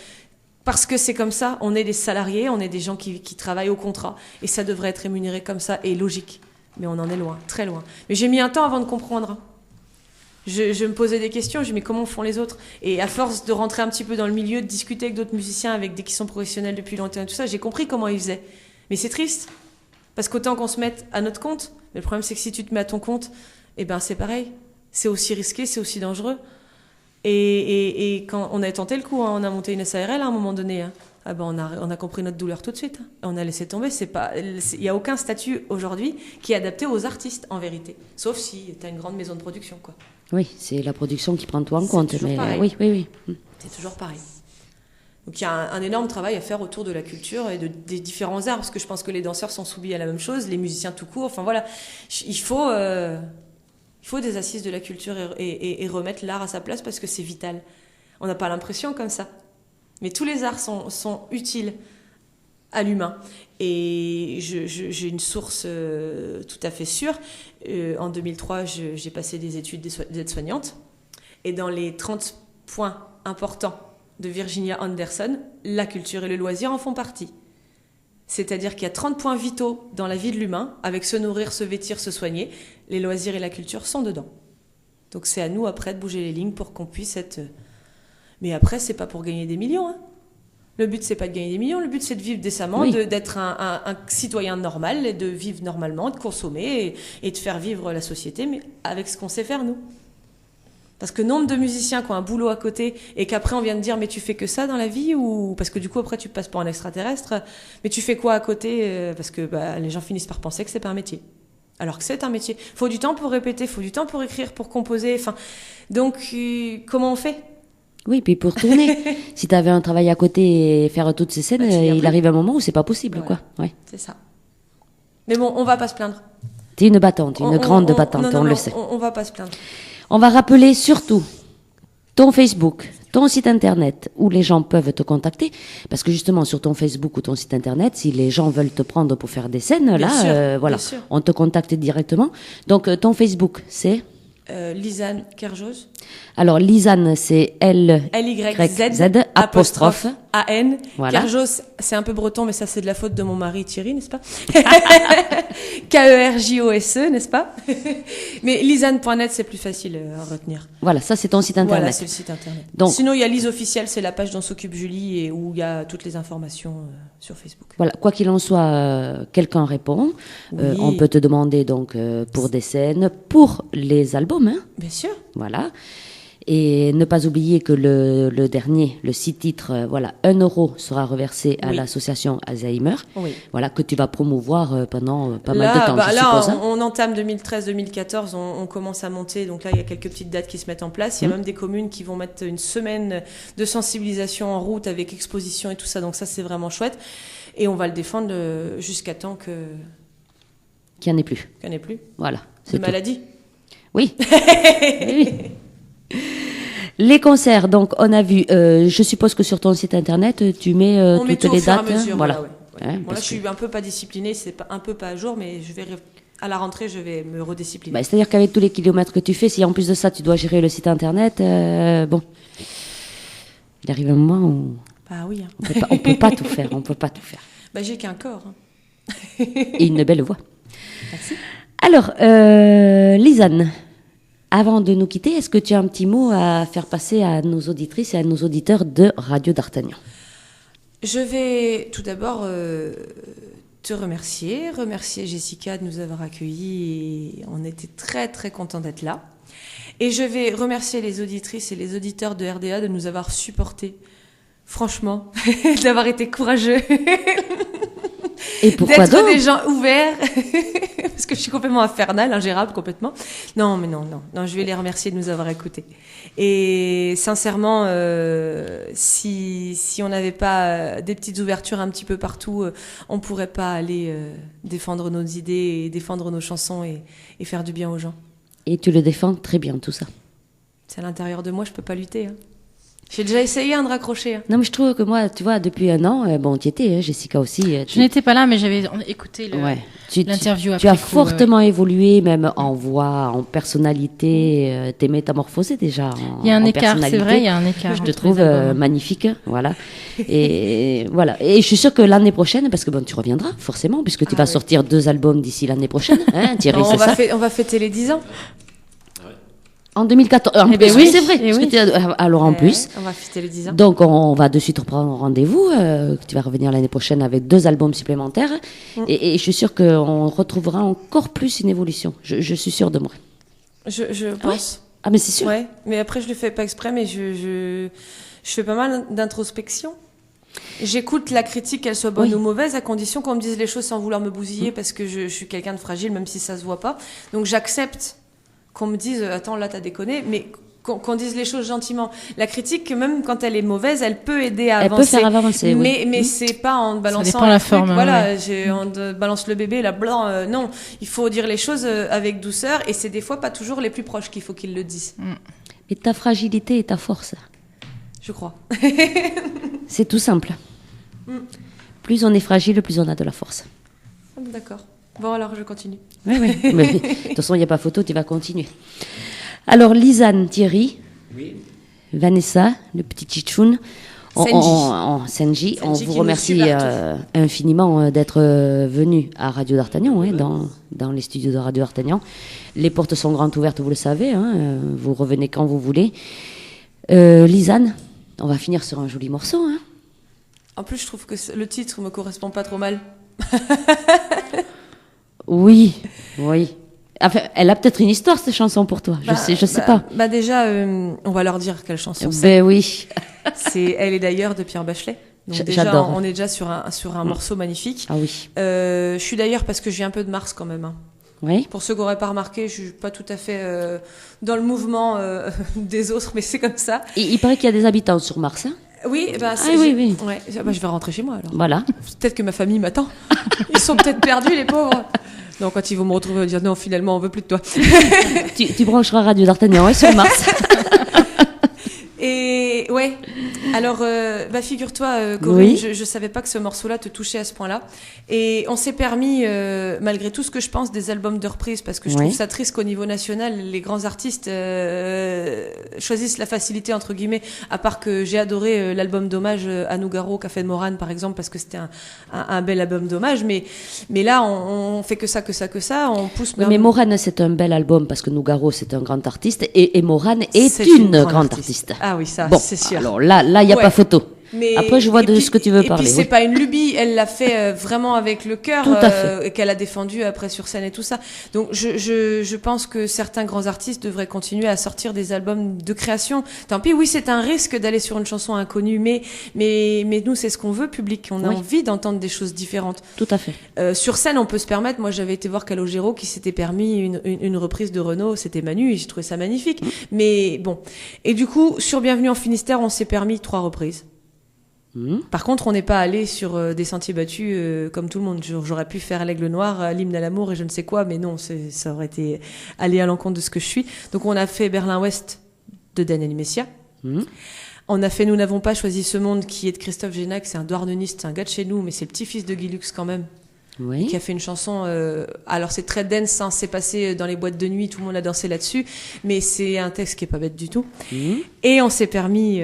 Parce que c'est comme ça, on est des salariés, on est des gens qui travaillent au contrat. Et ça devrait être rémunéré comme ça et logique. Mais on en est loin, très loin. Mais j'ai mis un temps avant de comprendre. Je me posais des questions, je me dis mais comment font les autres ? Et à force de rentrer un petit peu dans le milieu, de discuter avec d'autres musiciens, avec des qui sont professionnels depuis longtemps et tout ça, j'ai compris comment ils faisaient. Mais c'est triste. Parce qu'autant qu'on se mette à notre compte, mais le problème c'est que si tu te mets à ton compte, c'est pareil. C'est aussi risqué, c'est aussi dangereux. Et quand on a tenté le coup, on a monté une SARL à un moment donné. On a compris notre douleur tout de suite. On a laissé tomber. Il n'y a aucun statut aujourd'hui qui est adapté aux artistes, en vérité. Sauf si tu as une grande maison de production, quoi. Oui, c'est la production qui prend tout en compte. C'est toujours pareil. Oui. C'est toujours pareil. Donc il y a un énorme travail à faire autour de la culture et des différents arts, parce que je pense que les danseurs sont soumis à la même chose, les musiciens tout court. Enfin voilà, il faut des assises de la culture et remettre l'art à sa place parce que c'est vital. On n'a pas l'impression comme ça. Mais tous les arts sont utiles à l'humain. Et j'ai une source tout à fait sûre. En 2003, j'ai passé des études d'aide-soignante. Et dans les 30 points importants de Virginia Anderson, la culture et le loisir en font partie. C'est-à-dire qu'il y a 30 points vitaux dans la vie de l'humain, avec se nourrir, se vêtir, se soigner. Les loisirs et la culture sont dedans. Donc c'est à nous après de bouger les lignes pour qu'on puisse être... Mais après, c'est pas pour gagner des millions. Le but, c'est pas de gagner des millions, le but, c'est de vivre décemment, d'être un citoyen normal, et de vivre normalement, de consommer et de faire vivre la société, mais avec ce qu'on sait faire, nous. Parce que nombre de musiciens qui ont un boulot à côté et qu'après on vient de dire mais tu fais que ça dans la vie ou parce que du coup après tu passes pour un extraterrestre, mais tu fais quoi à côté parce que les gens finissent par penser que c'est pas un métier. Alors que c'est un métier. Faut du temps pour répéter, faut du temps pour écrire, pour composer. Enfin, donc comment on fait? Oui, puis pour tourner. Si tu avais un travail à côté et faire toutes ces scènes, il arrive un moment où c'est pas possible, voilà. quoi. Ouais. C'est ça. Mais bon, on va pas se plaindre. T'es une battante, une grande battante, non, on le sait. On va pas se plaindre. On va rappeler surtout ton Facebook, ton site internet où les gens peuvent te contacter, parce que justement sur ton Facebook ou ton site internet, si les gens veulent te prendre pour faire des scènes, Bien sûr, voilà, bien sûr. on te contacte directement. Donc ton Facebook, c'est Lisanne Kerjos. alors Lisanne, c'est L-Y-Z apostrophe A-N. Voilà. Kerjos, c'est un peu breton, mais ça c'est de la faute de mon mari Thierry, n'est-ce pas? K-E-R-J-O-S-E, n'est-ce pas? Mais lisanne.net, c'est plus facile à retenir. Voilà, ça c'est ton site internet. Voilà, c'est le site internet. Donc- Sinon, il y a Lise officielle, c'est la page dont s'occupe Julie et où il y a toutes les informations sur Facebook. Voilà, quoi qu'il en soit, quelqu'un répond. Oui. On peut te demander donc pour des scènes, pour les albums, hein. Bien sûr. Voilà. Et ne pas oublier que le dernier, le 6 titres, voilà, 1 euro sera reversé à Oui. l'association Alzheimer. Oui. Voilà, que tu vas promouvoir pendant pas mal de temps, je là, suppose. Hein. on entame 2013-2014, on commence à monter. Donc là, il y a quelques petites dates qui se mettent en place. Il y a même des communes qui vont mettre une semaine de sensibilisation en route avec exposition et tout ça. Donc ça, c'est vraiment chouette. Et on va le défendre jusqu'à temps Qu'il n'y en ait plus. qu'il n'y en ait plus Voilà. de C'est tout. maladie. Oui. Oui. Les concerts, donc on a vu, je suppose que sur ton site internet, tu mets On met tout toutes au les fur et à dates. mesure. Voilà. Ouais. Hein, Moi, là, parce je suis un peu pas disciplinée. C'est un peu pas à jour, mais à la rentrée, je vais me rediscipliner. Bah, c'est-à-dire qu'avec tous les kilomètres que tu fais, si en plus de ça, tu dois gérer le site internet, bon, il arrive un moment où Bah oui. Hein. on peut pas tout faire, on peut pas tout faire. Bah, j'ai qu'un corps. Hein. Et une belle voix. Merci. Alors, Lisanne, avant de nous quitter, est-ce que tu as un petit mot à faire passer à nos auditrices et à nos auditeurs de Radio d'Artagnan? Je vais tout d'abord te remercier Jessica de nous avoir accueillis. Et on était très très contents d'être là. Et je vais remercier les auditrices et les auditeurs de RDA de nous avoir supportés. Franchement, d'avoir été courageux. Et pourquoi D'être donc des gens ouverts. Parce que je suis complètement infernale, ingérable complètement. Non, mais non, je vais les remercier de nous avoir écoutés. Et sincèrement, si on n'avait pas des petites ouvertures un petit peu partout, on pourrait pas aller défendre nos idées et défendre nos chansons et faire du bien aux gens. Et tu le défends très bien, tout ça. C'est à l'intérieur de moi, je peux pas lutter. Hein. J'ai déjà essayé de raccrocher. Hein. Non, mais je trouve que moi, tu vois, depuis un an, bon, tu y étais, hein, Jessica aussi. Je n'étais pas là, mais j'avais écouté Ouais. l'interview après Tu as coup, fortement évolué, même en voix, en personnalité. T'es métamorphosée déjà. Il y a un en écart, c'est personnalité. vrai, il y a un écart. Je te entre trouve les albums. magnifique, voilà. Et voilà. Et je suis sûre que l'année prochaine, parce que bon, tu reviendras forcément, puisque tu vas oui. sortir 2 albums d'ici l'année prochaine, hein, Thierry, On c'est ça. on va fêter les 10 ans. En 2014. En Eh ben plus, oui, c'est vrai. eh parce que oui. alors en plus. On va fêter les 10 ans. Donc on va de suite reprendre rendez-vous. Tu vas revenir l'année prochaine avec 2 albums supplémentaires. Et je suis sûre qu'on retrouvera encore plus une évolution. Je suis sûre de moi. Je pense. Ah mais c'est sûr. Ouais, mais après je le fais pas exprès, mais je fais pas mal d'introspection. J'écoute la critique, qu'elle soit bonne Oui. ou mauvaise, à condition qu'on me dise les choses sans vouloir me bousiller, parce que je suis quelqu'un de fragile, même si ça se voit pas. Donc j'accepte qu'on me dise attends là t'as déconné, mais qu'on dise les choses gentiment. La critique, même quand elle est mauvaise, elle peut aider à Elle peut avancer. faire avancer, oui. Mais c'est pas en balançant dépend de un la truc, forme, voilà, ouais. on balance le bébé là blanc. Non, il faut dire les choses avec douceur, et c'est des fois pas toujours les plus proches qu'il faut qu'ils le disent. Et ta fragilité et ta force. Je crois. C'est tout simple. Plus on est fragile, plus on a de la force. D'accord. Bon, alors je continue. Oui, oui. Mais de toute façon, il n'y a pas photo, tu vas continuer. Alors, Lisanne, Thierry, Oui. Vanessa, le petit Chichoun, Senji, on Senji vous qui remercie nous suit partout. infiniment d'être venu à Radio d'Artagnan, hein, dans les studios de Radio d'Artagnan. Les portes sont grandes ouvertes, vous le savez, hein, vous revenez quand vous voulez. Lisanne, on va finir sur un joli morceau. Hein. En plus, je trouve que le titre me correspond pas trop mal. Oui, oui. Enfin, elle a peut-être une histoire, cette chanson, pour toi. Je sais pas. Bah déjà, on va leur dire quelle chanson c'est. Ben oui. Elle est d'ailleurs de Pierre Bachelet. Donc déjà, j'adore. on est déjà sur un morceau magnifique. Ah oui. Je suis d'ailleurs parce que j'ai un peu de Mars quand même. Hein. Oui. Pour ceux qui n'auraient pas remarqué, je suis pas tout à fait dans le mouvement des autres, mais c'est comme ça. Il paraît qu'il y a des habitants sur Mars. Hein. Oui, oui. Ouais, je vais rentrer chez moi alors. Voilà. Peut-être que ma famille m'attend. Ils sont peut-être perdus, les pauvres. Non, quand ils vont me retrouver, ils vont dire non, finalement, on veut plus de toi. tu brancheras Radio d'Artagnan sur Mars. Et ouais, alors figure-toi, Corinne, Oui. je savais pas que ce morceau-là te touchait à ce point-là. Et on s'est permis, malgré tout ce que je pense des albums de reprise, parce que je trouve ça triste qu'au niveau national, les grands artistes choisissent la facilité, entre guillemets, à part que j'ai adoré l'album d'hommage à Nougaro, Café de Morane, par exemple, parce que c'était un bel album d'hommage. Mais là, on fait que ça, on pousse... Mais Morane, c'est un bel album, parce que Nougaro, c'est un grand artiste, et Morane est C'est une grande artiste. Ah oui, ça, bon, c'est sûr. Alors là, il n'y a pas photo. Mais après, je vois de ce que tu veux parler. Et puis, c'est pas une lubie. Elle l'a fait vraiment avec le cœur. Tout à fait. Et qu'elle a défendu après sur scène et tout ça. Donc, je pense que certains grands artistes devraient continuer à sortir des albums de création. Tant pis, oui, c'est un risque d'aller sur une chanson inconnue. Mais nous, c'est ce qu'on veut, public. On a envie d'entendre des choses différentes. Tout à fait. Sur scène, on peut se permettre. Moi, j'avais été voir Calogero qui s'était permis une reprise de Renaud. C'était Manu et j'ai trouvé ça magnifique. Mais bon. Et du coup, sur Bienvenue en Finistère, on s'est permis 3 reprises. Par contre, on n'est pas allé sur des sentiers battus comme tout le monde. J'aurais pu faire l'Aigle Noir, l'hymne à l'amour et je ne sais quoi, mais non, ça aurait été aller à l'encontre de ce que je suis. Donc on a fait Berlin-Ouest de Daniel Messia. On a fait Nous n'avons pas choisi ce monde qui est de Christophe Génac, c'est un douarneniste, c'est un gars de chez nous, mais c'est le petit-fils de Guy Lux quand même. Oui. Qui a fait une chanson, alors c'est très dance, hein, c'est passé dans les boîtes de nuit, tout le monde a dansé là-dessus, mais c'est un texte qui est pas bête du tout. Et on s'est permis...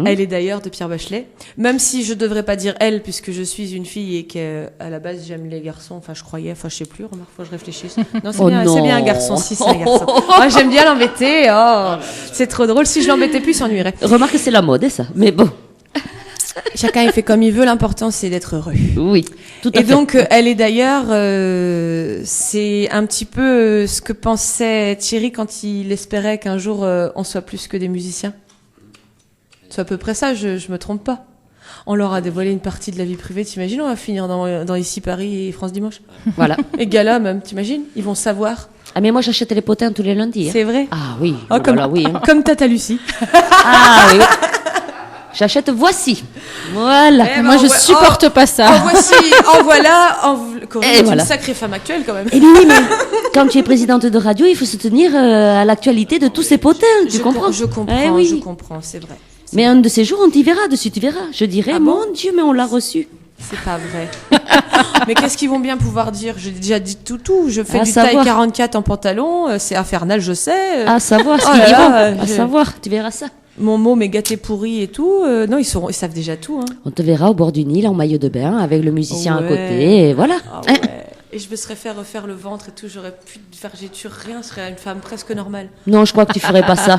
Elle est d'ailleurs de Pierre Bachelet, même si je devrais pas dire elle puisque je suis une fille et qu'à la base j'aime les garçons, enfin je croyais, je sais plus, remarque, faut que je réfléchisse. Non, c'est bien un garçon, si c'est un garçon. Moi j'aime bien l'embêter, c'est trop drôle, si je l'embêtais plus, il s'ennuierait. Remarque, c'est la mode, ça, mais bon. Chacun il fait comme il veut, l'important c'est d'être heureux. Oui, tout à fait. Et donc elle est d'ailleurs, c'est un petit peu ce que pensait Thierry quand il espérait qu'un jour on soit plus que des musiciens. C'est à peu près ça, je me trompe pas. On leur a dévoilé une partie de la vie privée, t'imagines, on va finir dans Ici Paris et France Dimanche. Voilà. Et Gala même, t'imagines, ils vont savoir. Ah mais moi j'achète les potins tous les lundis. Hein. C'est vrai. Ah oui. Oh, oui. Hein. Comme Tata Lucie. Ah oui. J'achète Voici. Voilà. Moi je supporte pas ça. En voici, en voilà, Corinne est une sacrée femme actuelle quand même. Et oui, mais quand tu es présidente de radio, il faut se tenir à l'actualité de tous ces potins, tu comprends? Je comprends, je comprends, c'est vrai. Mais un de ces jours, on t'y verra, dessus tu verras. Je dirais, mon Dieu, mais on l'a reçu. C'est pas vrai. Mais qu'est-ce qu'ils vont bien pouvoir dire? J'ai déjà dit tout. Je fais du savoir. taille 44 en pantalon, c'est infernal, je sais. À savoir ce qu'ils diront. À savoir, tu verras ça. Mon mot m'est gâté pourri et tout. Non, ils savent déjà tout. Hein. On te verra au bord du Nil en maillot de bain avec le musicien à côté. Et voilà. Ah ouais. Et je me serais fait refaire le ventre et tout. J'aurais pu faire rien. Je serais une femme presque normale. Non, je crois que tu ferais pas ça.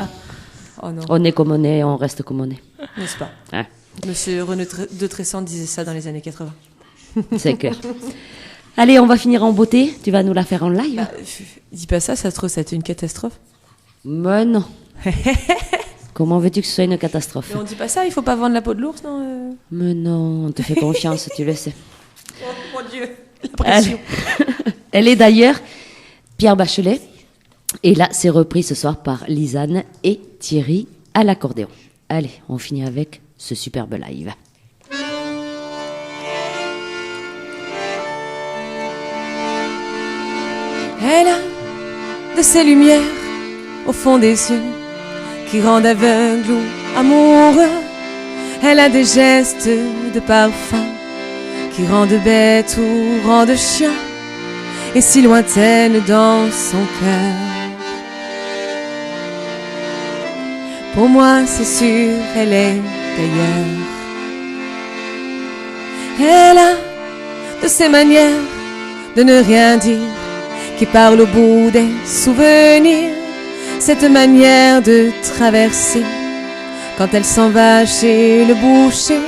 Oh non. On est comme on est, on reste comme on est. N'est-ce pas? Ouais. Monsieur René de Tressan disait ça dans les années 80. C'est clair. Allez, on va finir en beauté. Tu vas nous la faire en live. Dis pas ça se trouve, ça a été une catastrophe. Mais non. Comment veux-tu que ce soit une catastrophe? Mais on dit pas ça, il faut pas vendre la peau de l'ours, non Mais non, on te fait confiance, tu le sais. Oh mon Dieu, la pression. Elle est d'ailleurs Pierre Bachelet. Et là, c'est repris ce soir par Lisanne et Thierry à l'accordéon. Allez, on finit avec ce superbe live. Elle a de ces lumières au fond des yeux qui rendent aveugle ou amoureux. Elle a des gestes de parfum qui rendent bête ou rendent chien, et si lointaine dans son cœur. Pour moi, c'est sûr, elle est d'ailleurs. Elle a de ces manières de ne rien dire qui parle au bout des souvenirs. Cette manière de traverser quand elle s'en va chez le boucher,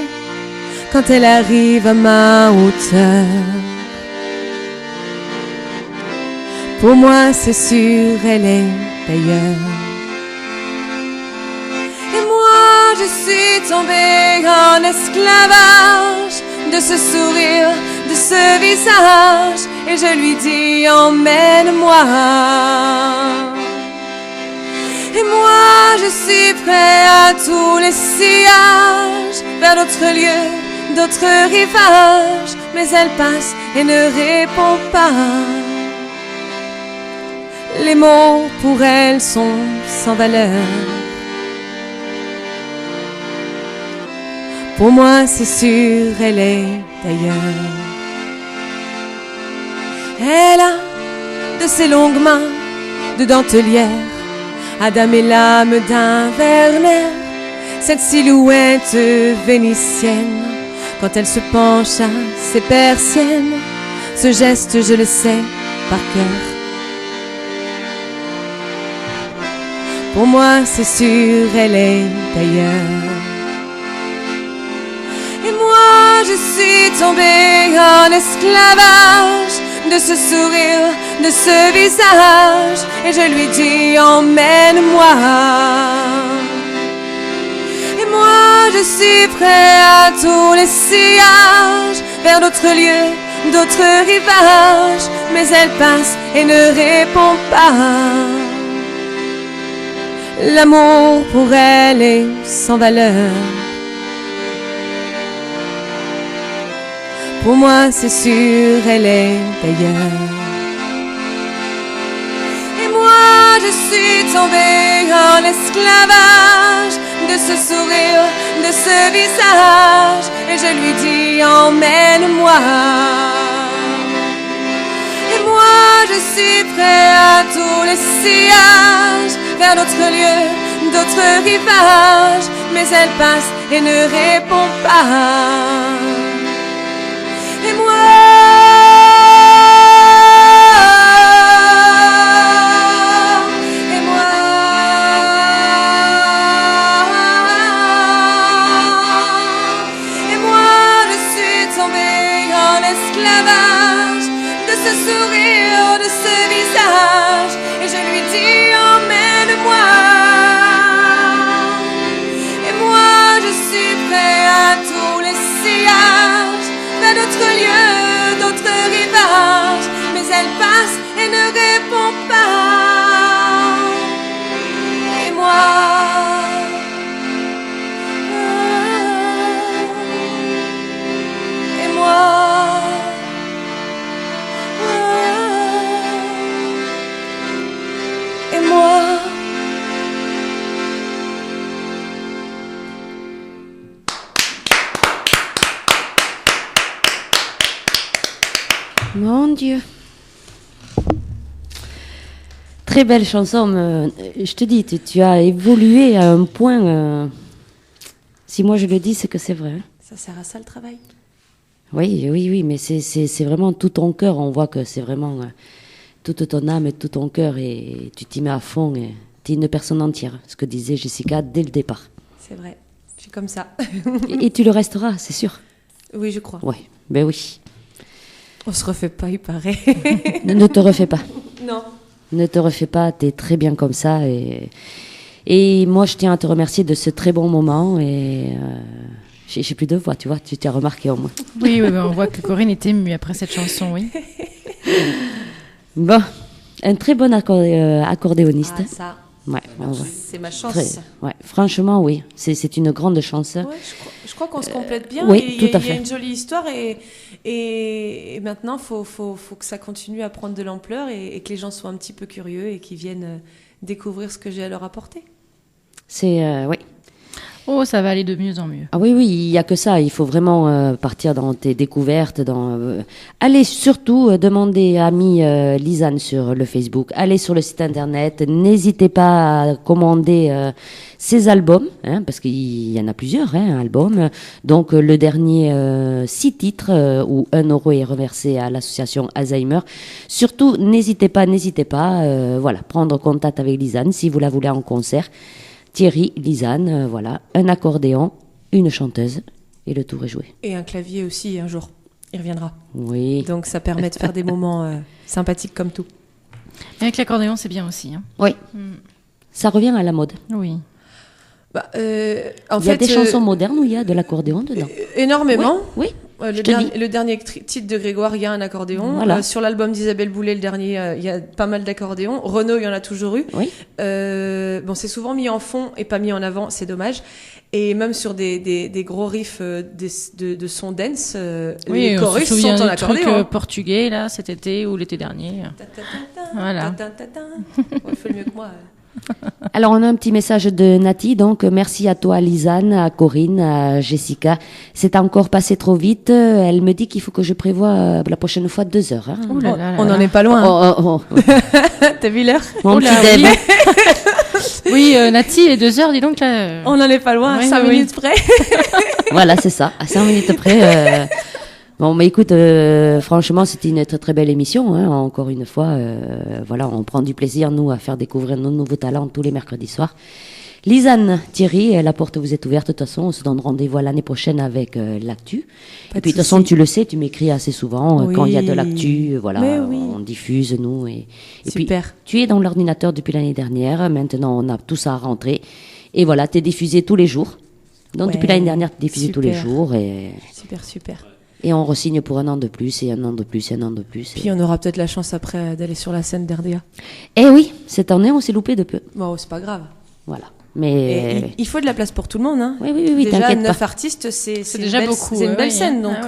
quand elle arrive à ma hauteur. Pour moi, c'est sûr, elle est d'ailleurs. Et moi, je suis tombée en esclavage de ce sourire de ce visage et je lui dis emmène-moi. Et moi je suis prêt à tous les sillages, vers d'autres lieux, d'autres rivages, mais elle passe et ne répond pas. Les mots pour elle sont sans valeur. Pour moi c'est sûr, elle est ailleurs. Elle a de ses longues mains de dentelière, Adam et l'âme d'un Werner, cette silhouette vénitienne, quand elle se penche à ses persiennes, ce geste je le sais par cœur. Pour moi c'est sûr, elle est ailleurs. Et moi je suis tombée en esclavage de ce sourire, de ce visage, et je lui dis emmène-moi. Et moi je suis prêt à tous les sillages, vers d'autres lieux, d'autres rivages, mais elle passe et ne répond pas. L'amour pour elle est sans valeur. Pour moi c'est sûr, elle est ailleurs. Et moi je suis tombée en esclavage de ce sourire, de ce visage, et je lui dis emmène-moi. Et moi je suis prêt à tous les sillages, vers d'autres lieux, d'autres rivages, mais elle passe et ne répond pas. Et moi, et moi, et moi, je suis tombée en esclavage de ce sourire, de ce visage, et je lui dis emmène-moi. Et moi, je suis prêt à tous les sillages, vers d'autres lieux, d'autres rivages, mais elle passe et ne répond pas. Et moi, et moi, et moi. Mon Dieu. Très belle chanson. Je te dis, tu as évolué à un point. Si moi je le dis, c'est que c'est vrai. Ça sert à ça le travail. Oui, mais c'est vraiment tout ton cœur. On voit que c'est vraiment toute ton âme et tout ton cœur, et tu t'y mets à fond. Tu es une personne entière, ce que disait Jessica dès le départ. C'est vrai, je suis comme ça. Et tu le resteras, c'est sûr. Oui, je crois. Oui, ben oui. On se refait pas, il paraît. Ne te refais pas. Non. Ne te refais pas, t'es très bien comme ça. Et moi, je tiens à te remercier de ce très bon moment. Et j'ai plus de voix, tu vois, tu t'es remarqué au moins. Oui, on voit que Corinne est émue après cette chanson, oui. Bon, un très bon accordéoniste. Ah, ça, Ouais, c'est ma chance. Ouais, franchement, oui, c'est une grande chance. Ouais, je crois qu'on se complète bien. Oui, tout à fait. Il y a une jolie histoire et maintenant, faut que ça continue à prendre de l'ampleur et que les gens soient un petit peu curieux et qu'ils viennent découvrir ce que j'ai à leur apporter. C'est, oui. Oh, ça va aller de mieux en mieux. Ah oui, il n'y a que ça. Il faut vraiment partir dans tes découvertes. Allez surtout demander à Amie Lisanne sur le Facebook. Allez sur le site internet. N'hésitez pas à commander ses albums, parce qu'il y en a plusieurs, albums. Donc le dernier 6 titres où 1 euro est reversé à l'association Alzheimer. Surtout, n'hésitez pas, voilà, prendre contact avec Lisanne si vous la voulez en concert. Thierry, Lisanne, voilà, un accordéon, une chanteuse, et le tour est joué. Et un clavier aussi, un jour, il reviendra. Oui. Donc ça permet de faire des moments sympathiques comme tout. Et avec l'accordéon, c'est bien aussi. Hein. Oui. Ça revient à la mode. Oui. Bah, il y a des chansons modernes où il y a de l'accordéon dedans. Énormément. Oui. Le dernier titre de Grégoire, il y a un accordéon. Voilà. Sur l'album d'Isabelle Boulet, le dernier, il y a pas mal d'accordéons. Renaud, il y en a toujours eu. Oui. C'est souvent mis en fond et pas mis en avant, c'est dommage. Et même sur des gros riffs de son dance, les chorus sont en accordéon. Truc portugais là cet été ou l'été dernier. Voilà. Il fait mieux que moi. Alors, on a un petit message de Nati. Donc, merci à toi, Lisanne, à Corinne, à Jessica. C'est encore passé trop vite. Elle me dit qu'il faut que je prévoie la prochaine fois 2 heures. Hein. Ouh là là là On là. n'en est pas loin. Oh. T'as vu l'heure? Mon Oula, petit Deb. Oui, Nati, les 2 heures, dis donc là. On n'en est pas loin, Oui, 5 oui, minutes près. Voilà, c'est ça. À 5 minutes près. Bon, mais écoute, franchement, c'était une très très belle émission. Hein. Encore une fois, voilà, on prend du plaisir, nous, à faire découvrir nos nouveaux talents tous les mercredis soirs. Lisanne, Thierry, la porte vous est ouverte. De toute façon, on se donne rendez-vous l'année prochaine avec l'actu. Et puis, de toute façon, tu le sais, tu m'écris assez souvent Oui. quand il y a de l'actu. Voilà, Mais oui. on diffuse, nous. Et puis, Super. tu es dans l'ordinateur depuis l'année dernière. Maintenant, on a tout ça à rentrer. Et voilà, tu es diffusé tous les jours. Donc, Ouais. depuis l'année dernière, tu es diffusé tous les Super. jours. Et Super. on re-signe pour 1 an de plus, et 1 an de plus, et 1 an de plus. Puis on aura peut-être la chance après d'aller sur la scène d'RDA. Eh oui, cette année, on s'est loupé de peu. Bon, c'est pas grave. Voilà. Et Mais. il faut de la place pour tout le monde. Hein. Oui, Déjà, t'inquiète 9 pas. artistes, c'est une déjà belle- beaucoup, C'est une belle oui, scène, hein. donc. Ah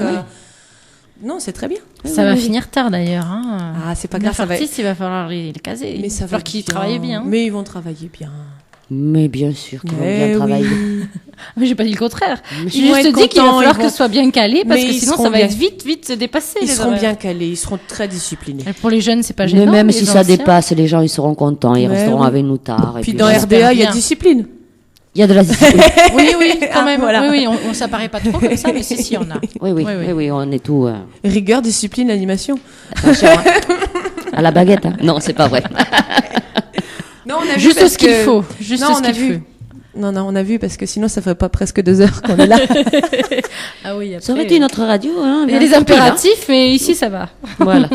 oui. Non, c'est très bien. Ça va finir tard d'ailleurs. Hein. Ah, c'est pas grave, ça va. Artistes, il va falloir les caser. Mais ça il va falloir va qu'ils bien. travaillent bien. Mais ils vont travailler bien. Mais bien sûr qu'ils vont Mais bien travailler. oui. Mais j'ai pas dit le contraire. Ils J'ai vont juste être dit qu'il va contents, falloir ils que vont- ce soit bien calé parce Mais que ils sinon ça seront va bien. être vite dépassé. Ils les seront horaires. bien calés, ils seront très disciplinés. Et pour les jeunes, c'est pas Mais gênant. même les si ça anciens. dépasse, les gens, ils seront contents. Ils Mais resteront oui. avec nous tard. Et Puis puis dans voilà. j'espère RDA, il y a bien. discipline. Il y a de la discipline. Oui, quand Ah, même. voilà. Oui, on s'apparaît pas trop comme ça, mais si, on a. Oui, on est tout Rigueur, discipline, animation. attention, hein. À la baguette. Hein. Non, c'est pas vrai. Non, on a vu Juste parce ce qu'il que- faut. Juste Non, ce on a qu'il vu. faut. Non, on a vu parce que sinon ça ferait pas presque 2 heures qu'on est là. Ah oui, après. Ça aurait été une autre radio. Hein, Il y a bien des tranquille, hein. impératifs, mais ici ça va. Voilà.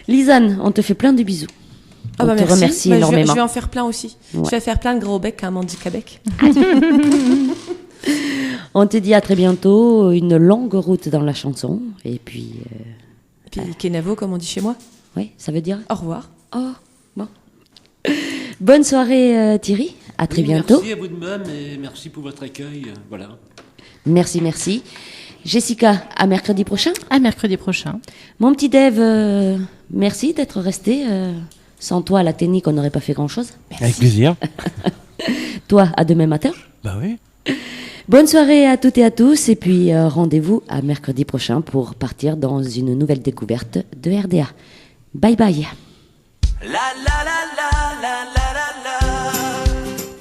Lisanne, on te fait plein de bisous. Ah On bah te merci. remercie Bah, énormément. Je vais en faire plein aussi. Ouais. Je vais faire plein de gros becs à Mandy Québec. On te dit à très bientôt. Une longue route dans la chanson. Et puis, Puis Kenavo, comme on dit chez moi. oui, ça veut dire. Au revoir. Oh, bon. Bonne soirée, Thierry. À très Oui, bientôt. Merci à vous de même et merci pour votre accueil. Voilà. Merci. Jessica, à mercredi prochain. À mercredi prochain. Mon petit Dave, merci d'être resté. Sans toi, à la technique, on n'aurait pas fait grand-chose. Avec plaisir. Toi, à demain matin. Bah oui. Bonne soirée à toutes et à tous. Et puis, rendez-vous à mercredi prochain pour partir dans une nouvelle découverte de RDA. Bye bye. La la la la la la la la.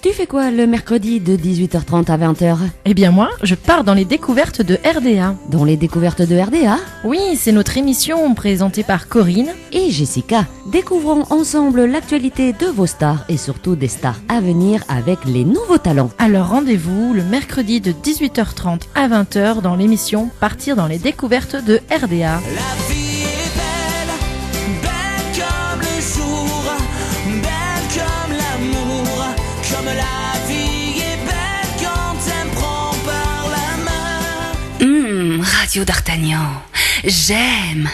Tu fais quoi le mercredi de 18h30 à 20h Eh bien moi, je pars dans les découvertes de RDA. dans les découvertes de RDA Oui, c'est notre émission présentée par Corinne. et Jessica. Découvrons ensemble l'actualité de vos stars et surtout des stars à venir avec les nouveaux talents. Alors rendez-vous le mercredi de 18h30 à 20h dans l'émission Partir dans les découvertes de RDA. La vie est belle, belle comme le jour, belle comme l'amour, comme la vie est belle quand elle me prend par la main. Radio d'Artagnan, j'aime.